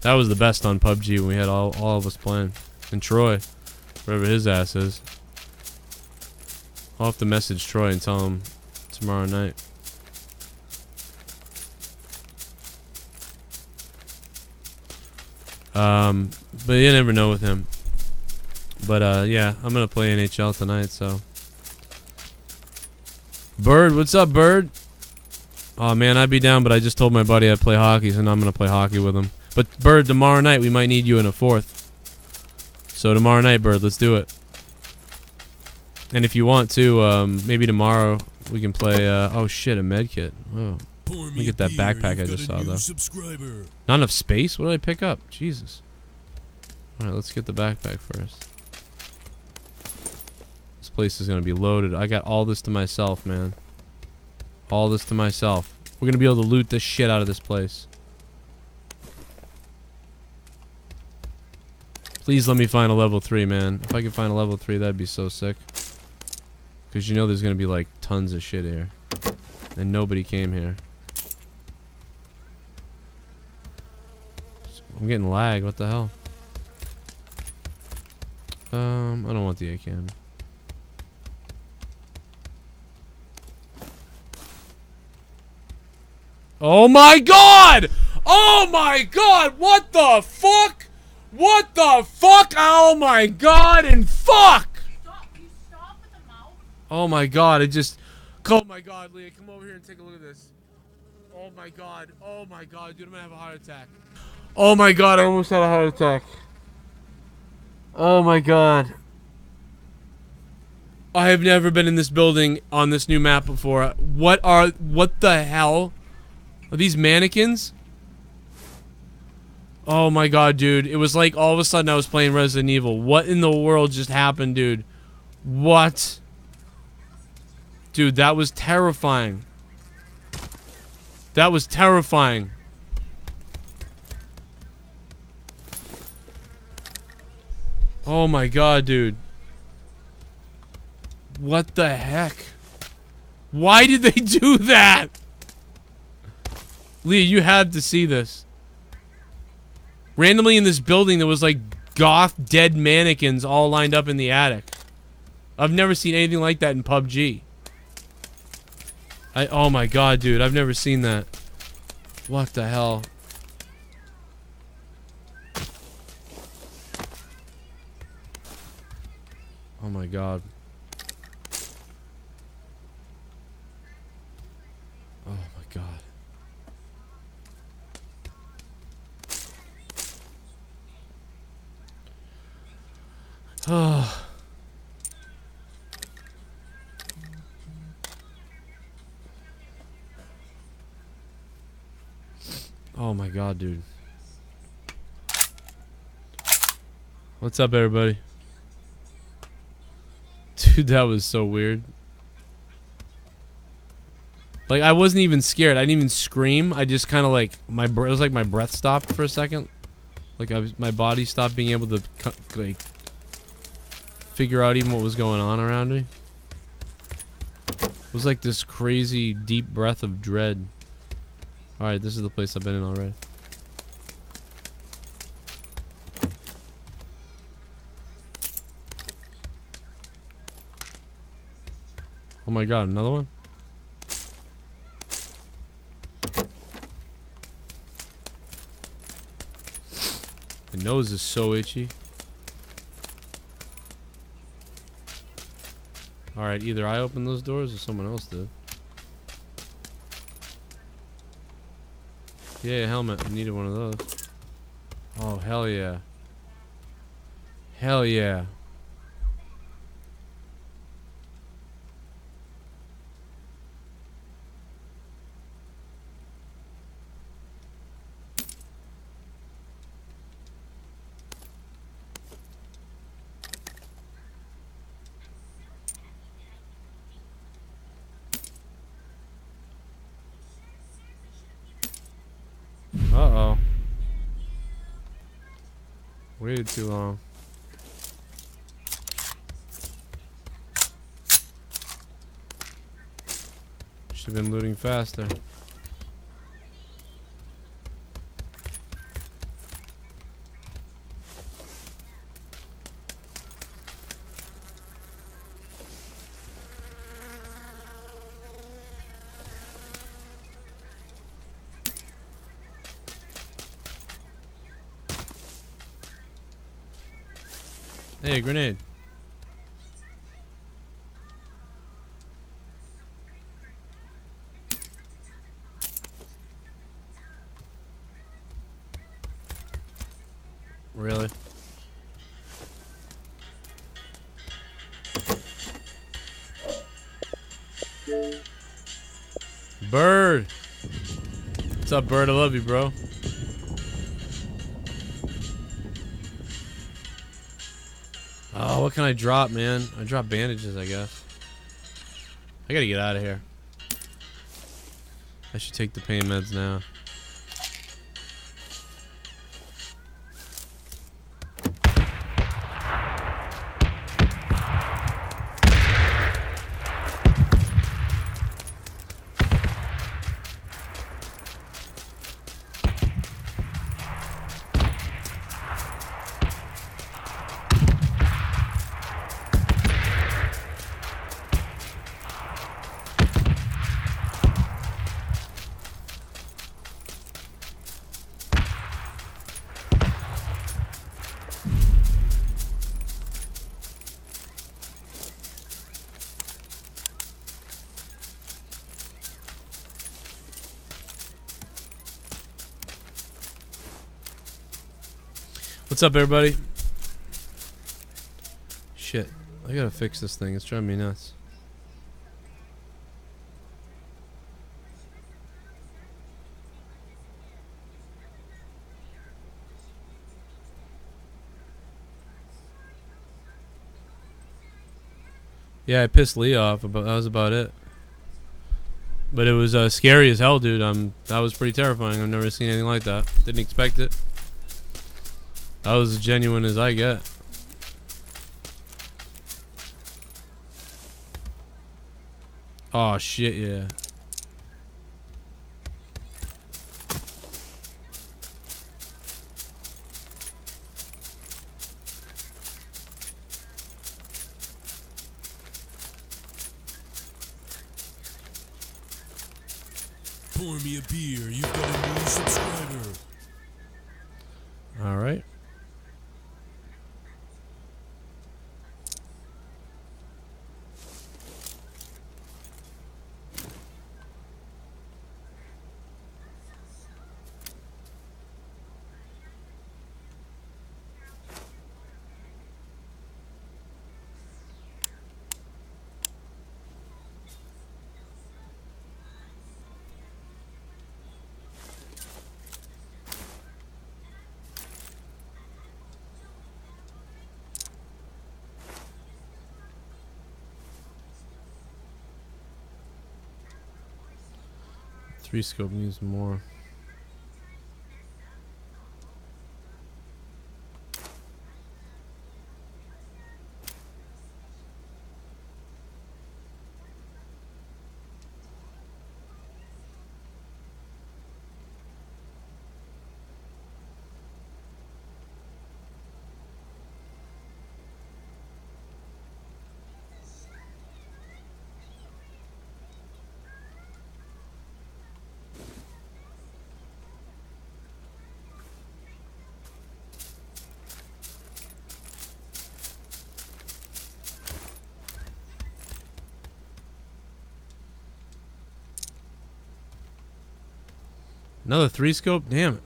That was the best on PUBG when we had all of us playing. And Troy, wherever his ass is. I'll have to message Troy and tell him tomorrow night. But you never know with him. But yeah, I'm gonna play NHL tonight, so. Bird, what's up, Bird? Oh man, I'd be down, but I just told my buddy I'd play hockey, so now I'm gonna play hockey with him. But Bird, tomorrow night we might need you in a fourth. So tomorrow night, Bird, let's do it. And if you want to, maybe tomorrow we can play. Oh shit, a med kit. Oh, let me get that backpack I just saw though. Subscriber. Not enough space. What did I pick up? Jesus. All right, let's get the backpack first. This place is gonna be loaded. I got all this to myself, man. All this to myself. We're gonna be able to loot this shit out of this place. Please let me find a level 3, man. If I could find a level 3, that'd be so sick. Because you know there's gonna be like tons of shit here. And nobody came here. I'm getting lag, what the hell? I don't want the ACAM. Oh my god! Oh my god! What the fuck? What the fuck? Oh my god and fuck! Oh my god, it just... Oh my god, Leah, come over here and take a look at this. Oh my god, dude, I'm gonna have a heart attack. Oh my god, I almost had a heart attack. Oh my god. I have never been in this building on this new map before. What the hell? Are these mannequins? Oh my god, dude. It was like all of a sudden I was playing Resident Evil. What in the world just happened, dude? What? Dude, that was terrifying. That was terrifying. Oh my god, dude. What the heck? Why did they do that? Leah, you had to see this. Randomly in this building, there was like goth dead mannequins all lined up in the attic. I've never seen anything like that in PUBG. Oh my god, dude, I've never seen that. What the hell? Oh my god. Oh my god. Oh. Oh my god, dude. What's up, everybody? Dude, that was so weird. Like, I wasn't even scared. I didn't even scream. I just kind of like it was like my breath stopped for a second. Like my body stopped being able to like figure out even what was going on around me. It was like this crazy deep breath of dread. Alright, this is the place I've been in already. Oh my god, another one? My nose is so itchy. Alright, either I opened those doors or someone else did. Yeah, helmet. I needed one of those. Oh, hell yeah. Hell yeah. Uh-oh. Waited too long. Should have been looting faster. Hey, grenade. Really? Bird! What's up, Bird? I love you, bro. Oh, what can I drop, man? I drop bandages, I guess. I gotta get out of here. I should take the pain meds now. What's up, everybody? Shit. I gotta fix this thing. It's driving me nuts. Yeah, I pissed Leah off, but that was about it. But it was scary as hell, dude. That was pretty terrifying. I've never seen anything like that. Didn't expect it. That was as genuine as I get. Oh shit, yeah. Pour me a beer. You've got a new subscriber. All right. Three scope needs more. Another three scope? Damn it.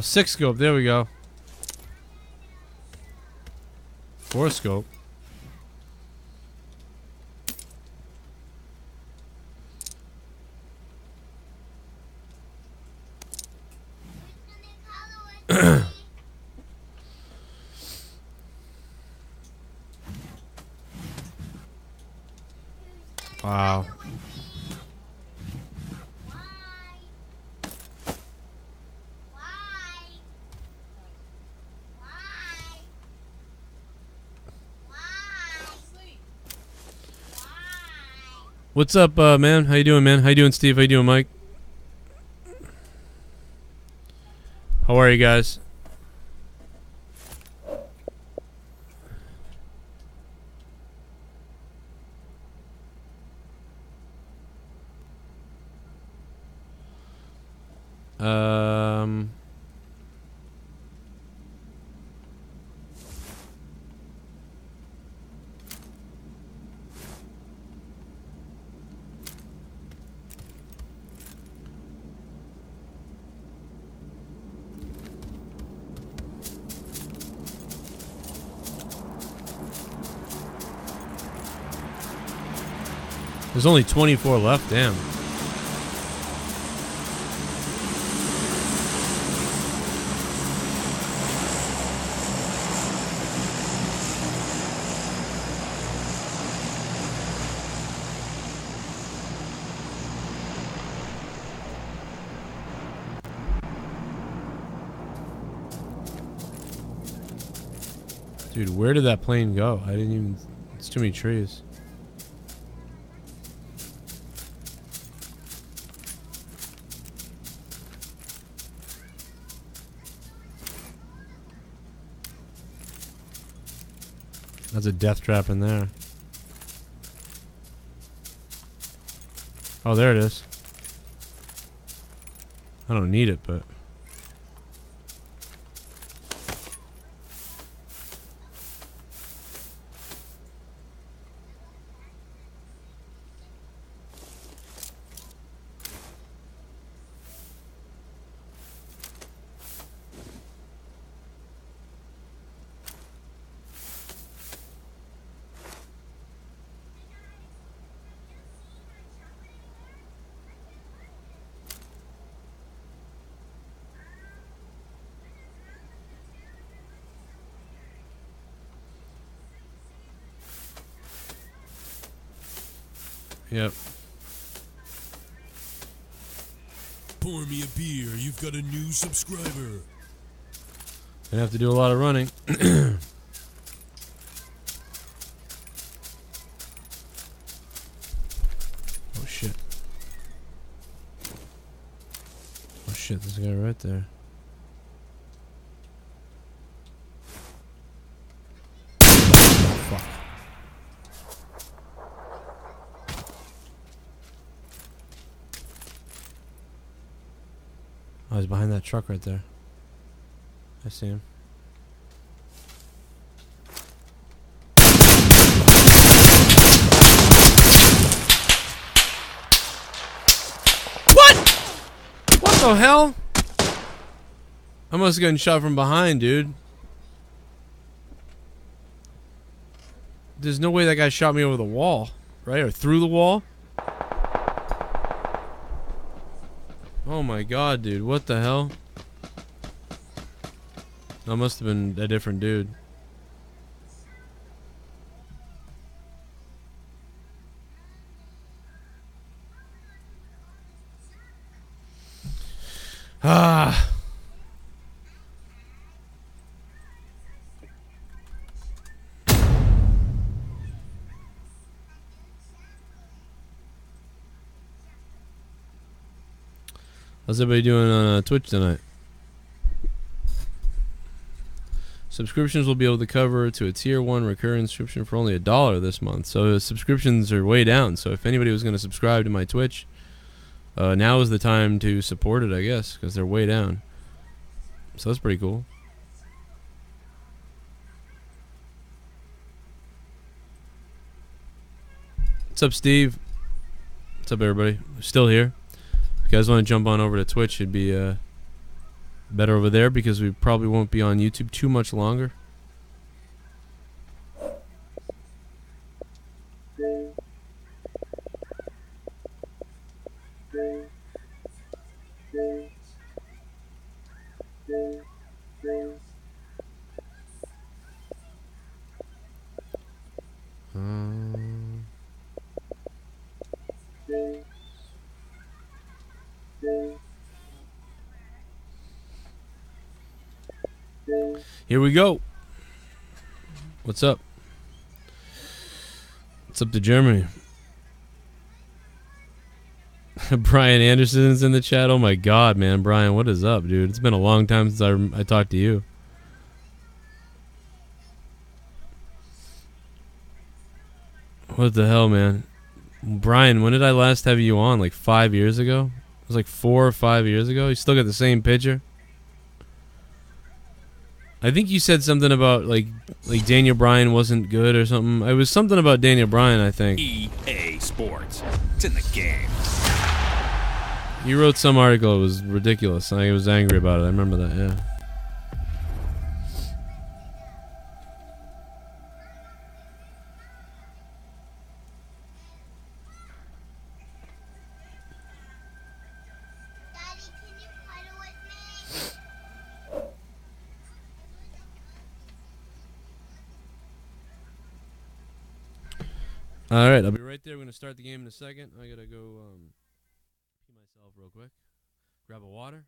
Six scope, there we go. Four scope. Wow. What's up, man? How you doing, man? How you doing, Steve? How you doing, Mike? How are you guys? There's only 24 left, damn. Dude, where did that plane go? I didn't even... It's too many trees. That's a death trap in there. Oh, there it is. I don't need it, but... Yep. Pour me a beer. You've got a new subscriber. Gonna have to do a lot of running. Oh shit. Oh shit, there's a guy right there. Fuck. Oh, he's behind that truck right there. I see him. What? What the hell? I must have gotten shot from behind, dude. There's no way that guy shot me over the wall, right? Or through the wall? Oh my god, dude. What the hell? That must have been a different dude. Ah. How's everybody doing on Twitch tonight? Subscriptions will be able to cover to a tier 1 recurring subscription for only $1 this month. So subscriptions are way down. So if anybody was going to subscribe to my Twitch, now is the time to support it, I guess, because they're way down. So that's pretty cool. What's up, Steve? What's up, everybody? Still here? If you guys want to jump on over to Twitch, it'd be better over there because we probably won't be on YouTube too much longer. Here we go. What's up? What's up to Germany? Brian Anderson's in the chat. Oh my god, man. Brian, what is up, dude? It's been a long time since I talked to you. What the hell, man? Brian, when did I last have you on? Like 5 years ago? It was like 4 or 5 years ago. You still got the same picture? I think you said something about like Daniel Bryan wasn't good or something. It was something about Daniel Bryan, I think. EA Sports. It's in the game. You wrote some article. It was ridiculous. I was angry about it. I remember that, yeah. All right, I'll be right there. We're going to start the game in a second. I got to go pee myself real quick. Grab a water.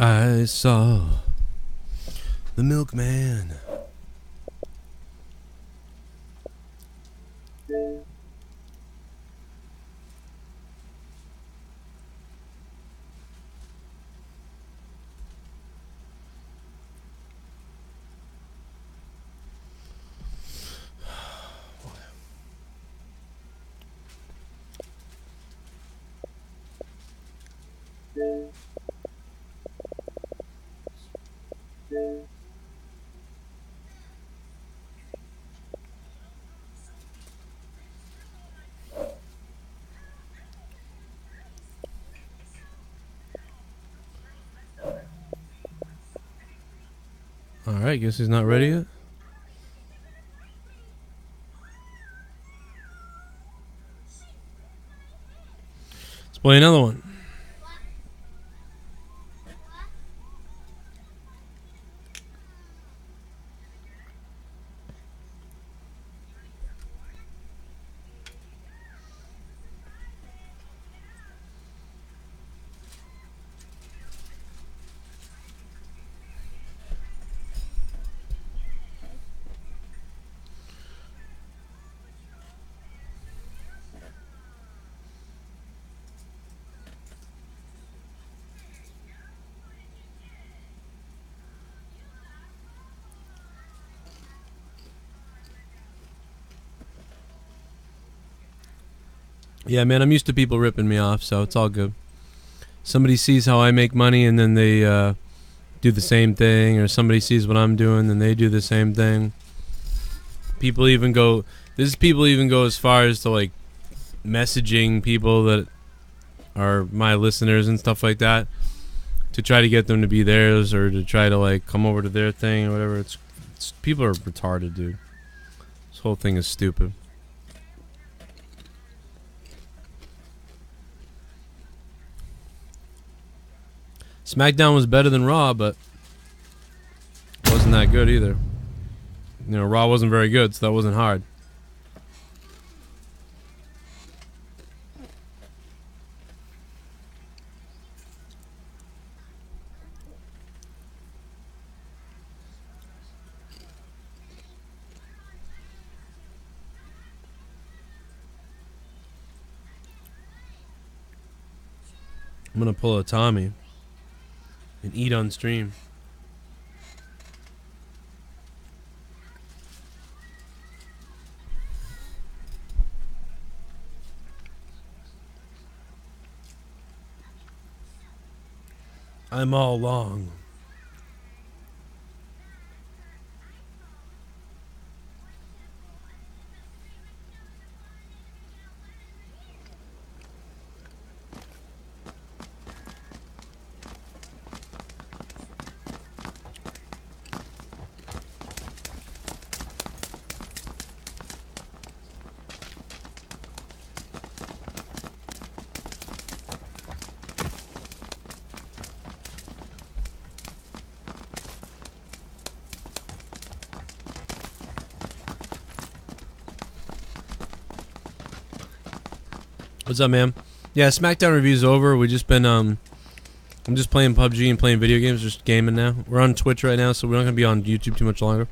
I saw the milkman. Alright, guess he's not ready yet. Let's play another one. Yeah, man, I'm used to people ripping me off, so it's all good. Somebody sees how I make money and then they do the same thing, or somebody sees what I'm doing and they do the same thing. People even go as far as to like messaging people that are my listeners and stuff like that to try to get them to be theirs, or to try to like come over to their thing or whatever. It's people are retarded, dude. This whole thing is stupid. Smackdown was better than Raw, but it wasn't that good either. You know, Raw wasn't very good, so that wasn't hard. I'm gonna pull a Tommy and eat on stream. I'm all long. What's up, man? Yeah, Smackdown review's over. We just been I'm just playing PUBG and playing video games, just gaming now. We're on Twitch right now, so we're not gonna be on YouTube too much longer.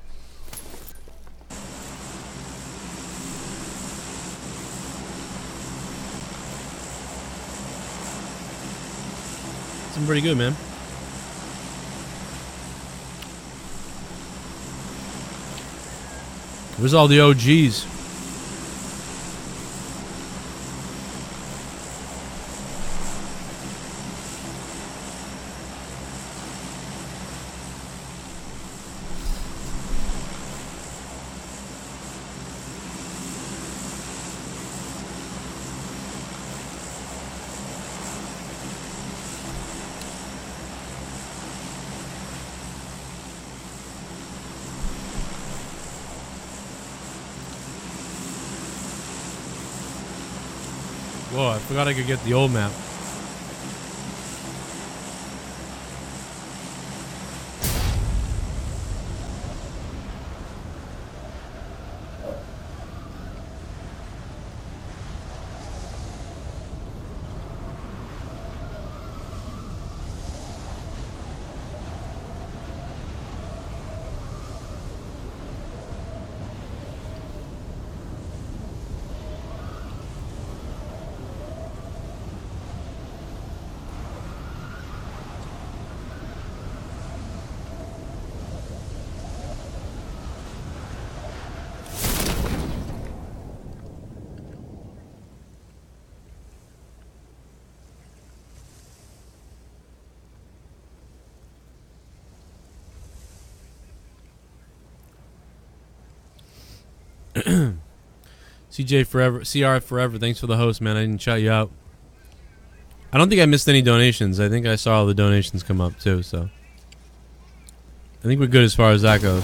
It's been pretty good, man. Where's all the OGs? Whoa, I forgot I could get the old map. CJ Forever, CR Forever, thanks for the host, man. I didn't shout you out. I don't think I missed any donations. I think I saw all the donations come up too, so I think we're good as far as that goes.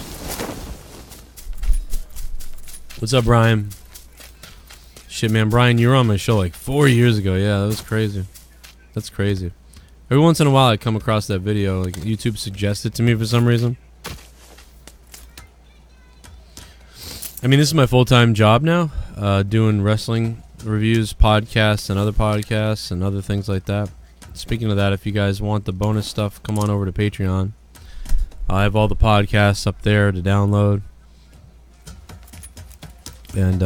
What's up, Brian? Shit, man, Brian, you were on my show like 4 years ago. Yeah, that was crazy. That's crazy. Every once in a while I come across that video, like YouTube suggests it to me for some reason. I mean, this is my full-time job now, doing wrestling reviews, podcasts, and other podcasts, and other things like that. Speaking of that, if you guys want the bonus stuff, come on over to Patreon. I have all the podcasts up there to download. And,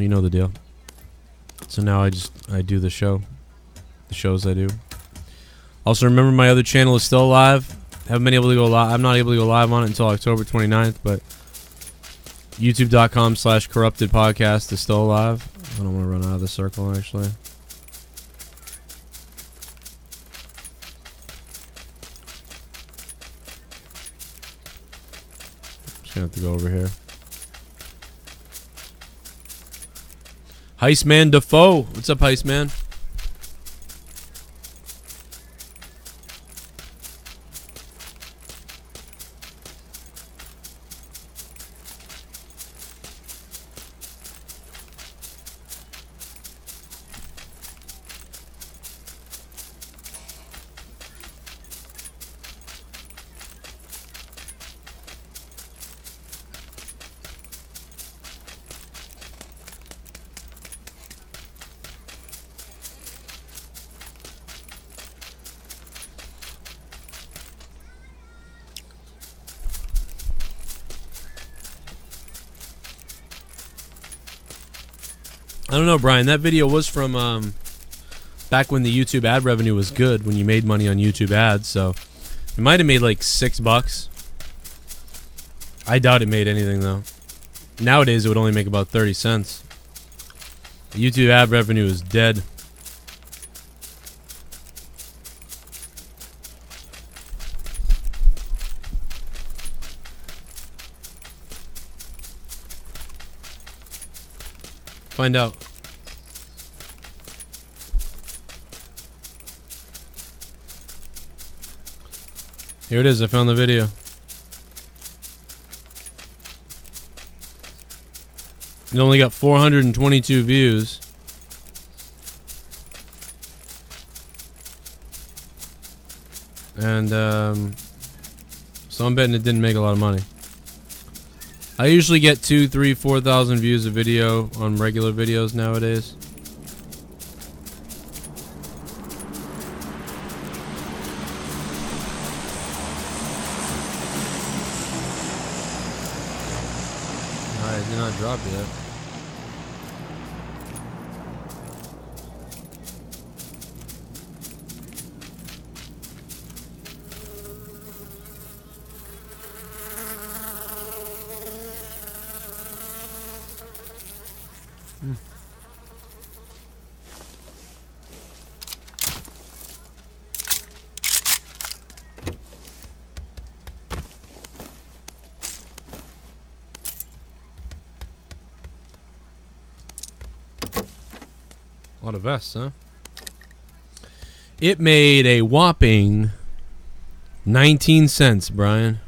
you know the deal. So now I do the shows I do. Also, remember my other channel is still alive. Haven't been able to go live. I'm not able to go live on it until October 29th, but YouTube.com/corrupted podcast is still alive. I don't want to run out of the circle, actually. Just gonna have to go over here. Heistman Defoe. What's up, Heistman? I don't know, Brian. That video was from back when the YouTube ad revenue was good, when you made money on YouTube ads. So it might have made like $6. I doubt it made anything though. Nowadays, it would only make about 30 cents. The YouTube ad revenue is dead. Find out. Here it is. I found the video. It only got 422 views. And so I'm betting it didn't make a lot of money. I usually get 2,000, 3,000, 4,000 views a video on regular videos nowadays. Alright, did not drop yet. A lot of vests, huh? It made a whopping 19 cents, Brian.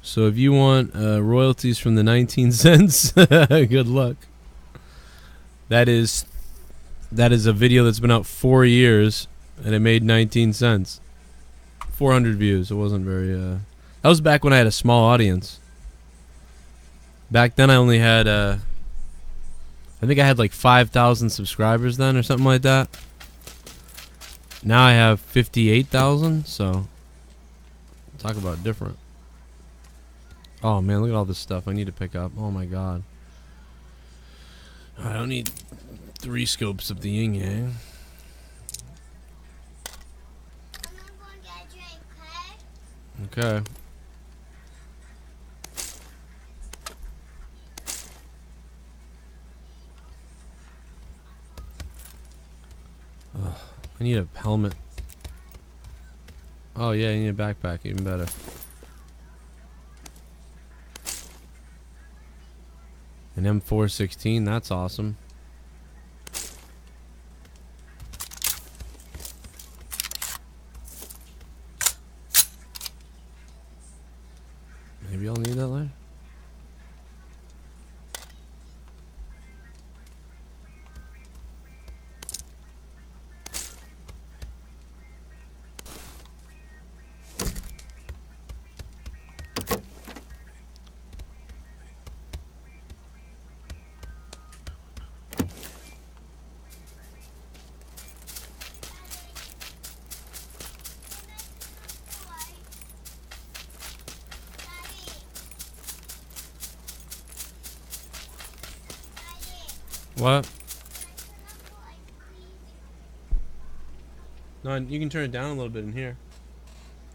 So if you want royalties from the 19 cents, good luck. That is a video that's been out 4 years, and it made 19 cents. 400 views. It wasn't very... That was back when I had a small audience. Back then I only had... I think I had like 5,000 subscribers then or something like that. Now I have 58,000, so talk about different. Oh man, look at all this stuff I need to pick up. Oh my god. I don't need 3 scopes of the yin yang. Okay. I need a helmet. Oh yeah, I need a backpack, even better. An M416, that's awesome. Maybe I'll need that later. What? No, you can turn it down a little bit in here.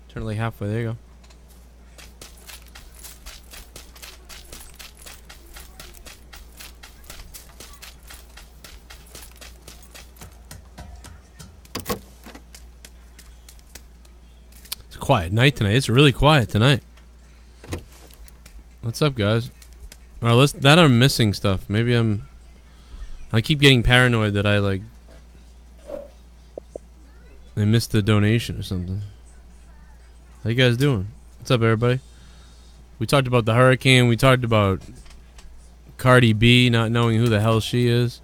Turn it like halfway. There you go. It's a quiet night tonight. It's really quiet tonight. What's up, guys? Alright, let's. That I'm missing stuff. Maybe I keep getting paranoid that I missed the donation or something. How you guys doing? What's up, everybody? We talked about the hurricane. We talked about Cardi B not knowing who the hell she is.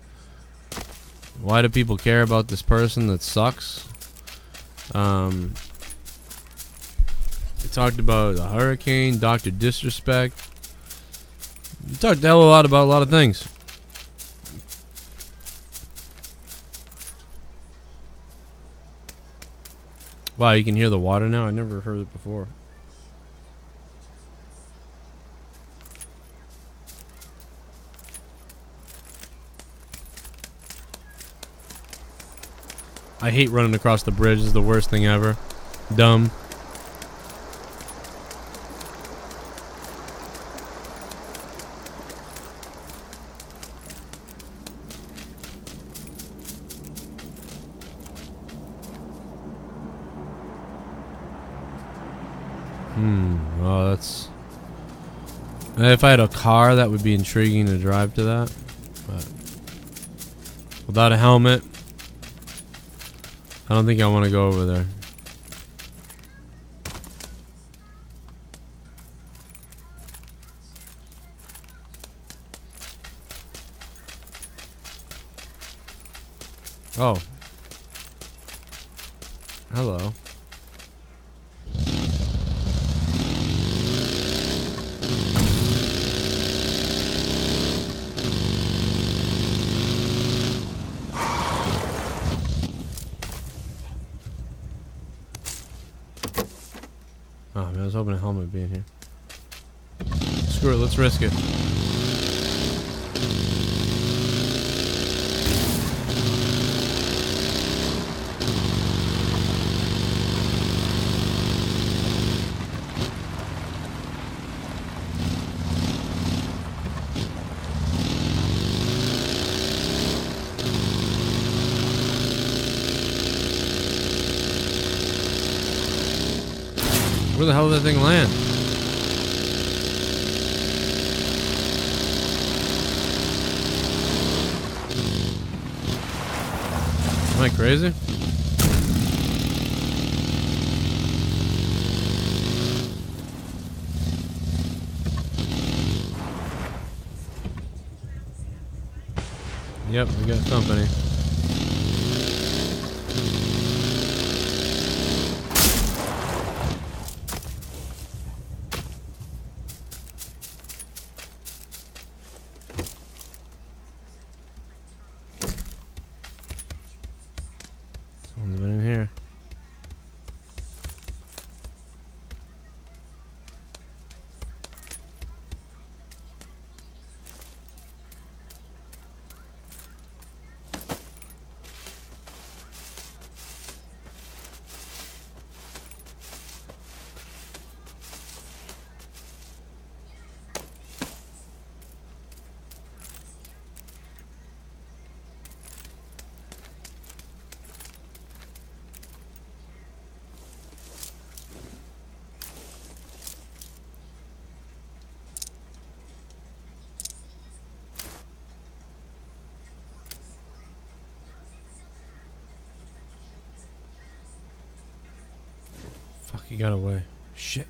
Why do people care about this person that sucks? We talked about the hurricane, Dr. Disrespect. We talked a hell of a lot about a lot of things. Wow, you can hear the water now? I never heard it before. I hate running across the bridge. It's the worst thing ever. Dumb. Oh, that's... If I had a car, that would be intriguing to drive to that. But without a helmet, I don't think I want to go over there. Oh. Hello. Oh man, I was hoping a helmet would be in here. Screw it, let's risk it. Where the hell did that thing land? Am I crazy? Yep, we got company. Someone's been in here. he got away. Shit.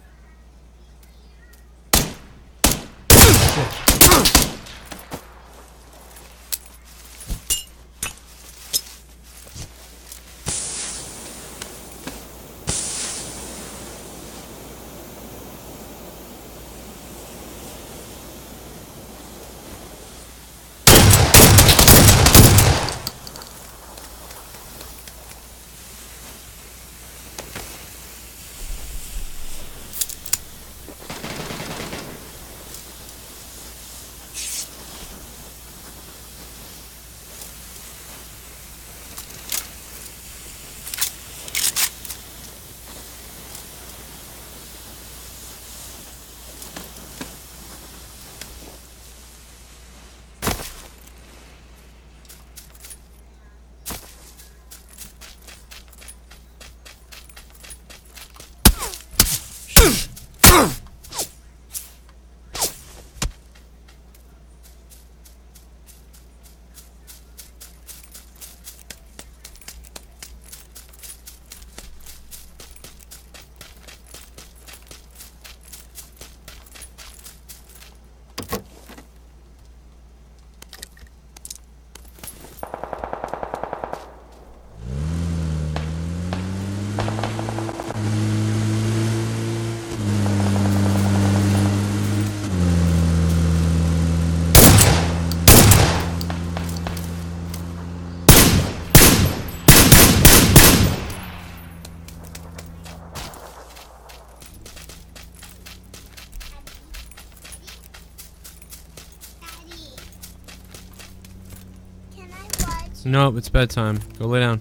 No, it's bedtime. Go lay down.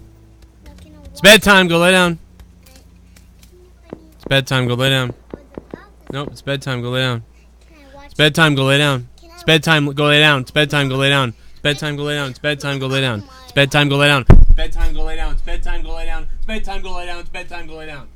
It's bedtime. Go lay down. It's bedtime. Go lay down. Nope, it's bedtime. Go lay down. It's bedtime. Go lay down. It's bedtime. Go lay down. It's bedtime. Go lay down. It's bedtime. Go lay down. It's bedtime. Go lay down. It's bedtime. Go lay down. It's bedtime. Go lay down. It's bedtime. Go lay down. It's bedtime. Go lay down. It's bedtime. Go lay down.